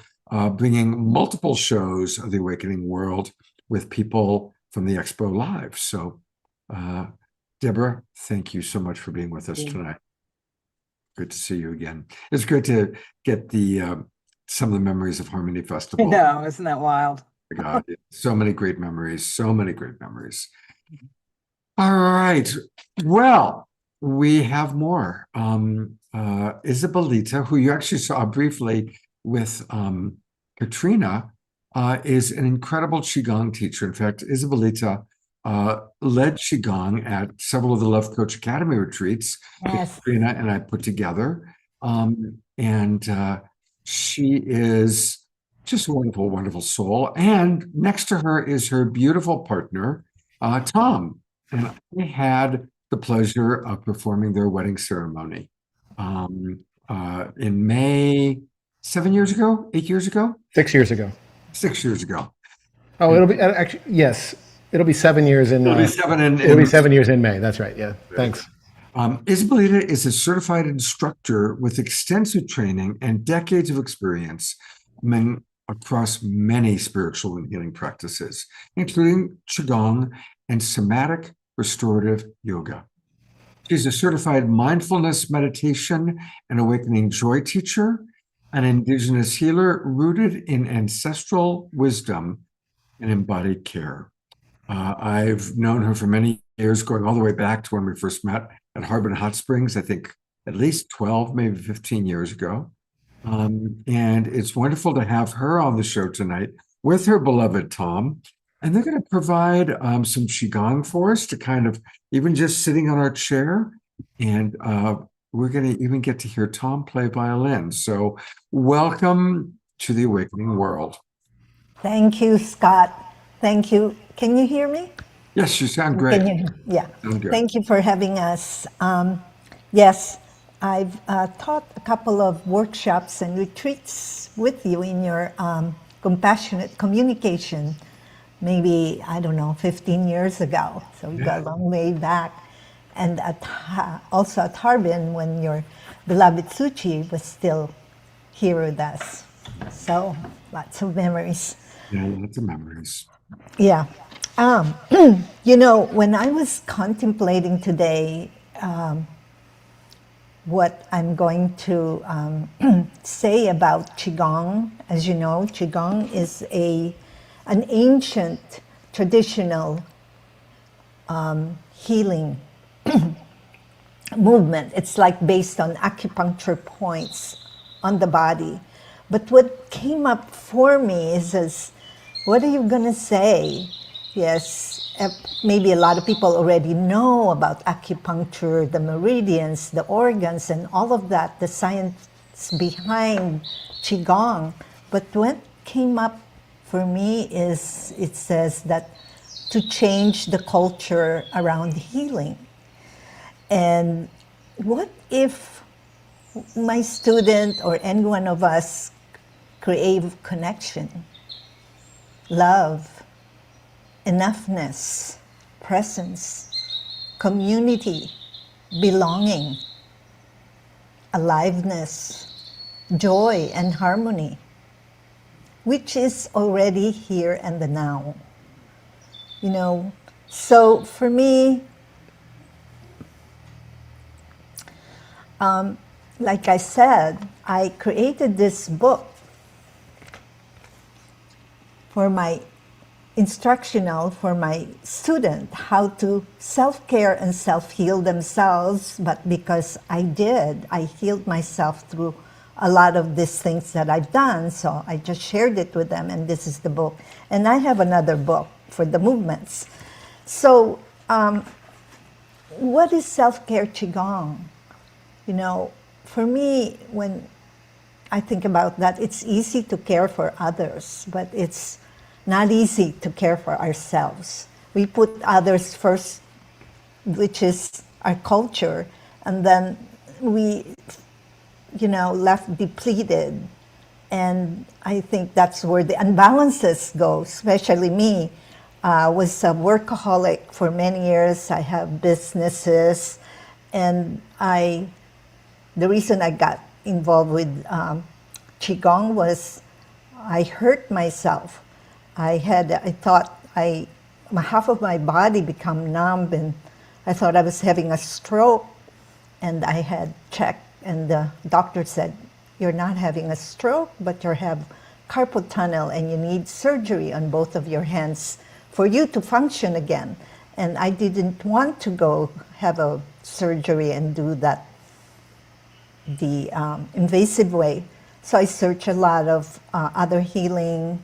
bringing multiple shows of the Awakening World with people from the Expo Live. So, Deborah, thank you so much for being with us tonight. Good to see you again. It's good to get the some of the memories of Harmony Festival. I know, isn't that wild? God, so many great memories, so many great memories. All right. Well, we have more. Isabelita, who you actually saw briefly with Katrina, is an incredible Qigong teacher. In fact, Isabelita led Qigong at several of the Love Coach Academy retreats that Katrina and I put together. She is just a wonderful, wonderful soul. And next to her is her beautiful partner, Tom. And I had the pleasure of performing their wedding ceremony in May, 7 years ago, 8 years ago? 6 years ago. 6 years ago. Oh, it'll be actually, yes, it'll be 7 years in. It'll be 7 in. It'll be 7 years in May. That's right. Yeah. Thanks. Isabelita is a certified instructor with extensive training and decades of experience across many spiritual and healing practices, including Qigong and somatic restorative yoga. She's a certified mindfulness meditation and awakening joy teacher, an indigenous healer rooted in ancestral wisdom and embodied care. I've known her for many years, going all the way back to when we first met at Harbin Hot Springs, I think at least 12, maybe 15 years ago. And it's wonderful to have her on the show tonight with her beloved Tom. And they're going to provide some Qigong for us to kind of, even just sitting on our chair. And we're going to even get to hear Tom play violin. So welcome to the Awakening World. Thank you, Scott. Thank you. Can you hear me? Yes, you sound great. Yeah. Thank you for having us. Yes, I've taught a couple of workshops and retreats with you in your compassionate communication, maybe, I don't know, 15 years ago. So we got a long way back. And also at Harbin when your beloved Suchi was still here with us. So lots of memories. Yeah, lots of memories. Yeah. You know, when I was contemplating today what I'm going to say about Qigong, as you know, Qigong is an ancient traditional healing movement. It's like based on acupuncture points on the body. But what came up for me is what are you going to say? Yes, maybe a lot of people already know about acupuncture, the meridians, the organs, and all of that, the science behind Qigong. But what came up for me is it says that to change the culture around healing. And what if my student or any one of us crave connection, love, enoughness, presence, community, belonging, aliveness, joy, and harmony, which is already here and the now. You know, so for me, like I said, I created this book for my instructional for my student how to self-care and self-heal themselves. But because I healed myself through a lot of these things that I've done, so I just shared it with them, and this is the book. And I have another book for the movements. So what is self-care Qigong? You know, for me, when I think about that, it's easy to care for others, but it's not easy to care for ourselves. We put others first, which is our culture, and then we, you know, left depleted. And I think that's where the imbalances go, especially me. Was a workaholic for many years. I have businesses, and the reason I got involved with Qigong was I hurt myself. I thought half of my body become numb, and I thought I was having a stroke. And I had checked, and the doctor said, "You're not having a stroke, but you have carpal tunnel, and you need surgery on both of your hands for you to function again." And I didn't want to go have a surgery and do that the invasive way. So I searched a lot of other healing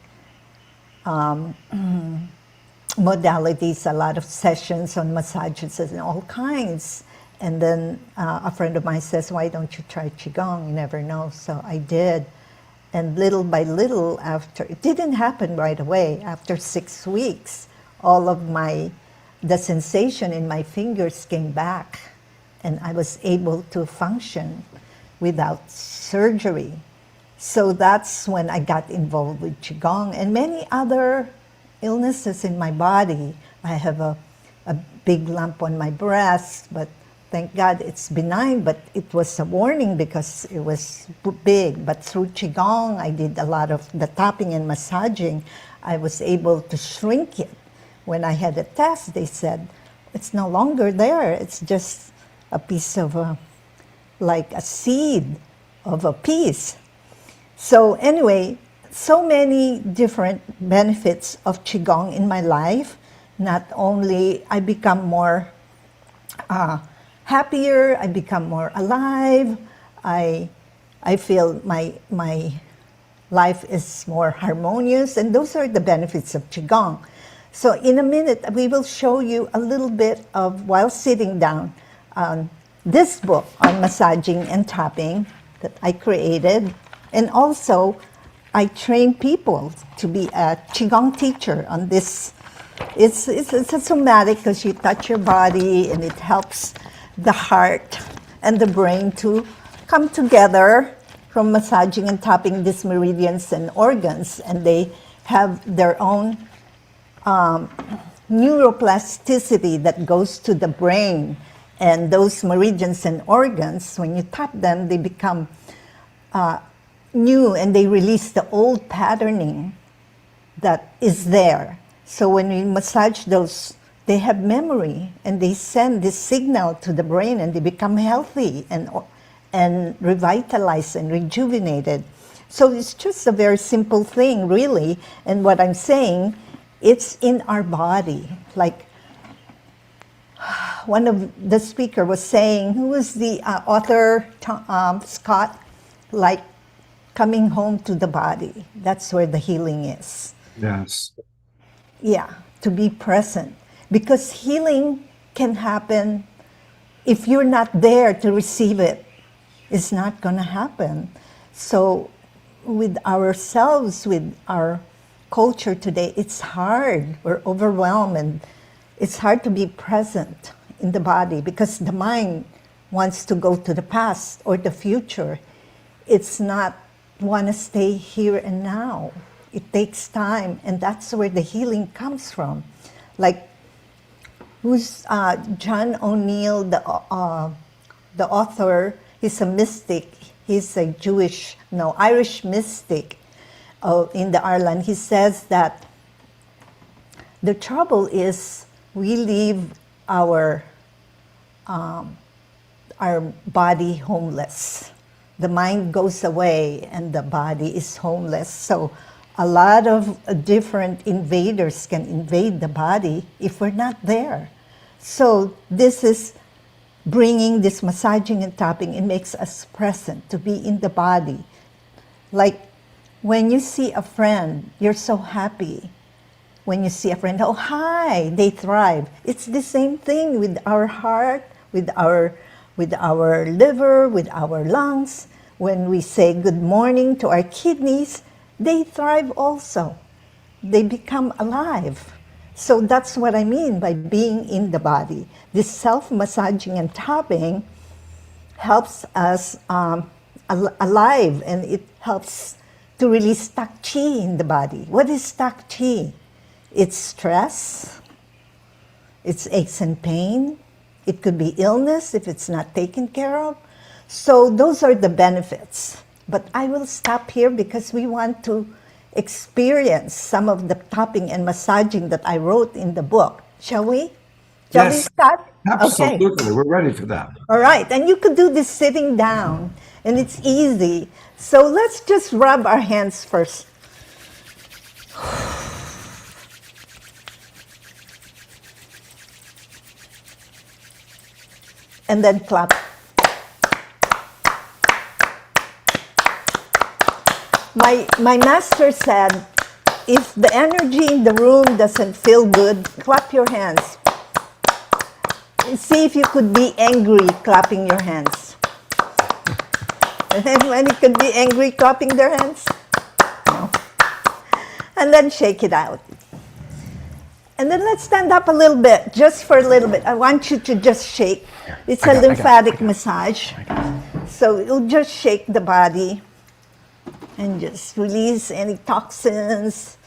modalities, a lot of sessions on massages and all kinds. And then a friend of mine says, "Why don't you try Qigong? You never know." So I did. And little by little, it didn't happen right away. After 6 weeks, all of the sensation in my fingers came back, and I was able to function without surgery. So that's when I got involved with Qigong and many other illnesses in my body. I have a big lump on my breast, but thank God it's benign, but it was a warning because it was big. But through Qigong, I did a lot of the tapping and massaging. I was able to shrink it. When I had a test, they said, it's no longer there. It's just a piece of like a seed of a piece. So anyway, so many different benefits of Qigong in my life. Not only I become more happier, I become more alive, I feel my life is more harmonious, and those are the benefits of Qigong. So in a minute, we will show you a little bit of, while sitting down, this book on massaging and tapping that I created. And also, I train people to be a Qigong teacher on this. It's a somatic because you touch your body and it helps the heart and the brain to come together from massaging and tapping these meridians and organs. And they have their own neuroplasticity that goes to the brain. And those meridians and organs, when you tap them, they become new, and they release the old patterning that is there. So when we massage those, they have memory, and they send this signal to the brain, and they become healthy and revitalized and rejuvenated. So it's just a very simple thing, really. And what I'm saying, it's in our body. Like one of the speaker was saying, who was the author, Scott, like coming home to the body. That's where the healing is. Yes. Yeah, to be present. Because healing can happen if you're not there to receive it. It's not going to happen. So with ourselves, with our culture today, it's hard. We're overwhelmed, and it's hard to be present in the body because the mind wants to go to the past or the future. It's not want to stay here and now. It takes time, and that's where the healing comes from. Like, who's John O'Neill, the author? He's a mystic. He's a Irish mystic in the Ireland. He says that the trouble is we leave our body homeless. The mind goes away and the body is homeless. So a lot of different invaders can invade the body if we're not there. So this is bringing this massaging and tapping. It makes us present, to be in the body. Like when you see a friend, you're so happy. When you see a friend, oh, hi, they thrive. It's the same thing with our heart, with our liver, with our lungs. When we say good morning to our kidneys, they thrive also. They become alive. So that's what I mean by being in the body. This self-massaging and tapping helps us alive, and it helps to release stuck chi in the body. What is stuck chi? It's stress, it's aches and pain, it could be illness if it's not taken care of. So those are the benefits. But I will stop here because we want to experience some of the tapping and massaging that I wrote in the book. Shall we? Shall we Yes, start? absolutely. Okay. We're ready for that. All right. And you could do this sitting down, and it's easy. So let's just rub our hands first. And then clap. My master said, if the energy in the room doesn't feel good, clap your hands. See if you could be angry clapping your hands. Anyone could be angry clapping their hands? No. And then shake it out. And then let's stand up a little bit, just for a little bit. I want you to just shake. It's a lymphatic massage. So you'll just shake the body and just release any toxins,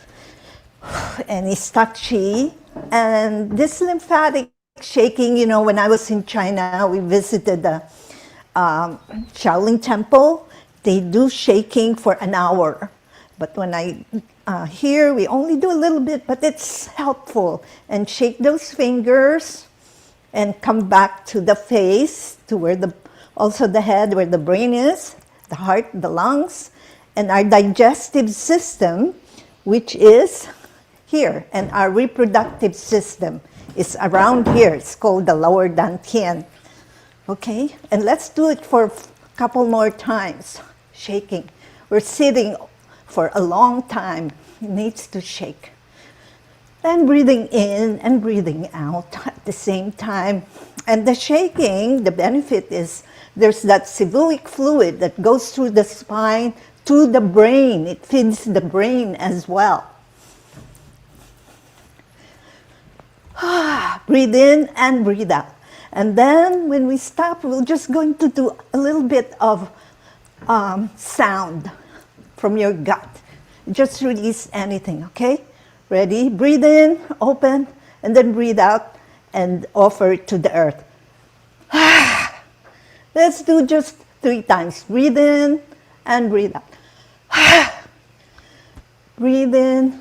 any stuck chi. And this lymphatic shaking, you know, when I was in China, we visited the Shaolin Temple. They do shaking for an hour. But when here, we only do a little bit, but it's helpful. And shake those fingers and come back to the face, to where also the head, where the brain is, the heart, the lungs, and our digestive system, which is here, and our reproductive system is around here. It's called the lower dantian. Okay, and let's do it for a couple more times, shaking. We're sitting for a long time. It needs to shake. And breathing in and breathing out at the same time. And the shaking, the benefit is there's that cephalic fluid that goes through the spine to the brain. It feeds the brain as well. Breathe in and breathe out. And then when we stop, we're just going to do a little bit of sound from your gut. Just release anything, okay? Ready? Breathe in, open, and then breathe out and offer it to the earth. Let's do just 3 times. Breathe in and breathe out. Breathe in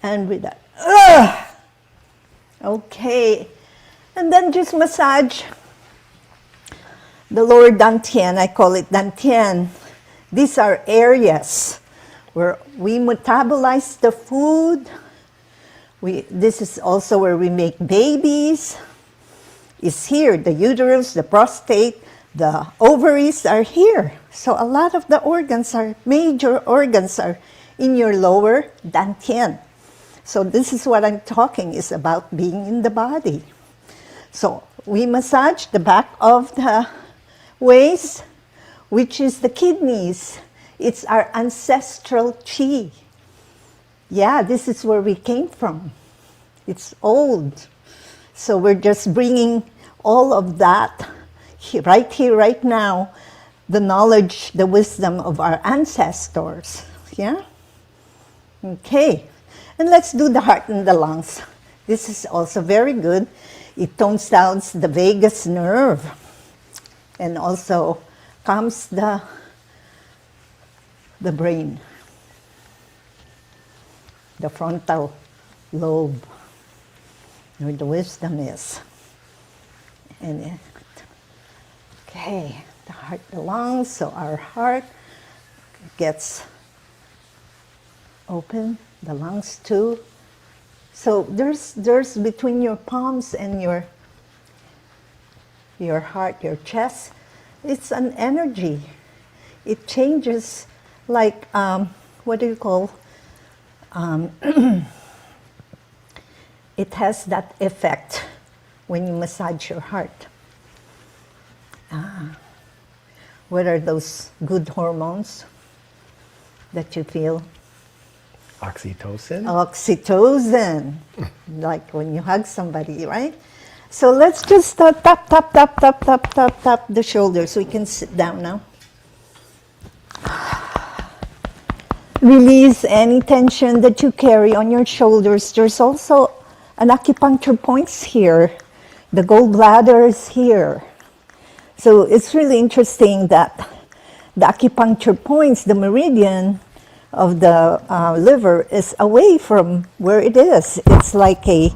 and breathe out. Okay. And then just massage the lower dantian. I call it dantian. These are areas where we metabolize the food. This is also where we make babies. It's here, the uterus, the prostate, the ovaries are here. So a lot of the major organs are in your lower dantian. So this is what I'm talking is about being in the body. So we massage the back of the waist, which is the kidneys. It's our ancestral chi. Yeah, this is where we came from. It's old. So we're just bringing all of that right here, right now, the knowledge, the wisdom of our ancestors. Yeah? Okay. And let's do the heart and the lungs. This is also very good. It tones down the vagus nerve and also calms the brain, the frontal lobe, where the wisdom is. And okay, the heart, the lungs, so our heart gets open, the lungs too. So there's between your palms and your heart, your chest, it's an energy. It changes like, what do you call, it has that effect when you massage your heart. What are those good hormones that you feel? Oxytocin. Oxytocin, like when you hug somebody, right? So let's just tap the shoulders. We can sit down now. Release any tension that you carry on your shoulders. There's also an acupuncture points here. The gallbladder is here. So it's really interesting that the acupuncture points, the meridian of the liver is away from where it is. It's like a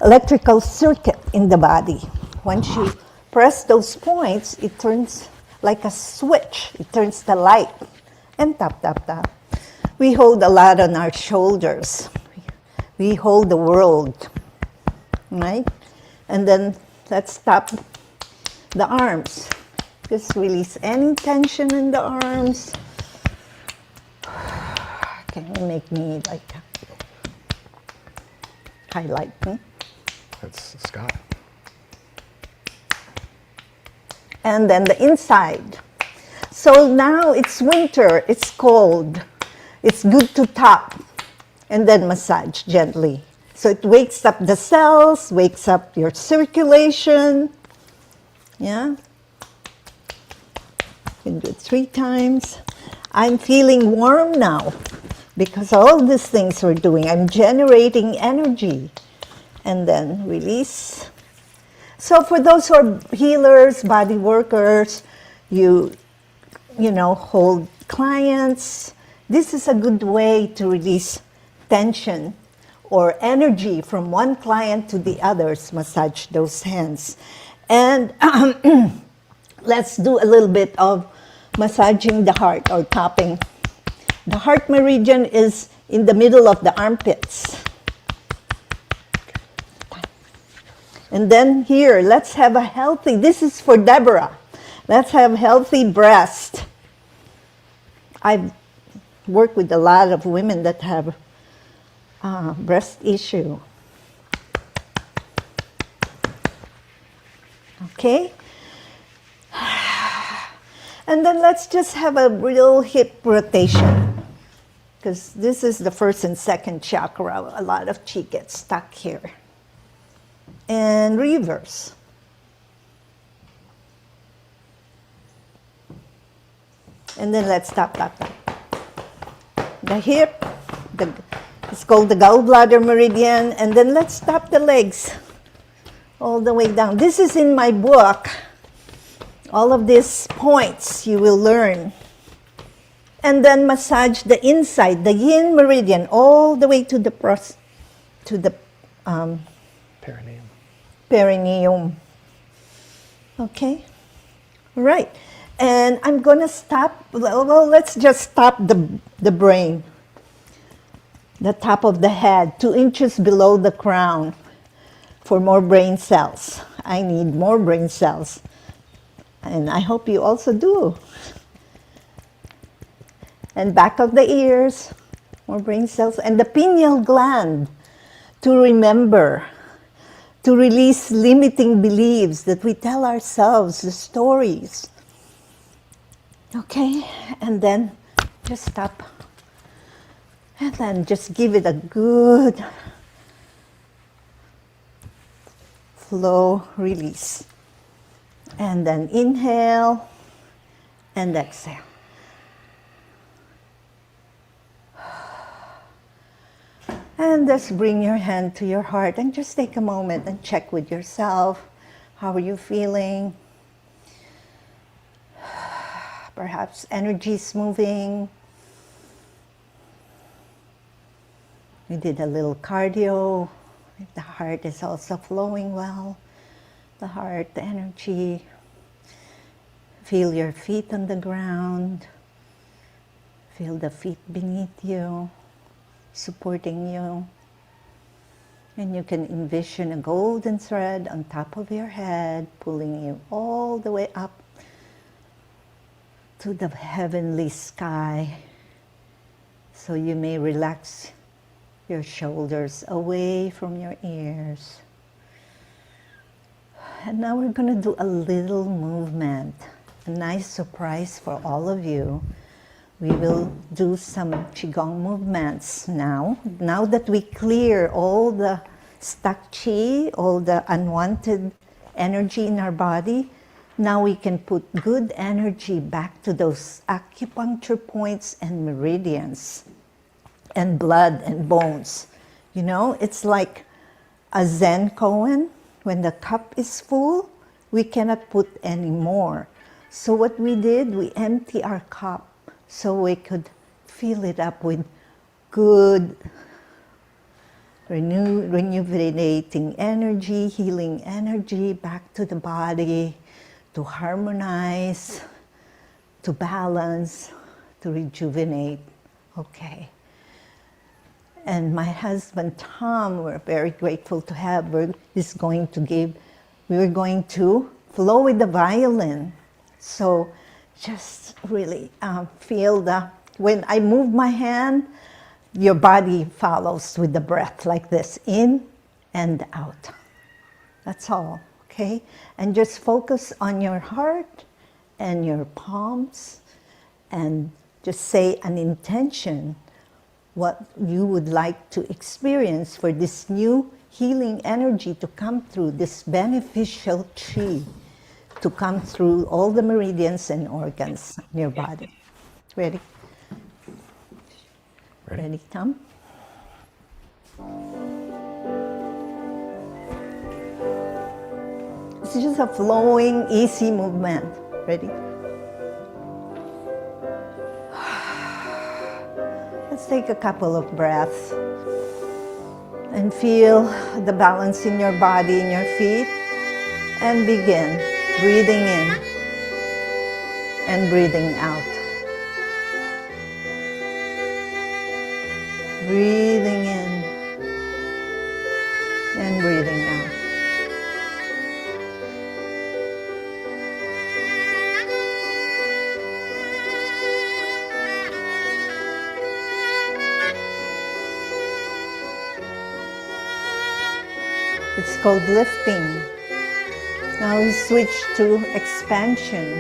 electrical circuit in the body. Once you press those points, it turns like a switch. It turns the light and tap. We hold a lot on our shoulders. We hold the world, right? And then let's tap the arms. Just release any tension in the arms. Can you make me like highlight me? That's Scott. And then the inside. So now it's winter, it's cold. It's good to tap and then massage gently. So it wakes up the cells, wakes up your circulation. Yeah? You can do it 3 times. I'm feeling warm now because all these things we're doing. I'm generating energy. And then release. So for those who are healers, body workers, you hold clients. This is a good way to release tension or energy from one client to the others. Massage those hands. And let's do a little bit of massaging the heart or tapping. The heart meridian is in the middle of the armpits. And then here, let's have a healthy, this is for Deborah. Let's have healthy breast. I've worked with a lot of women that have breast issue. Okay? And then let's just have a real hip rotation. Because this is the first and second chakra. A lot of chi gets stuck here. And reverse. And then let's tap. The hip, it's called the gallbladder meridian. And then let's tap the legs all the way down. This is in my book. All of these points you will learn. And then massage the inside, the yin meridian, all the way to the perineum. Okay? Right. And I'm going to stop. Well, let's just stop the brain. The top of the head, 2 inches below the crown for more brain cells. I need more brain cells. And I hope you also do. And back of the ears, more brain cells. And the pineal gland, to remember, to release limiting beliefs that we tell ourselves, the stories. Okay, and then Just stop. And then just give it a good flow release. And then inhale and exhale. And just bring your hand to your heart and just take a moment and check with yourself. How are you feeling? Perhaps energy is moving. We did a little cardio. The heart is also flowing well. The heart, the energy. Feel your feet on the ground. Feel the feet beneath you, supporting you. And you can envision a golden thread on top of your head, pulling you all the way up to the heavenly sky. So you may relax your shoulders away from your ears. And now we're going to do a little movement, a nice surprise for all of you. We will do some Qigong movements now. Now that we clear all the stuck Qi, all the unwanted energy in our body, now we can put good energy back to those acupuncture points and meridians and blood and bones. You know, it's like a Zen koan. When the cup is full, we cannot put any more. So what we did, we empty our cup so we could fill it up with good, rejuvenating energy, healing energy back to the body, to harmonize, to balance, to rejuvenate. Okay. And my husband, Tom, we're very grateful to have. We're going to flow with the violin. So just really feel when I move my hand, your body follows with the breath like this, in and out. That's all, okay? And just focus on your heart and your palms and just say an intention, what you would like to experience for this new healing energy to come through, this beneficial Qi to come through all the meridians and organs in your body. Ready? Ready, Tom? It's just a flowing, easy movement. Ready? Let's take a couple of breaths and feel the balance in your body, in your feet, and begin breathing in and breathing out. Breathing in and breathing out. It's called lifting. Now we switch to expansion.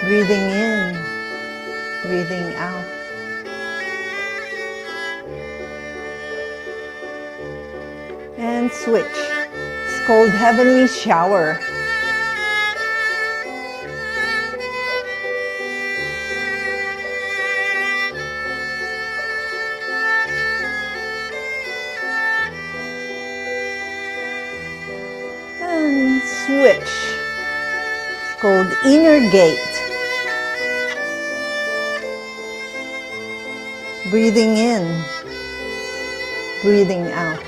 Breathing in, breathing out. And switch. It's called heavenly shower. And switch. It's called inner gate. Breathing in, breathing out.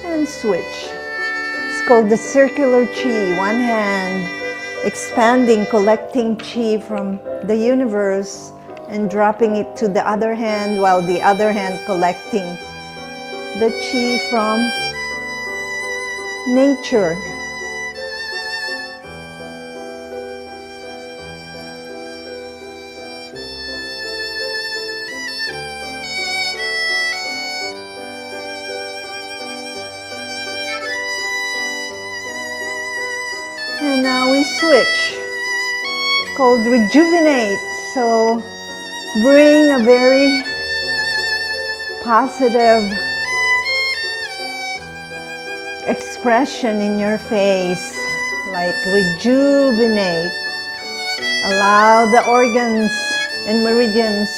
And switch. It's called the circular Qi. One hand expanding, collecting Qi from the universe and dropping it to the other hand, while the other hand collecting the Qi from nature. now we switch. Called rejuvenate. So bring a very positive expression in your face, like rejuvenate. Allow the organs and meridians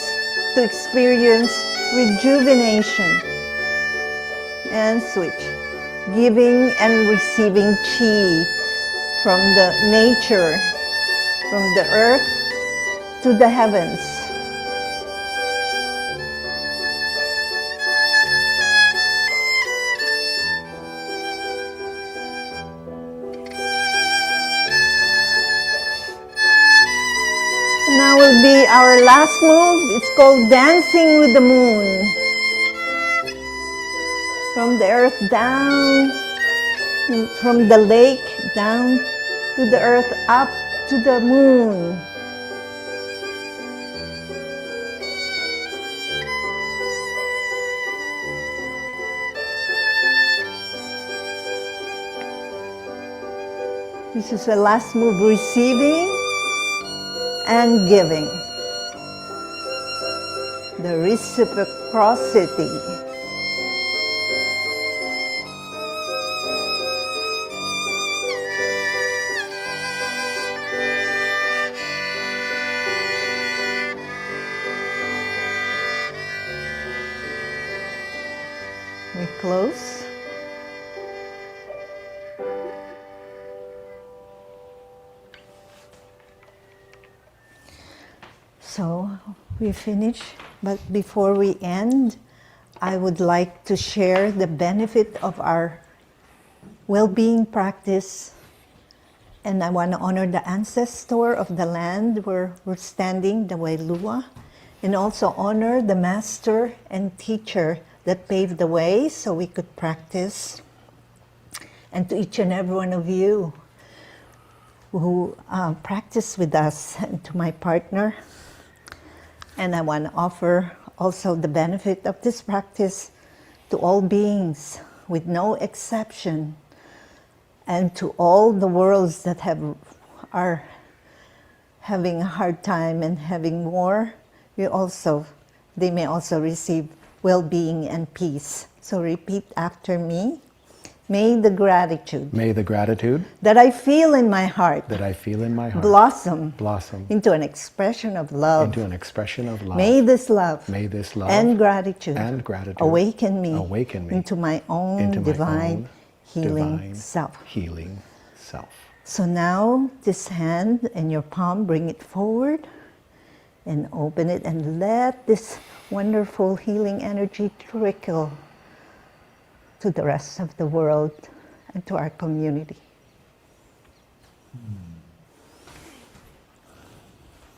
to experience rejuvenation. And switch. Giving and receiving chi from the nature, from the earth to the heavens. Now will be our last move. It's called Dancing with the Moon. From the earth down, from the lake down to the earth, up to the moon. This is the last move, receiving and giving. The reciprocity. We close. So we finish, but before we end, I would like to share the benefit of our well-being practice. And I want to honor the ancestor of the land where we're standing, the Wailua, and also honor the master and teacher that paved the way so we could practice. And to each and every one of you who practice with us, and to my partner. And I want to offer also the benefit of this practice to all beings with no exception, and to all the worlds that are having a hard time and having war. They may also receive well-being and peace. So repeat after me. May the gratitude that I feel in my heart blossom into an expression of love. May this love and gratitude awaken me into my own divine healing self. So now this hand and your palm, bring it forward and open it, and let this wonderful healing energy trickle to the rest of the world and to our community.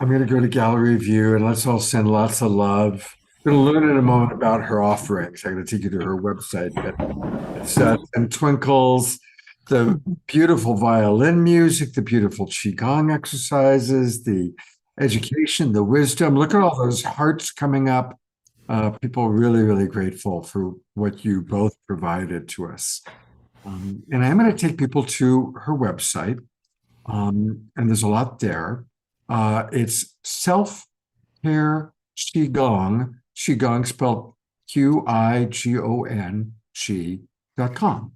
I'm going to go to gallery view, and let's all send lots of love. I'm going to learn in a moment about her offerings. I'm going to take you to her website. But it's and twinkles, the beautiful violin music, the beautiful qigong exercises, the education, the wisdom. Look at all those hearts coming up. People really, really grateful for what you both provided to us. And I'm going to take people to her website, and there's a lot there. It's Self-Care Qigong, Qigong spelled Qigon, Qi.com.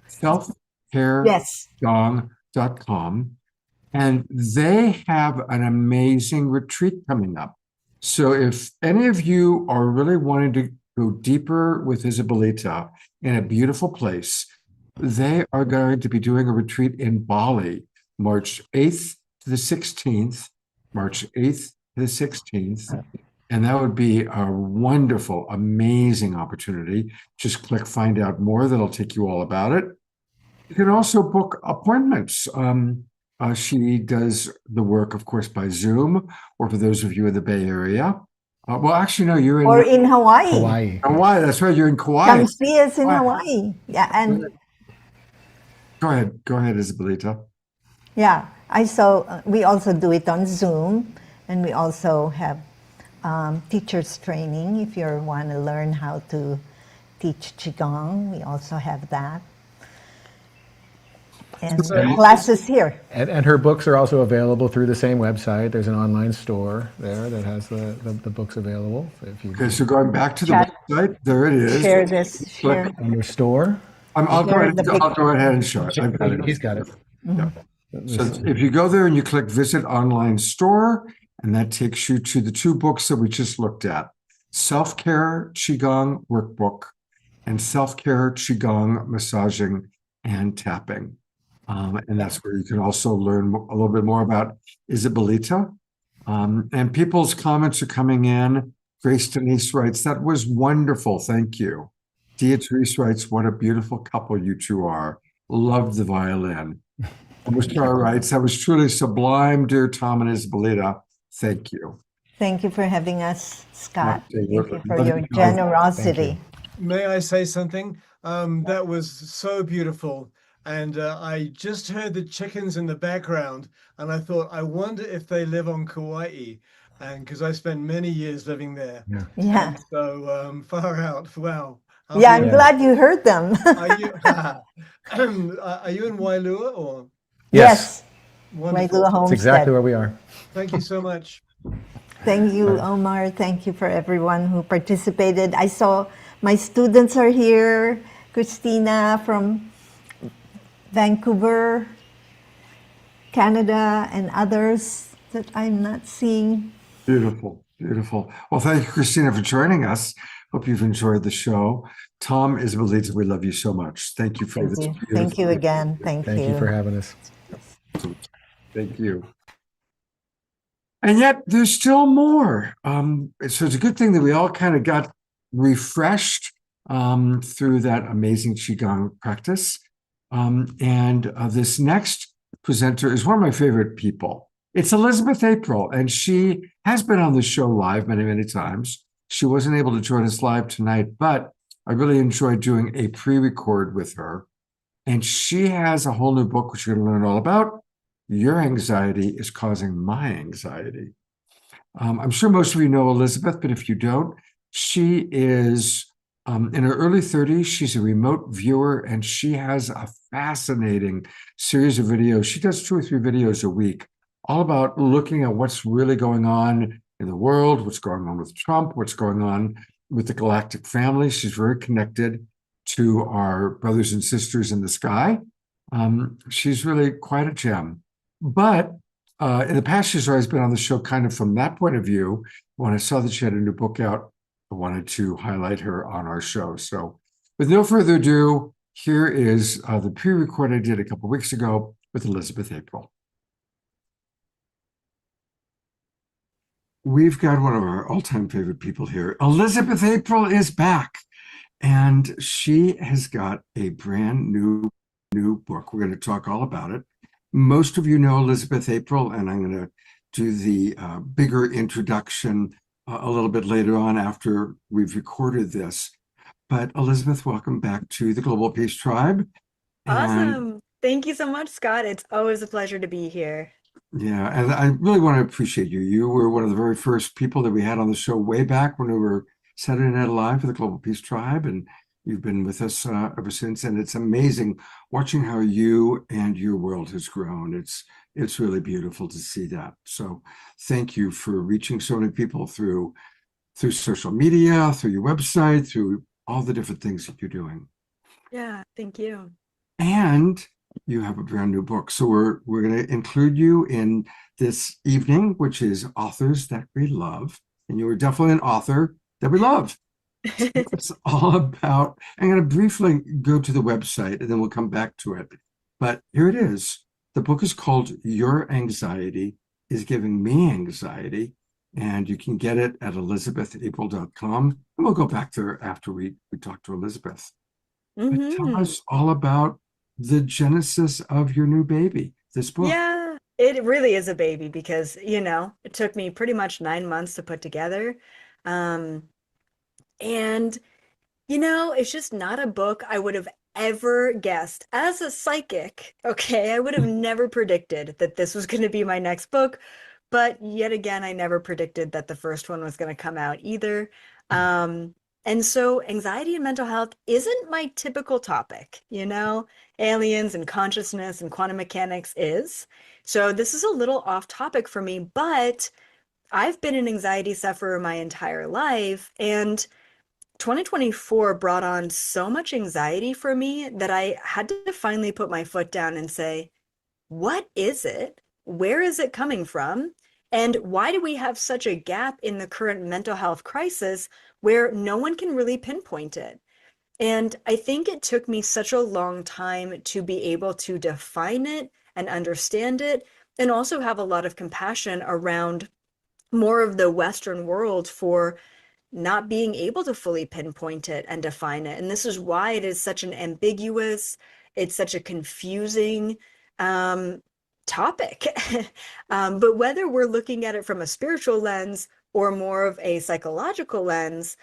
Selfcareqigong.com. And they have an amazing retreat coming up. So if any of you are really wanting to go deeper with Isabelita in a beautiful place, they are going to be doing a retreat in Bali, March 8th to the 16th, And that would be a wonderful, amazing opportunity. Just click find out more. That'll take you all about it. You can also book appointments. She does the work, of course, by Zoom, or for those of you in the Bay Area. Well, actually, no, you're in... Or in Hawaii. Hawaii, that's right, you're in Kauai. Come see us in Hawaii. Yeah, and... Go ahead, Isabelita. Yeah, we also do it on Zoom, and we also have teachers training. If you want to learn how to teach Qigong, we also have that. and So- classes here. And her books are also available through the same website. There's an online store there that has the books available. So if you Okay, so going back to the Chat. website, there it is. Share this. Share. Click. under store, I'll go Share ahead, the I'll go ahead and show it. I've got it. he's got it. Yeah. So if you go there and you click visit online store, and that takes you to the two books that we just looked at, Self-Care Qigong Workbook and Self-Care Qigong Massaging and Tapping. And that's where you can also learn a little bit more about Isabelita. And people's comments are coming in. Grace Denise writes, that was wonderful. Thank you. Beatrice writes, what a beautiful couple you two are. Loved the violin. Mushtar writes, that was truly sublime, dear Tom and Isabelita. Thank you. Thank you for having us, Scott. Okay, Thank you welcome. for Love your you. generosity. May I say something? That was so beautiful. And I just heard the chickens in the background, and I thought, I wonder if they live on Kauai, and because I spent many years living there. Yeah. And so far out. Wow. Yeah, I'm glad you heard them. Are you, are you in Wailua or? Yes. Wonderful. Wailua That's exactly Homestead. where we are. Thank you so much. Thank you, Omar. Thank you for everyone who participated. I saw my students are here. Christina from Vancouver, Canada, and others that I'm not seeing. Beautiful, beautiful. Well, thank you, Christina, for joining us. Hope you've enjoyed the show. Tom, Isabelita, we love you so much. Thank you for Thank this. you. Thank you beautiful- again. Thank you. Thank you for having us. Thank you. And yet there's still more. So it's a good thing that we all kind of got refreshed through that amazing Qigong practice. This next presenter is one of my favorite people. It's Elizabeth April, and she has been on the show live many, many times. She wasn't able to join us live tonight, but I really enjoyed doing a pre-record with her. And she has a whole new book, which you're going to learn all about. Your Anxiety is Causing My Anxiety. I'm sure most of you know Elizabeth, but if you don't, she is in her early 30s. She's a remote viewer, and she has a fascinating series of videos. She does 2 or 3 videos a week, all about looking at what's really going on in the world, what's going on with Trump, what's going on with the galactic family. She's very connected to our brothers and sisters in the sky. She's really quite a gem. But in the past, she's always been on the show kind of from that point of view. When I saw that she had a new book out, I wanted to highlight her on our show. So with no further ado, here is the pre-record I did a couple weeks ago with Elizabeth April. We've got one of our all-time favorite people here. Elizabeth April is back, and she has got a brand new book. We're going to talk all about it. Most of you know Elizabeth April, and I'm going to do the bigger introduction a little bit later on after we've recorded this. But Elizabeth, welcome back to the Global Peace Tribe. And Awesome. Thank you so much, Scott. It's always a pleasure to be here. yeah, and I really want to appreciate you. You were one of the very first people that we had on the show way back when we were Saturday Night Live for the Global Peace Tribe, and you've been with us ever since. And it's amazing watching how you and your world has grown. It's really beautiful to see that. So thank you for reaching so many people through social media, through your website, through all the different things that you're doing. Yeah, thank you. And you have a brand new book. So we're going to include you in this evening, which is Authors That We Love. And you were definitely an author that we love. So it's all about, I'm going to briefly go to the website and then we'll come back to it. But here it is. The book is called Your Anxiety is Giving Me Anxiety. And you can get it at elizabethapril.com. And we'll go back there after we talk to Elizabeth. But tell us all about the genesis of your new baby, this book. Yeah, it really is a baby because, it took me pretty much 9 months to put together. And, it's just not a book I would have ever guessed. As a psychic, okay, I would have never predicted that this was going to be my next book. But yet again, I never predicted that the first one was going to come out either. And so anxiety and mental health isn't my typical topic, you know, aliens and consciousness and quantum mechanics is. So this is a little off topic for me, but I've been an anxiety sufferer my entire life, and 2024 brought on so much anxiety for me that I had to finally put my foot down and say, what is it? Where is it coming from? And why do we have such a gap in the current mental health crisis where no one can really pinpoint it? And I think it took me such a long time to be able to define it and understand it, and also have a lot of compassion around more of the Western world for not being able to fully pinpoint it and define it. And this is why it is such an ambiguous, it's such a confusing topic. But whether we're looking at it from a spiritual lens or more of a psychological lens,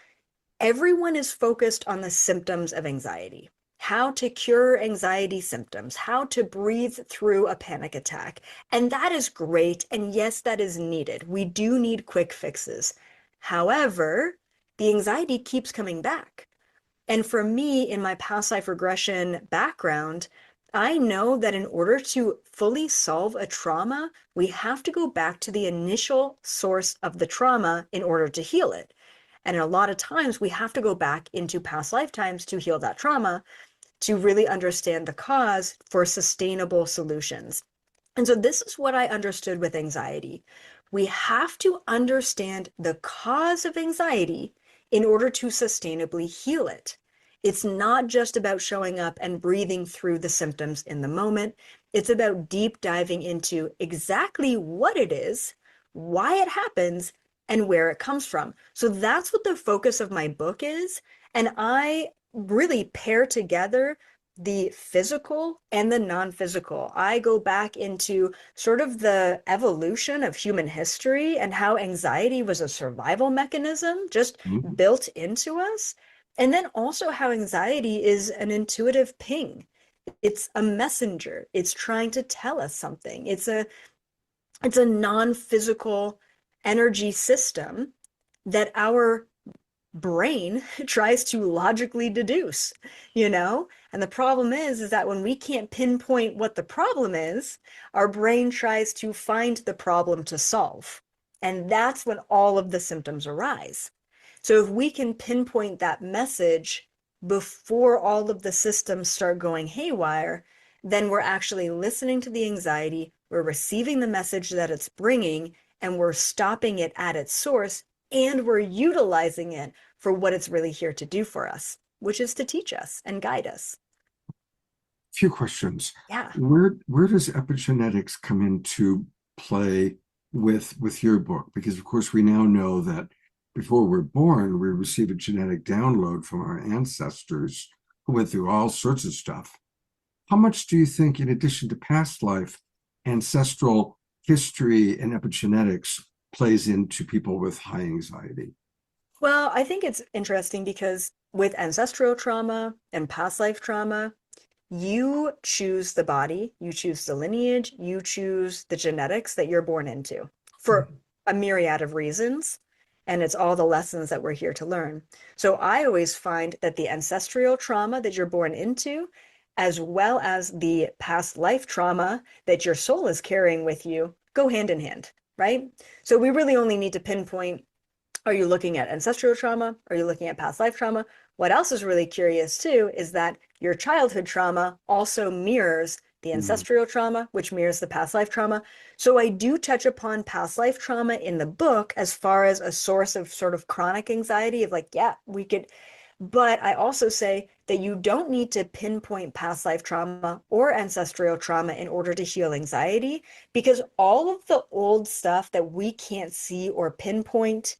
everyone is focused on the symptoms of anxiety, how to cure anxiety symptoms, how to breathe through a panic attack. And that is great. And yes, that is needed. We do need quick fixes. However, the anxiety keeps coming back. And for me, in my past life regression background, I know that in order to fully solve a trauma, we have to go back to the initial source of the trauma in order to heal it. And a lot of times we have to go back into past lifetimes to heal that trauma, to really understand the cause for sustainable solutions. And so this is what I understood with anxiety. We have to understand the cause of anxiety in order to sustainably heal it. It's not just about showing up and breathing through the symptoms in the moment. It's about deep diving into exactly what it is, why it happens, and where it comes from. So that's what the focus of my book is. And I really pair together the physical and the non-physical. I go back into sort of the evolution of human history and how anxiety was a survival mechanism just built into us. And then also how anxiety is an intuitive ping. It's a messenger. It's trying to tell us something. It's a non-physical energy system that our brain tries to logically deduce, you know? And the problem is that when we can't pinpoint what the problem is, our brain tries to find the problem to solve. And that's when all of the symptoms arise. So if we can pinpoint that message before all of the systems start going haywire, then we're actually listening to the anxiety, we're receiving the message that it's bringing, and we're stopping it at its source, and we're utilizing it for what it's really here to do for us, which is to teach us and guide us. Few questions. Yeah. Where does epigenetics come into play with your book? Because of course we now know that before we're born, we receive a genetic download from our ancestors who went through all sorts of stuff. How much do you think, in addition to past life, ancestral history and epigenetics plays into people with high anxiety? Well, I think it's interesting because with ancestral trauma and past life trauma, you choose the body, you choose the lineage, you choose the genetics that you're born into for a myriad of reasons. And it's all the lessons that we're here to learn. So I always find that the ancestral trauma that you're born into, as well as the past life trauma that your soul is carrying with you, go hand in hand, right? So we really only need to pinpoint, are you looking at ancestral trauma? Are you looking at past life trauma? What else is really curious too is that your childhood trauma also mirrors the ancestral trauma, which mirrors the past life trauma. So I do touch upon past life trauma in the book as far as a source of sort of chronic anxiety of like, yeah, we could, but I also say that you don't need to pinpoint past life trauma or ancestral trauma in order to heal anxiety, because all of the old stuff that we can't see or pinpoint,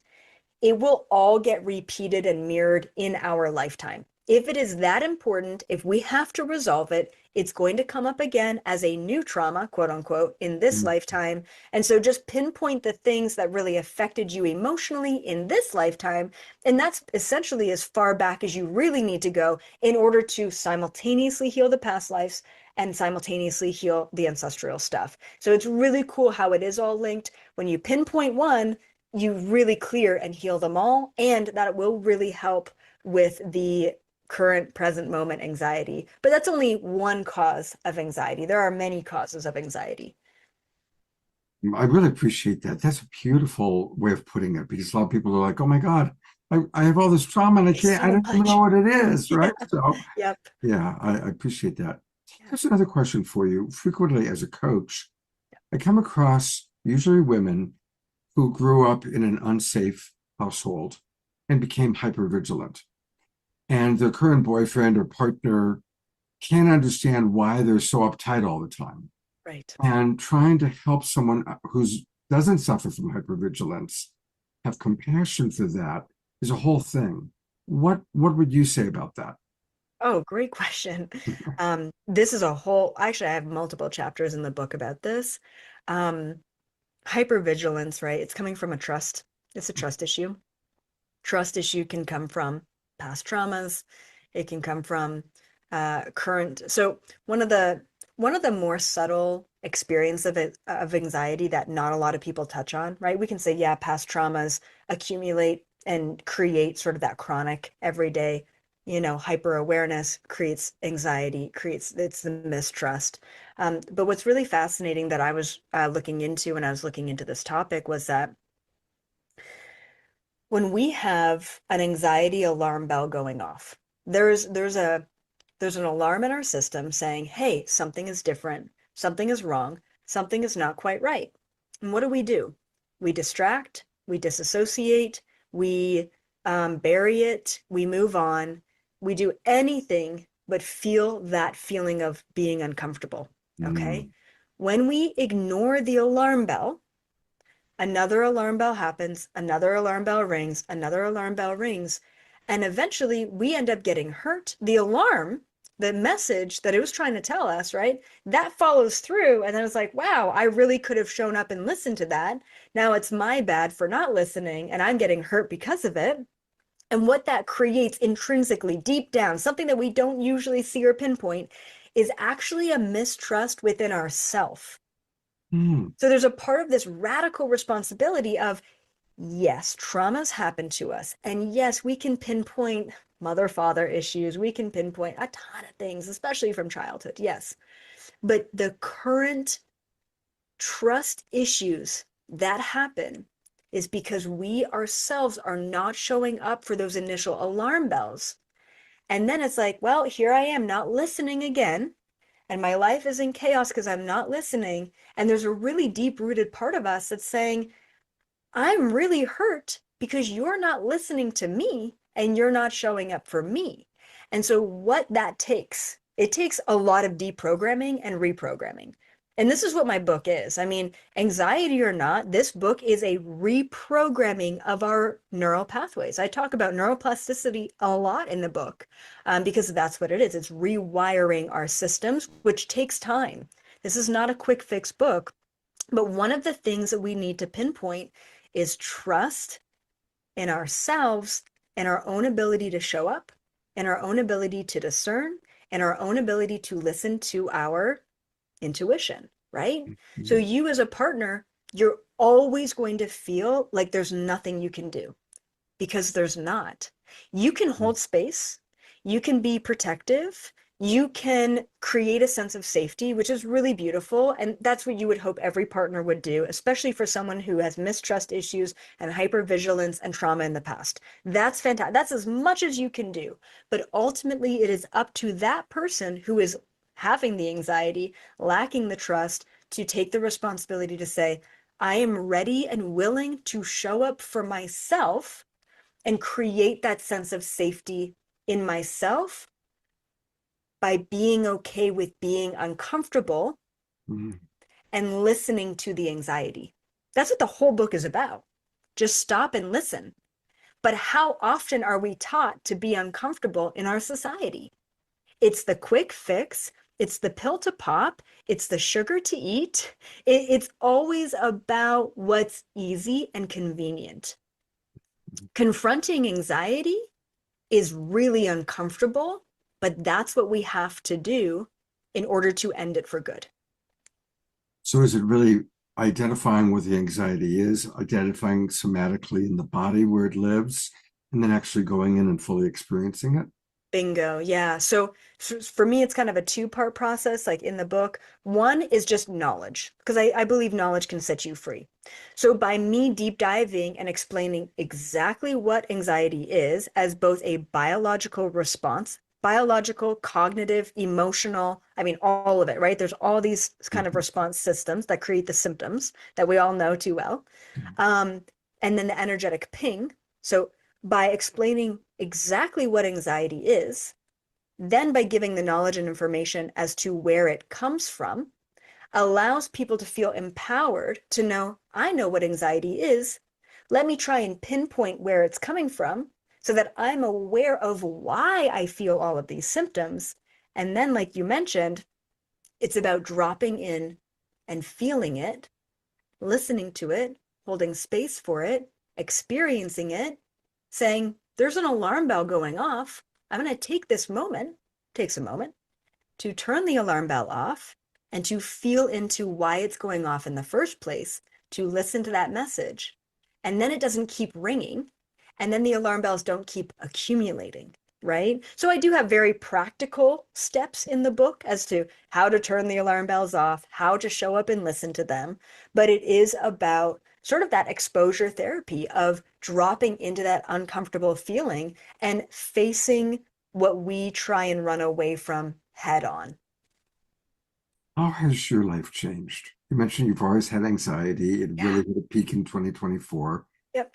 it will all get repeated and mirrored in our lifetime. If it is that important, if we have to resolve it, it's going to come up again as a new trauma, quote unquote, in this lifetime. And so just pinpoint the things that really affected you emotionally in this lifetime. And that's essentially as far back as you really need to go in order to simultaneously heal the past lives and simultaneously heal the ancestral stuff. So it's really cool how it is all linked. When you pinpoint one, you really clear and heal them all. And that will really help with the current present moment anxiety. But that's only one cause of anxiety. There are many causes of anxiety. I really appreciate that. That's a beautiful way of putting it, because a lot of people are like, oh my God, I have all this trauma and I It's don't even know what it is, right? So Yep. yeah, I appreciate that. Here's another question for you. Frequently as a coach, I come across usually women who grew up in an unsafe household and became hypervigilant. And their current boyfriend or partner can't understand why they're so uptight all the time. Right. And trying to help someone who doesn't suffer from hypervigilance have compassion for that is a whole thing. What would you say about that? Oh, great question. This is a whole, actually, I have multiple chapters in the book about this. Hypervigilance, right? It's coming from it's a trust issue. Trust issue can come from past traumas. It can come from current. So one of the more subtle experience of anxiety that not a lot of people touch on, right? We can say, yeah, past traumas accumulate and create sort of that chronic everyday, hyper awareness creates anxiety, it's the mistrust. But what's really fascinating that I was looking into when I was looking into this topic was that when we have an anxiety alarm bell going off, there's an alarm in our system saying, hey, something is different, something is wrong, something is not quite right. And what do? We distract, we disassociate, we bury it, we move on, we do anything but feel that feeling of being uncomfortable. Okay. When we ignore the alarm bell, another alarm bell happens, another alarm bell rings, another alarm bell rings, and eventually we end up getting hurt. The alarm, the message that it was trying to tell us, right? That follows through. And then it's like, wow, I really could have shown up and listened to that. Now it's my bad for not listening, and I'm getting hurt because of it. And what that creates intrinsically, deep down, something that we don't usually see or pinpoint, is actually a mistrust within ourself. So there's a part of this radical responsibility of, yes, traumas happen to us. And yes, we can pinpoint mother-father issues. We can pinpoint a ton of things, especially from childhood. Yes. But the current trust issues that happen is because we ourselves are not showing up for those initial alarm bells. And then it's like, well, here I am not listening again. And my life is in chaos because I'm not listening. And there's a really deep-rooted part of us that's saying, I'm really hurt because you're not listening to me and you're not showing up for me. And so what that takes, it takes a lot of deprogramming and reprogramming. And this is what my book is. I mean, anxiety or not, this book is a reprogramming of our neural pathways. I talk about neuroplasticity a lot in the book because that's what it is. It's rewiring our systems, which takes time. This is not a quick fix book, but one of the things that we need to pinpoint is trust in ourselves and our own ability to show up and our own ability to discern and our own ability to listen to our intuition, right? So you as a partner, you're always going to feel like there's nothing you can do because there's not. You can hold space, you can be protective, you can create a sense of safety, which is really beautiful. And that's what you would hope every partner would do, especially for someone who has mistrust issues and hypervigilance and trauma in the past. That's fantastic. That's as much as you can do. But ultimately, it is up to that person who is having the anxiety, lacking the trust, to take the responsibility to say, I am ready and willing to show up for myself and create that sense of safety in myself by being okay with being uncomfortable and listening to the anxiety. That's what the whole book is about. Just stop and listen. But how often are we taught to be uncomfortable in our society? It's the quick fix. It's the pill to pop. It's the sugar to eat. It's always about what's easy and convenient. Confronting anxiety is really uncomfortable, but that's what we have to do in order to end it for good. So is it really identifying what the anxiety is, identifying somatically in the body where it lives, and then actually going in and fully experiencing it? Bingo. Yeah. So for me, it's kind of a two-part process, like in the book. One is just knowledge, because I believe knowledge can set you free. So by me deep diving and explaining exactly what anxiety is as both a biological response, biological, cognitive, emotional, I mean, all of it, right? There's all these kind of response systems that create the symptoms that we all know too well. And then the energetic ping. So by explaining exactly what anxiety is, then by giving the knowledge and information as to where it comes from, allows people to feel empowered to know, I know what anxiety is. Let me try and pinpoint where it's coming from so that I'm aware of why I feel all of these symptoms. And then, like you mentioned, it's about dropping in and feeling it, listening to it, holding space for it, experiencing it, saying, there's an alarm bell going off. I'm going to take this moment, takes a moment, to turn the alarm bell off and to feel into why it's going off in the first place, to listen to that message. And then it doesn't keep ringing. And then the alarm bells don't keep accumulating, right? So I do have very practical steps in the book as to how to turn the alarm bells off, how to show up and listen to them. But it is about sort of that exposure therapy of dropping into that uncomfortable feeling and facing what we try and run away from head on. How has your life changed? You mentioned you've always had anxiety. It really hit a peak in 2024. Yep.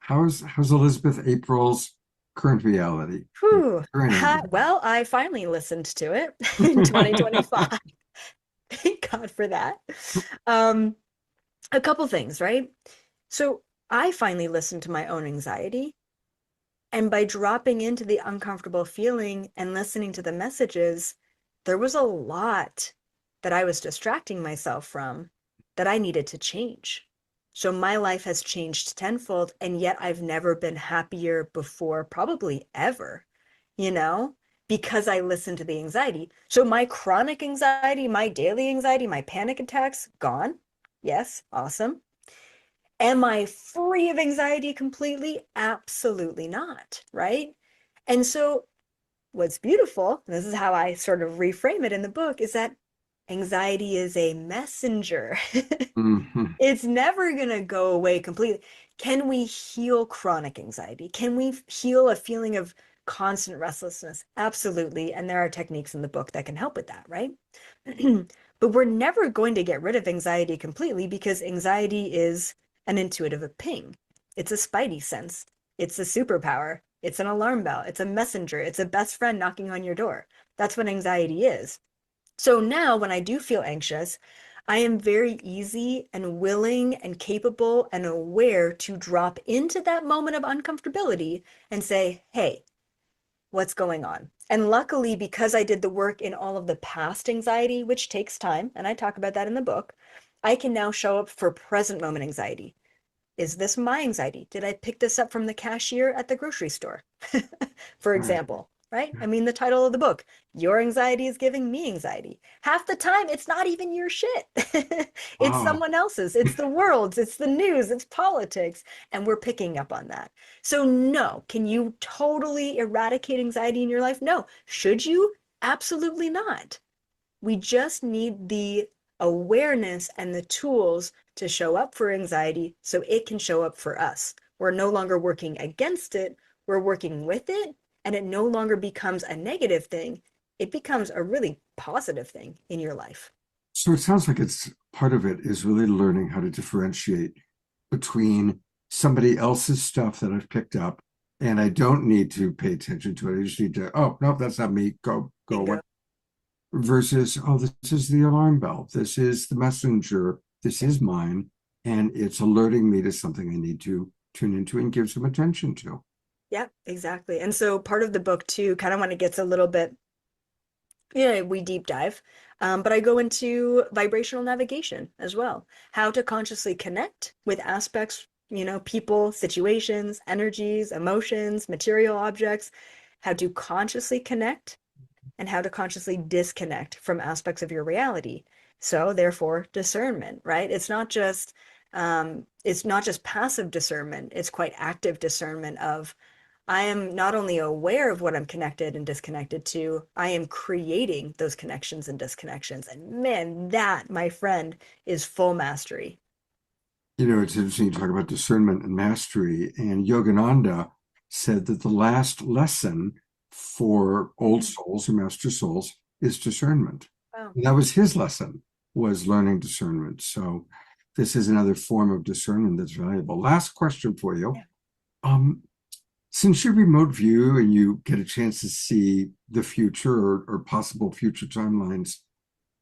How's Elizabeth April's current reality? Whew. Current Well, I finally listened to it in 2025. Thank God for that. A couple things, right? So I finally listened to my own anxiety. And by dropping into the uncomfortable feeling and listening to the messages, there was a lot that I was distracting myself from that I needed to change. So my life has changed tenfold, and yet I've never been happier before, probably ever, because I listened to the anxiety. So my chronic anxiety, my daily anxiety, my panic attacks, gone. Yes, awesome. Am I free of anxiety completely? Absolutely not, right? And so what's beautiful, and this is how I sort of reframe it in the book, is that anxiety is a messenger. It's never going to go away completely. Can we heal chronic anxiety? Can we heal a feeling of constant restlessness? Absolutely. And there are techniques in the book that can help with that, right? But we're never going to get rid of anxiety completely, because anxiety is an intuitive ping. It's a spidey sense. It's a superpower. It's an alarm bell. It's a messenger. It's a best friend knocking on your door. That's what anxiety is. So now when I do feel anxious, I am very easy and willing and capable and aware to drop into that moment of uncomfortability and say, hey, what's going on? And luckily, because I did the work in all of the past anxiety, which takes time, and I talk about that in the book, I can now show up for present moment anxiety. Is this my anxiety? Did I pick this up from the cashier at the grocery store? For example, right? I mean, the title of the book, Your Anxiety is Giving Me Anxiety. Half the time, it's not even your shit. It's someone else's. It's the world's. It's the news. It's politics. And we're picking up on that. So no, can you totally eradicate anxiety in your life? No. Should you? Absolutely not. We just need the awareness and the tools to show up for anxiety so it can show up for us. We're no longer working against it. We're working with it. And it no longer becomes a negative thing. It becomes a really positive thing in your life. So it sounds like it's part of it is really learning how to differentiate between somebody else's stuff that I've picked up, and I don't need to pay attention to it. I just need to, oh, no, that's not me. Go away. Versus, oh, this is the alarm bell. This is the messenger. This is mine. And it's alerting me to something I need to tune into and give some attention to. Yeah, exactly. And so part of the book too, kind of when it gets a little bit, we deep dive, but I go into vibrational navigation as well, how to consciously connect with aspects, people, situations, energies, emotions, material objects, how to consciously connect and how to consciously disconnect from aspects of your reality. So therefore, discernment, right? It's not just passive discernment. It's quite active discernment of, I am not only aware of what I'm connected and disconnected to, I am creating those connections and disconnections. And man, that, my friend, is full mastery. You know, it's interesting to talk about discernment and mastery. And Yogananda said that the last lesson for old souls or master souls is discernment. Wow. And that was his lesson, was learning discernment. So this is another form of discernment that's valuable. Last question for you. Since you remote view and you get a chance to see the future or possible future timelines,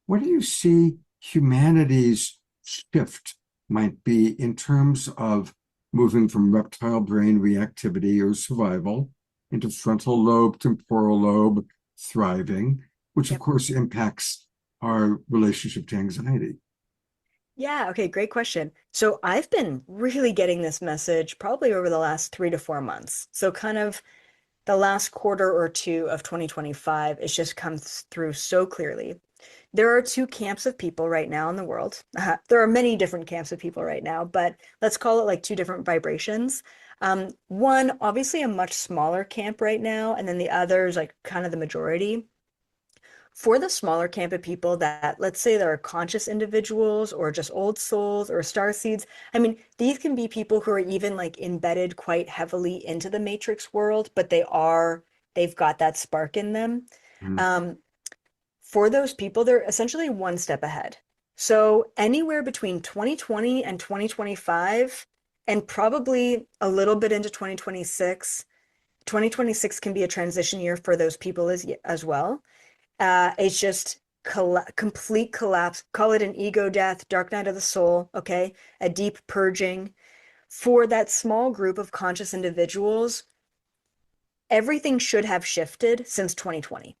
what do you see humanity's shift might be in terms of moving from reptile brain reactivity or survival into frontal lobe, temporal lobe, thriving, which of course impacts our relationship to anxiety? Yeah, okay, great question. So I've been really getting this message probably over the last 3 to 4 months. So kind of the last quarter or two of 2025, it's just come through so clearly. There are two camps of people right now in the world. There are many different camps of people right now, but let's call it like two different vibrations. One, obviously a much smaller camp right now, and then the other is like kind of the majority. For the smaller camp of people that, let's say, they're conscious individuals or just old souls or star seeds. I mean, these can be people who are even like embedded quite heavily into the matrix world, but they've got that spark in them. For those people, they're essentially one step ahead. So anywhere between 2020 and 2025, and probably a little bit into 2026, 2026 can be a transition year for those people as well. It's just complete collapse. Call it an ego death, dark night of the soul, okay? A deep purging. For that small group of conscious individuals, everything should have shifted since 2020.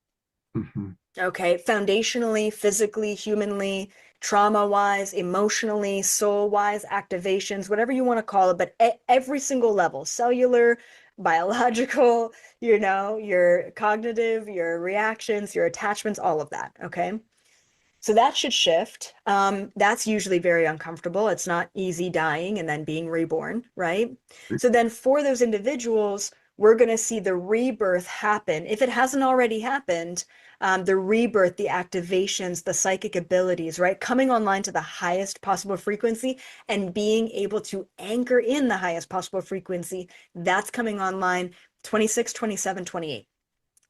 Okay, foundationally, physically, humanly, trauma-wise, emotionally, soul-wise, activations, whatever you want to call it, but at every single level, cellular, biological, your cognitive, your reactions, your attachments, all of that, okay? So that should shift. That's usually very uncomfortable. It's not easy dying and then being reborn, right? So then for those individuals, we're going to see the rebirth happen. If it hasn't already happened, the rebirth, the activations, the psychic abilities, right? Coming online to the highest possible frequency and being able to anchor in the highest possible frequency, that's coming online 26, 27, 28.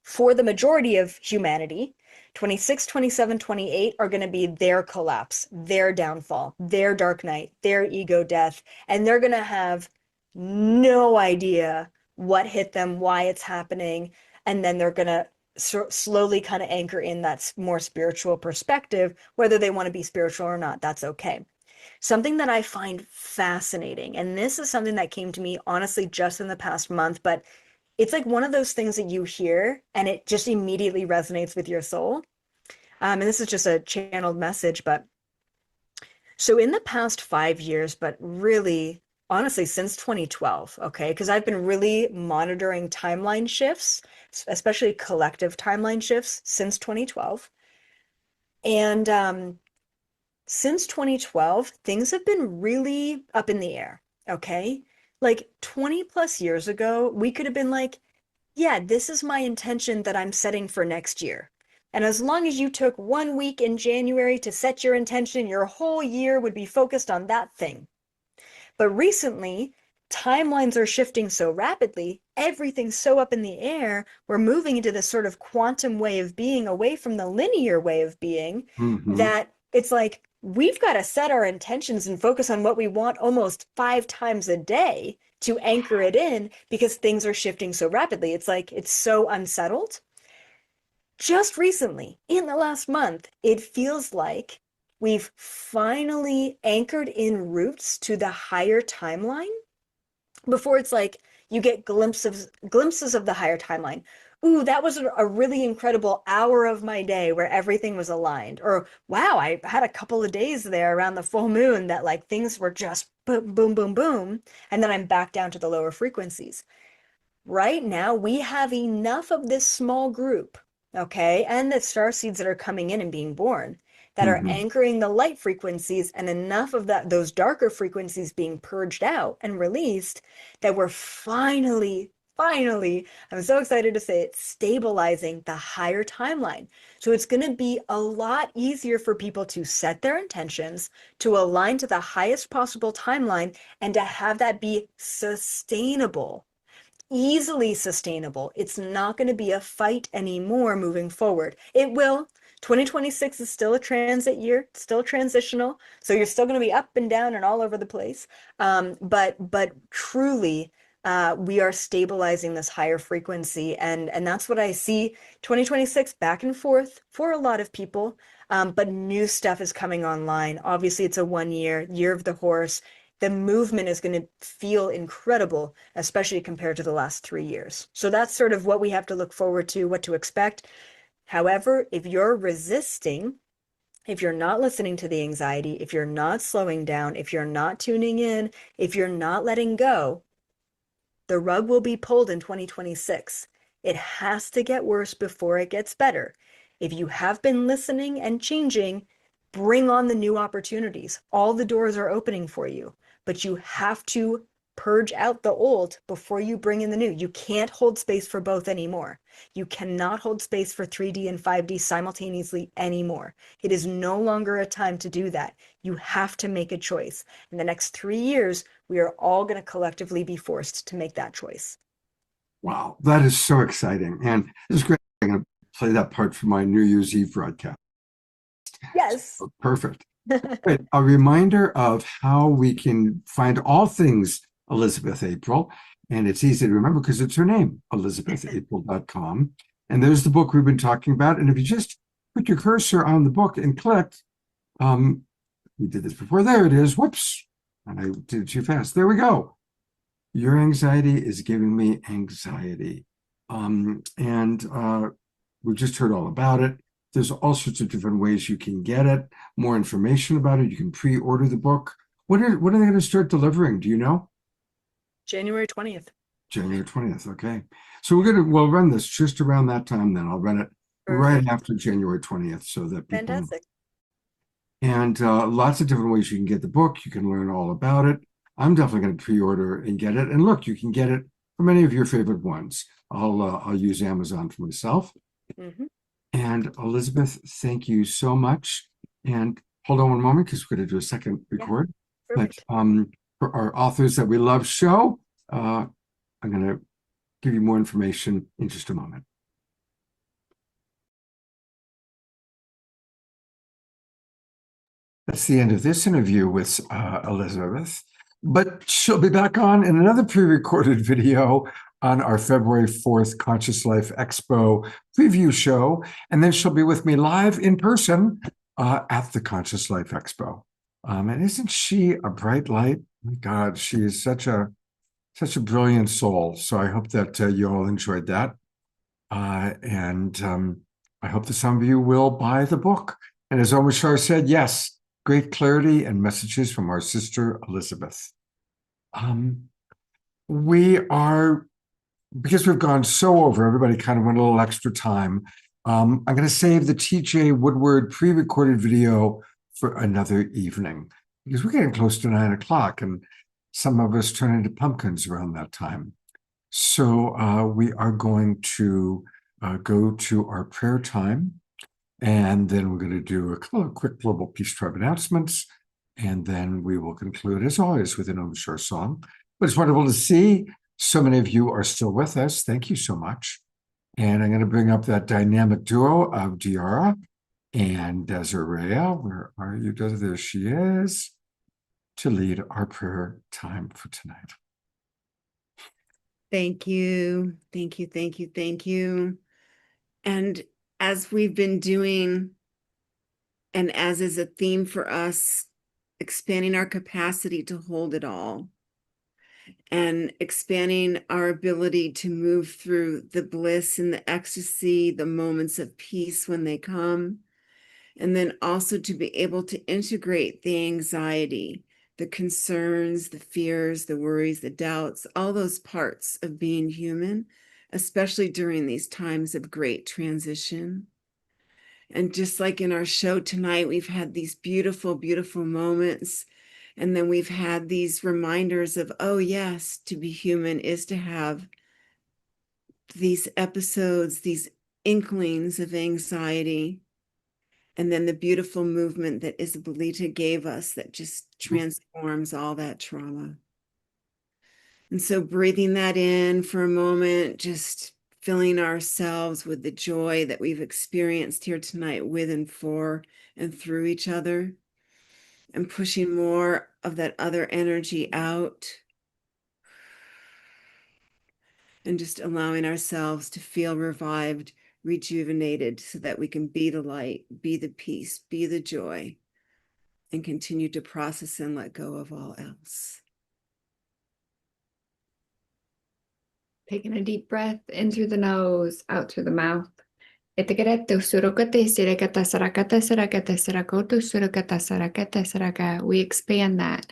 For the majority of humanity, 26, 27, 28 are going to be their collapse, their downfall, their dark night, their ego death, and they're going to have no idea what hit them, why it's happening, and then they're going to slowly kind of anchor in that more spiritual perspective, whether they want to be spiritual or not, that's okay. Something that I find fascinating, and this is something that came to me honestly just in the past month, but it's like one of those things that you hear and it just immediately resonates with your soul. And this is just a channeled message, but so in the past 5 years, but really, honestly, since 2012, okay, because I've been really monitoring timeline shifts, especially collective timeline shifts since 2012. And since 2012, things have been really up in the air, okay? Like 20 plus years ago, we could have been like, yeah, this is my intention that I'm setting for next year. And as long as you took 1 week in January to set your intention, your whole year would be focused on that thing. But recently, timelines are shifting so rapidly, everything's so up in the air, we're moving into this sort of quantum way of being, away from the linear way of being, that it's like, we've got to set our intentions and focus on what we want almost 5 times a day to anchor it in, because things are shifting so rapidly. It's like, it's so unsettled. Just recently, in the last month, it feels like we've finally anchored in roots to the higher timeline. Before, it's like you get glimpses of the higher timeline. Ooh, that was a really incredible hour of my day where everything was aligned. Or, wow, I had a couple of days there around the full moon that like things were just boom, boom, boom, boom. And then I'm back down to the lower frequencies. Right now, we have enough of this small group, okay, and the star seeds that are coming in and being born, that are anchoring the light frequencies, and enough of those darker frequencies being purged out and released, that we're finally finally, I'm so excited to say it, stabilizing the higher timeline. So it's going to be a lot easier for people to set their intentions, to align to the highest possible timeline, and to have that be sustainable, easily sustainable. It's not going to be a fight anymore moving forward. It will. 2026 is still a transit year, still transitional. So you're still going to be up and down and all over the place. But truly, we are stabilizing this higher frequency, and that's what I see. 2026 back and forth for a lot of people, but new stuff is coming online. Obviously, it's a 1 year of the horse. The movement is going to feel incredible, especially compared to the last 3 years. So that's sort of what we have to look forward to, what to expect. However, if you're resisting, if you're not listening to the anxiety, if you're not slowing down, if you're not tuning in, if you're not letting go, the rug will be pulled in 2026. It has to get worse before it gets better. If you have been listening and changing, bring on the new opportunities. All the doors are opening for you, but you have to purge out the old before you bring in the new. You can't hold space for both anymore. You cannot hold space for 3D and 5D simultaneously anymore. It is no longer a time to do that. You have to make a choice. In the next 3 years, we are all going to collectively be forced to make that choice. Wow, that is so exciting. And this is great. I'm going to play that part for my New Year's Eve broadcast. Yes. Perfect. Great. A reminder of how we can find all things Elizabeth April. And it's easy to remember because it's her name, elizabethapril.com. And there's the book we've been talking about. And if you just put your cursor on the book and click, we did this before. There it is. Whoops. And I did it too fast. There we go. Your anxiety is giving me anxiety. We just heard all about it. There's all sorts of different ways you can get it. More information about it. You can pre-order the book. When are they going to start delivering? Do you know? January 20th. January 20th. Okay. So we'll run this just around that time then. I'll run it right after January 20th so that people Fantastic. And lots of different ways you can get the book. You can learn all about it. I'm definitely going to pre-order and get it. And look, you can get it from any of your favorite ones. I'll use Amazon for myself. Mm-hmm. And Elizabeth, thank you so much. And hold on one moment because we're going to do a second record. Yeah, but for our Authors That We Love show, I'm going to give you more information in just a moment. That's the end of this interview with Elizabeth, but she'll be back on in another pre-recorded video on our February 4th Conscious Life Expo preview show. And then she'll be with me live in person at the Conscious Life Expo. And isn't she a bright light? Oh my God, she is such a brilliant soul. So I hope that you all enjoyed that. And I hope that some of you will buy the book. And as Omashar said, yes, great clarity and messages from our sister Elizabeth. Because we've gone so over, everybody kind of went a little extra time. I'm going to save the TJ Woodward pre-recorded video for another evening because we're getting close to 9 o'clock and some of us turn into pumpkins around that time. So we are going to go to our prayer time. And then we're going to do a quick Global Peace Tribe announcements. And then we will conclude, as always, with an Omashar song. But it's wonderful to see so many of you are still with us. Thank you so much. And I'm going to bring up that dynamic duo of Diara and Desiree. Where are you? There she is, to lead our prayer time for tonight. Thank you. Thank you. Thank you. Thank you. And as we've been doing, and as is a theme for us, expanding our capacity to hold it all and expanding our ability to move through the bliss and the ecstasy, the moments of peace when they come, and then also to be able to integrate the anxiety, the concerns, the fears, the worries, the doubts, all those parts of being human, especially during these times of great transition. And just like in our show tonight, we've had these beautiful, beautiful moments. And then we've had these reminders of, oh, yes, to be human is to have these episodes, these inklings of anxiety, and then the beautiful movement that Isabelita gave us that just transforms all that trauma. And so breathing that in for a moment, just filling ourselves with the joy that we've experienced here tonight with and for and through each other, and pushing more of that other energy out, and just allowing ourselves to feel revived, rejuvenated, so that we can be the light, be the peace, be the joy, and continue to process and let go of all else. Taking a deep breath in through the nose, out through the mouth. We expand that.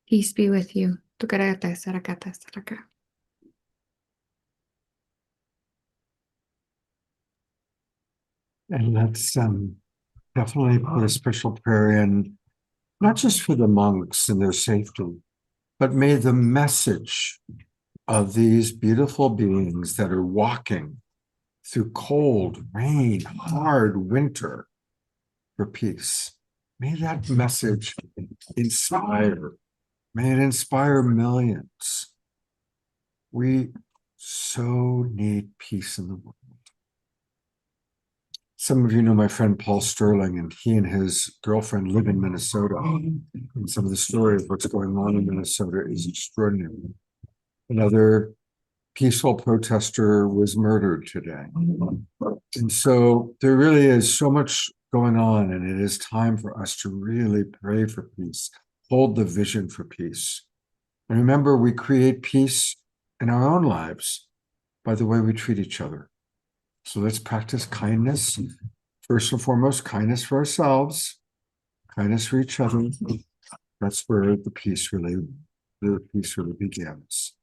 Peace be with you. And let's definitely put a special prayer in, not just for the monks and their safety, but may the message of these beautiful beings that are walking through cold, rain, hard winter for peace, may that message inspire. May it inspire millions. We so need peace in the world. Some of you know my friend Paul Sterling, and he and his girlfriend live in Minnesota. And some of the story of what's going on in Minnesota is extraordinary. Another peaceful protester was murdered today. And so there really is so much going on, and it is time for us to really pray for peace, hold the vision for peace. And remember, we create peace in our own lives by the way we treat each other. So let's practice kindness. First and foremost, kindness for ourselves, kindness for each other. That's where the peace really begins.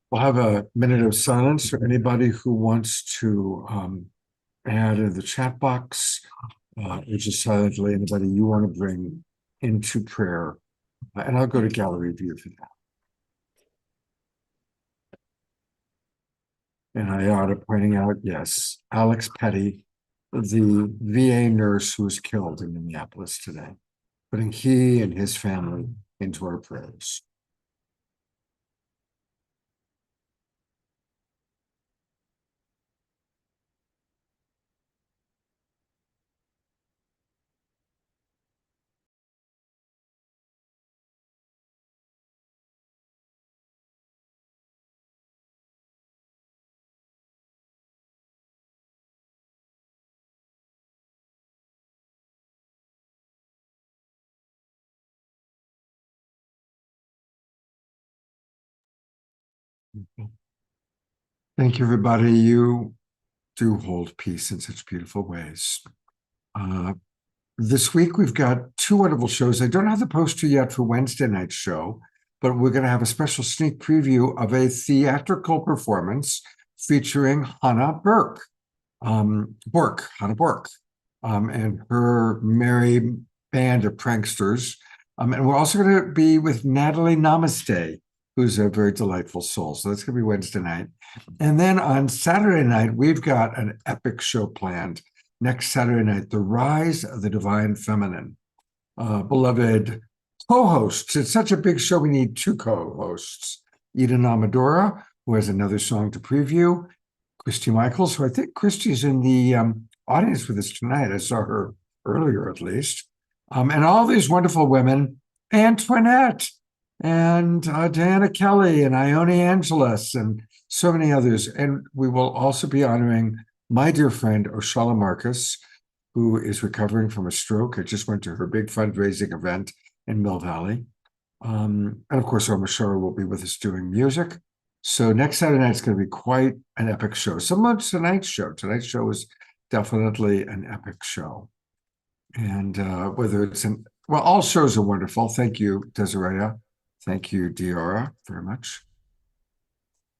We'll have a minute of silence for anybody who wants to add in the chat box, or just silently anybody you want to bring into prayer. And I'll go to gallery view for that. And I ought to pointing out, yes, Alex Petty, the VA nurse who was killed in Minneapolis today, putting he and his family into our prayers. Thank you, everybody. You do hold peace in such beautiful ways. This week, we've got two wonderful shows. I don't have the poster yet for Wednesday night's show, but we're going to have a special sneak preview of a theatrical performance featuring Hannah Burke, and her merry band of pranksters. And we're also going to be with Natalie Namaste, who's a very delightful soul. So that's going to be Wednesday night. And then on Saturday night, we've got an epic show planned. Next Saturday night, The Rise of the Divine Feminine. Beloved co-hosts. It's such a big show, we need two co-hosts. Eden Amadora, who has another song to preview. Christy Michaels, who I think Christy's in the audience with us tonight. I saw her earlier, at least. And all these wonderful women, Antoinette, and Diana Kelly, and Ione Angeles, and so many others. And we will also be honoring my dear friend, Oshala Marcus, who is recovering from a stroke. I just went to her big fundraising event in Mill Valley. And of course, Oma Shara will be with us doing music. So next Saturday night is going to be quite an epic show. So much tonight's show. Tonight's show is definitely an epic show. And whether it's Well, all shows are wonderful. Thank you, Desiree. Thank you, Diora, very much.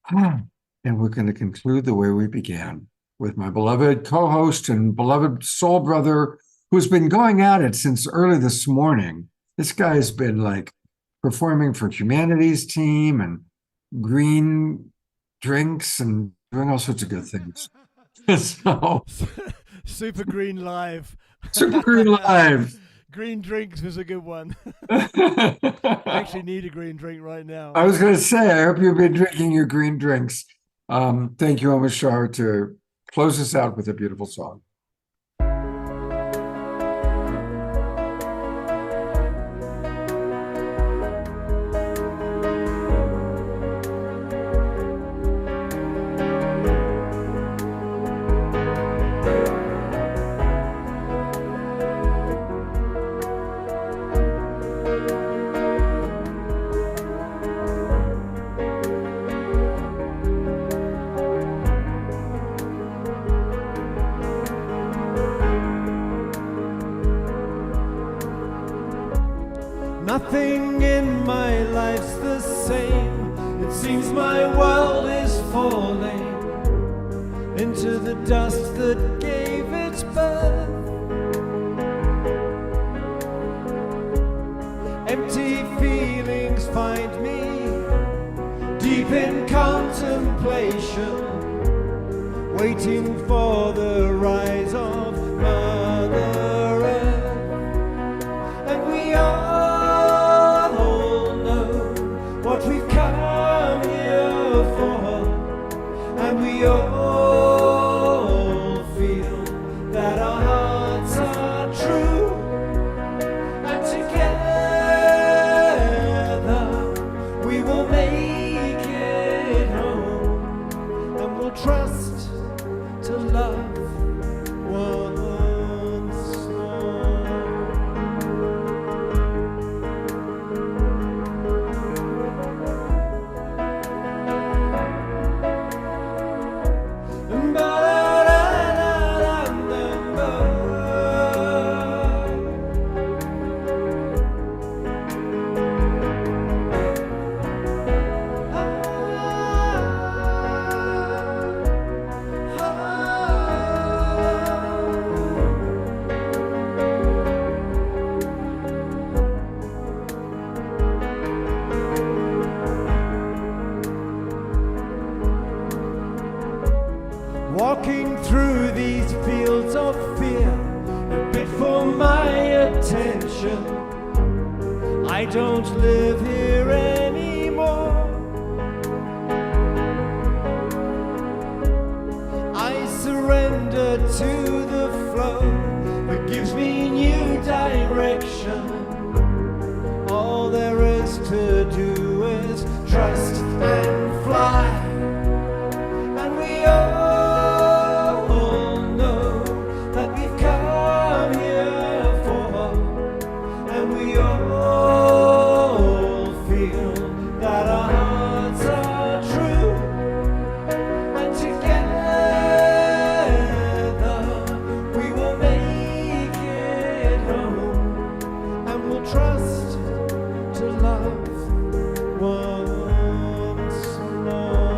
And we're going to conclude the way we began with my beloved co-host and beloved soul brother who's been going at it since early this morning. This guy's been like performing for Humanities Team and green drinks and doing all sorts of good things. So, Super Green Live. Super Green Live. Green drinks was a good one. I actually need a green drink right now. I was going to say, I hope you've been drinking your green drinks. Thank you, Omashar, to close us out with a beautiful song. Nothing in my life's the same. It seems my world is falling into the dust that gave it birth. Empty feelings find me deep in contemplation, waiting for the rise of Mother Earth. And we all know what we've come here for, and we all feel that our hearts are true, and together we will make it home, and we'll trust to love once more. Walking through these fields of fear, a bit for my attention. I don't live here anymore. I surrender to the flow that gives me new direction. All there is to do is trust and fly. And we all know that we've come here for, and we all feel that our hearts are true, and together we will make it home, and we'll trust to love once more.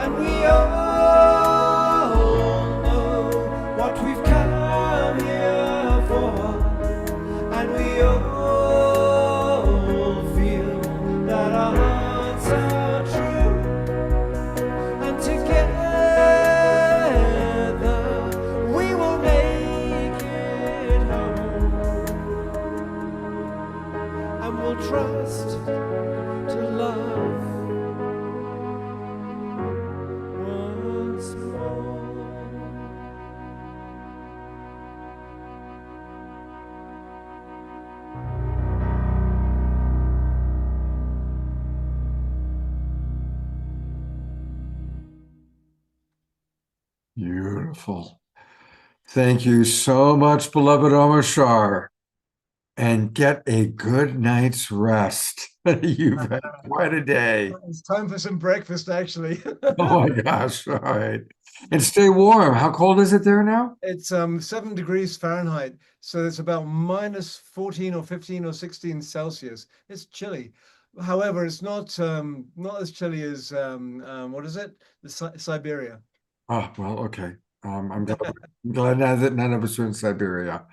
And we all know what we've come here for, and we all feel that our hearts are true, and together we will make it home, and we'll trust to love once more. Beautiful. Thank you so much, beloved Omashar. and get a good night's rest. You've had quite a day. It's time for some breakfast, actually. Oh my gosh. All right. And stay warm. How cold is it there now? It's 7 degrees Fahrenheit, so it's about minus 14 or 15 or 16 Celsius. It's chilly. However, it's not as chilly as what is it? Siberia. Oh, well, okay. I'm glad now that none of us are in Siberia.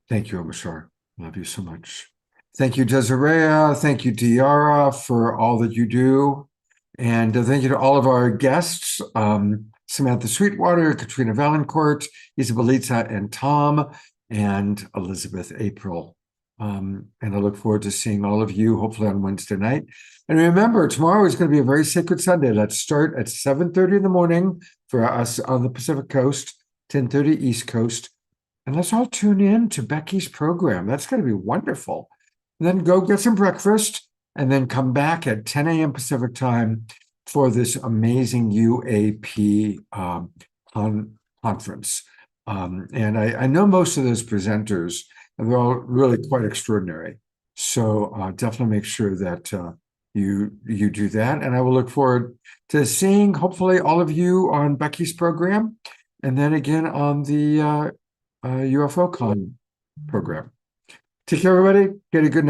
Thank you, Omashar. Love you so much. Thank you, Desiree. Thank you, Diara, for all that you do. And thank you to all of our guests, Samantha Sweetwater, Katrina Valancourt, Isabelita and Tom, and Elizabeth April. And I look forward to seeing all of you, hopefully on Wednesday night. And remember, tomorrow is going to be a very sacred Sunday. Let's start at 7:30 in the morning for us on the Pacific Coast, 10:30 East Coast. And let's all tune in to Becky's program. That's going to be wonderful. And then go get some breakfast and then come back at 10 a.m. Pacific time for this amazing UAP conference. And I know most of those presenters, and they're all really quite extraordinary. So definitely make sure that you do that. And I will look forward to seeing, hopefully, all of you on Becky's program, and then again on the UFO Con program. Take care, everybody. Get a good night.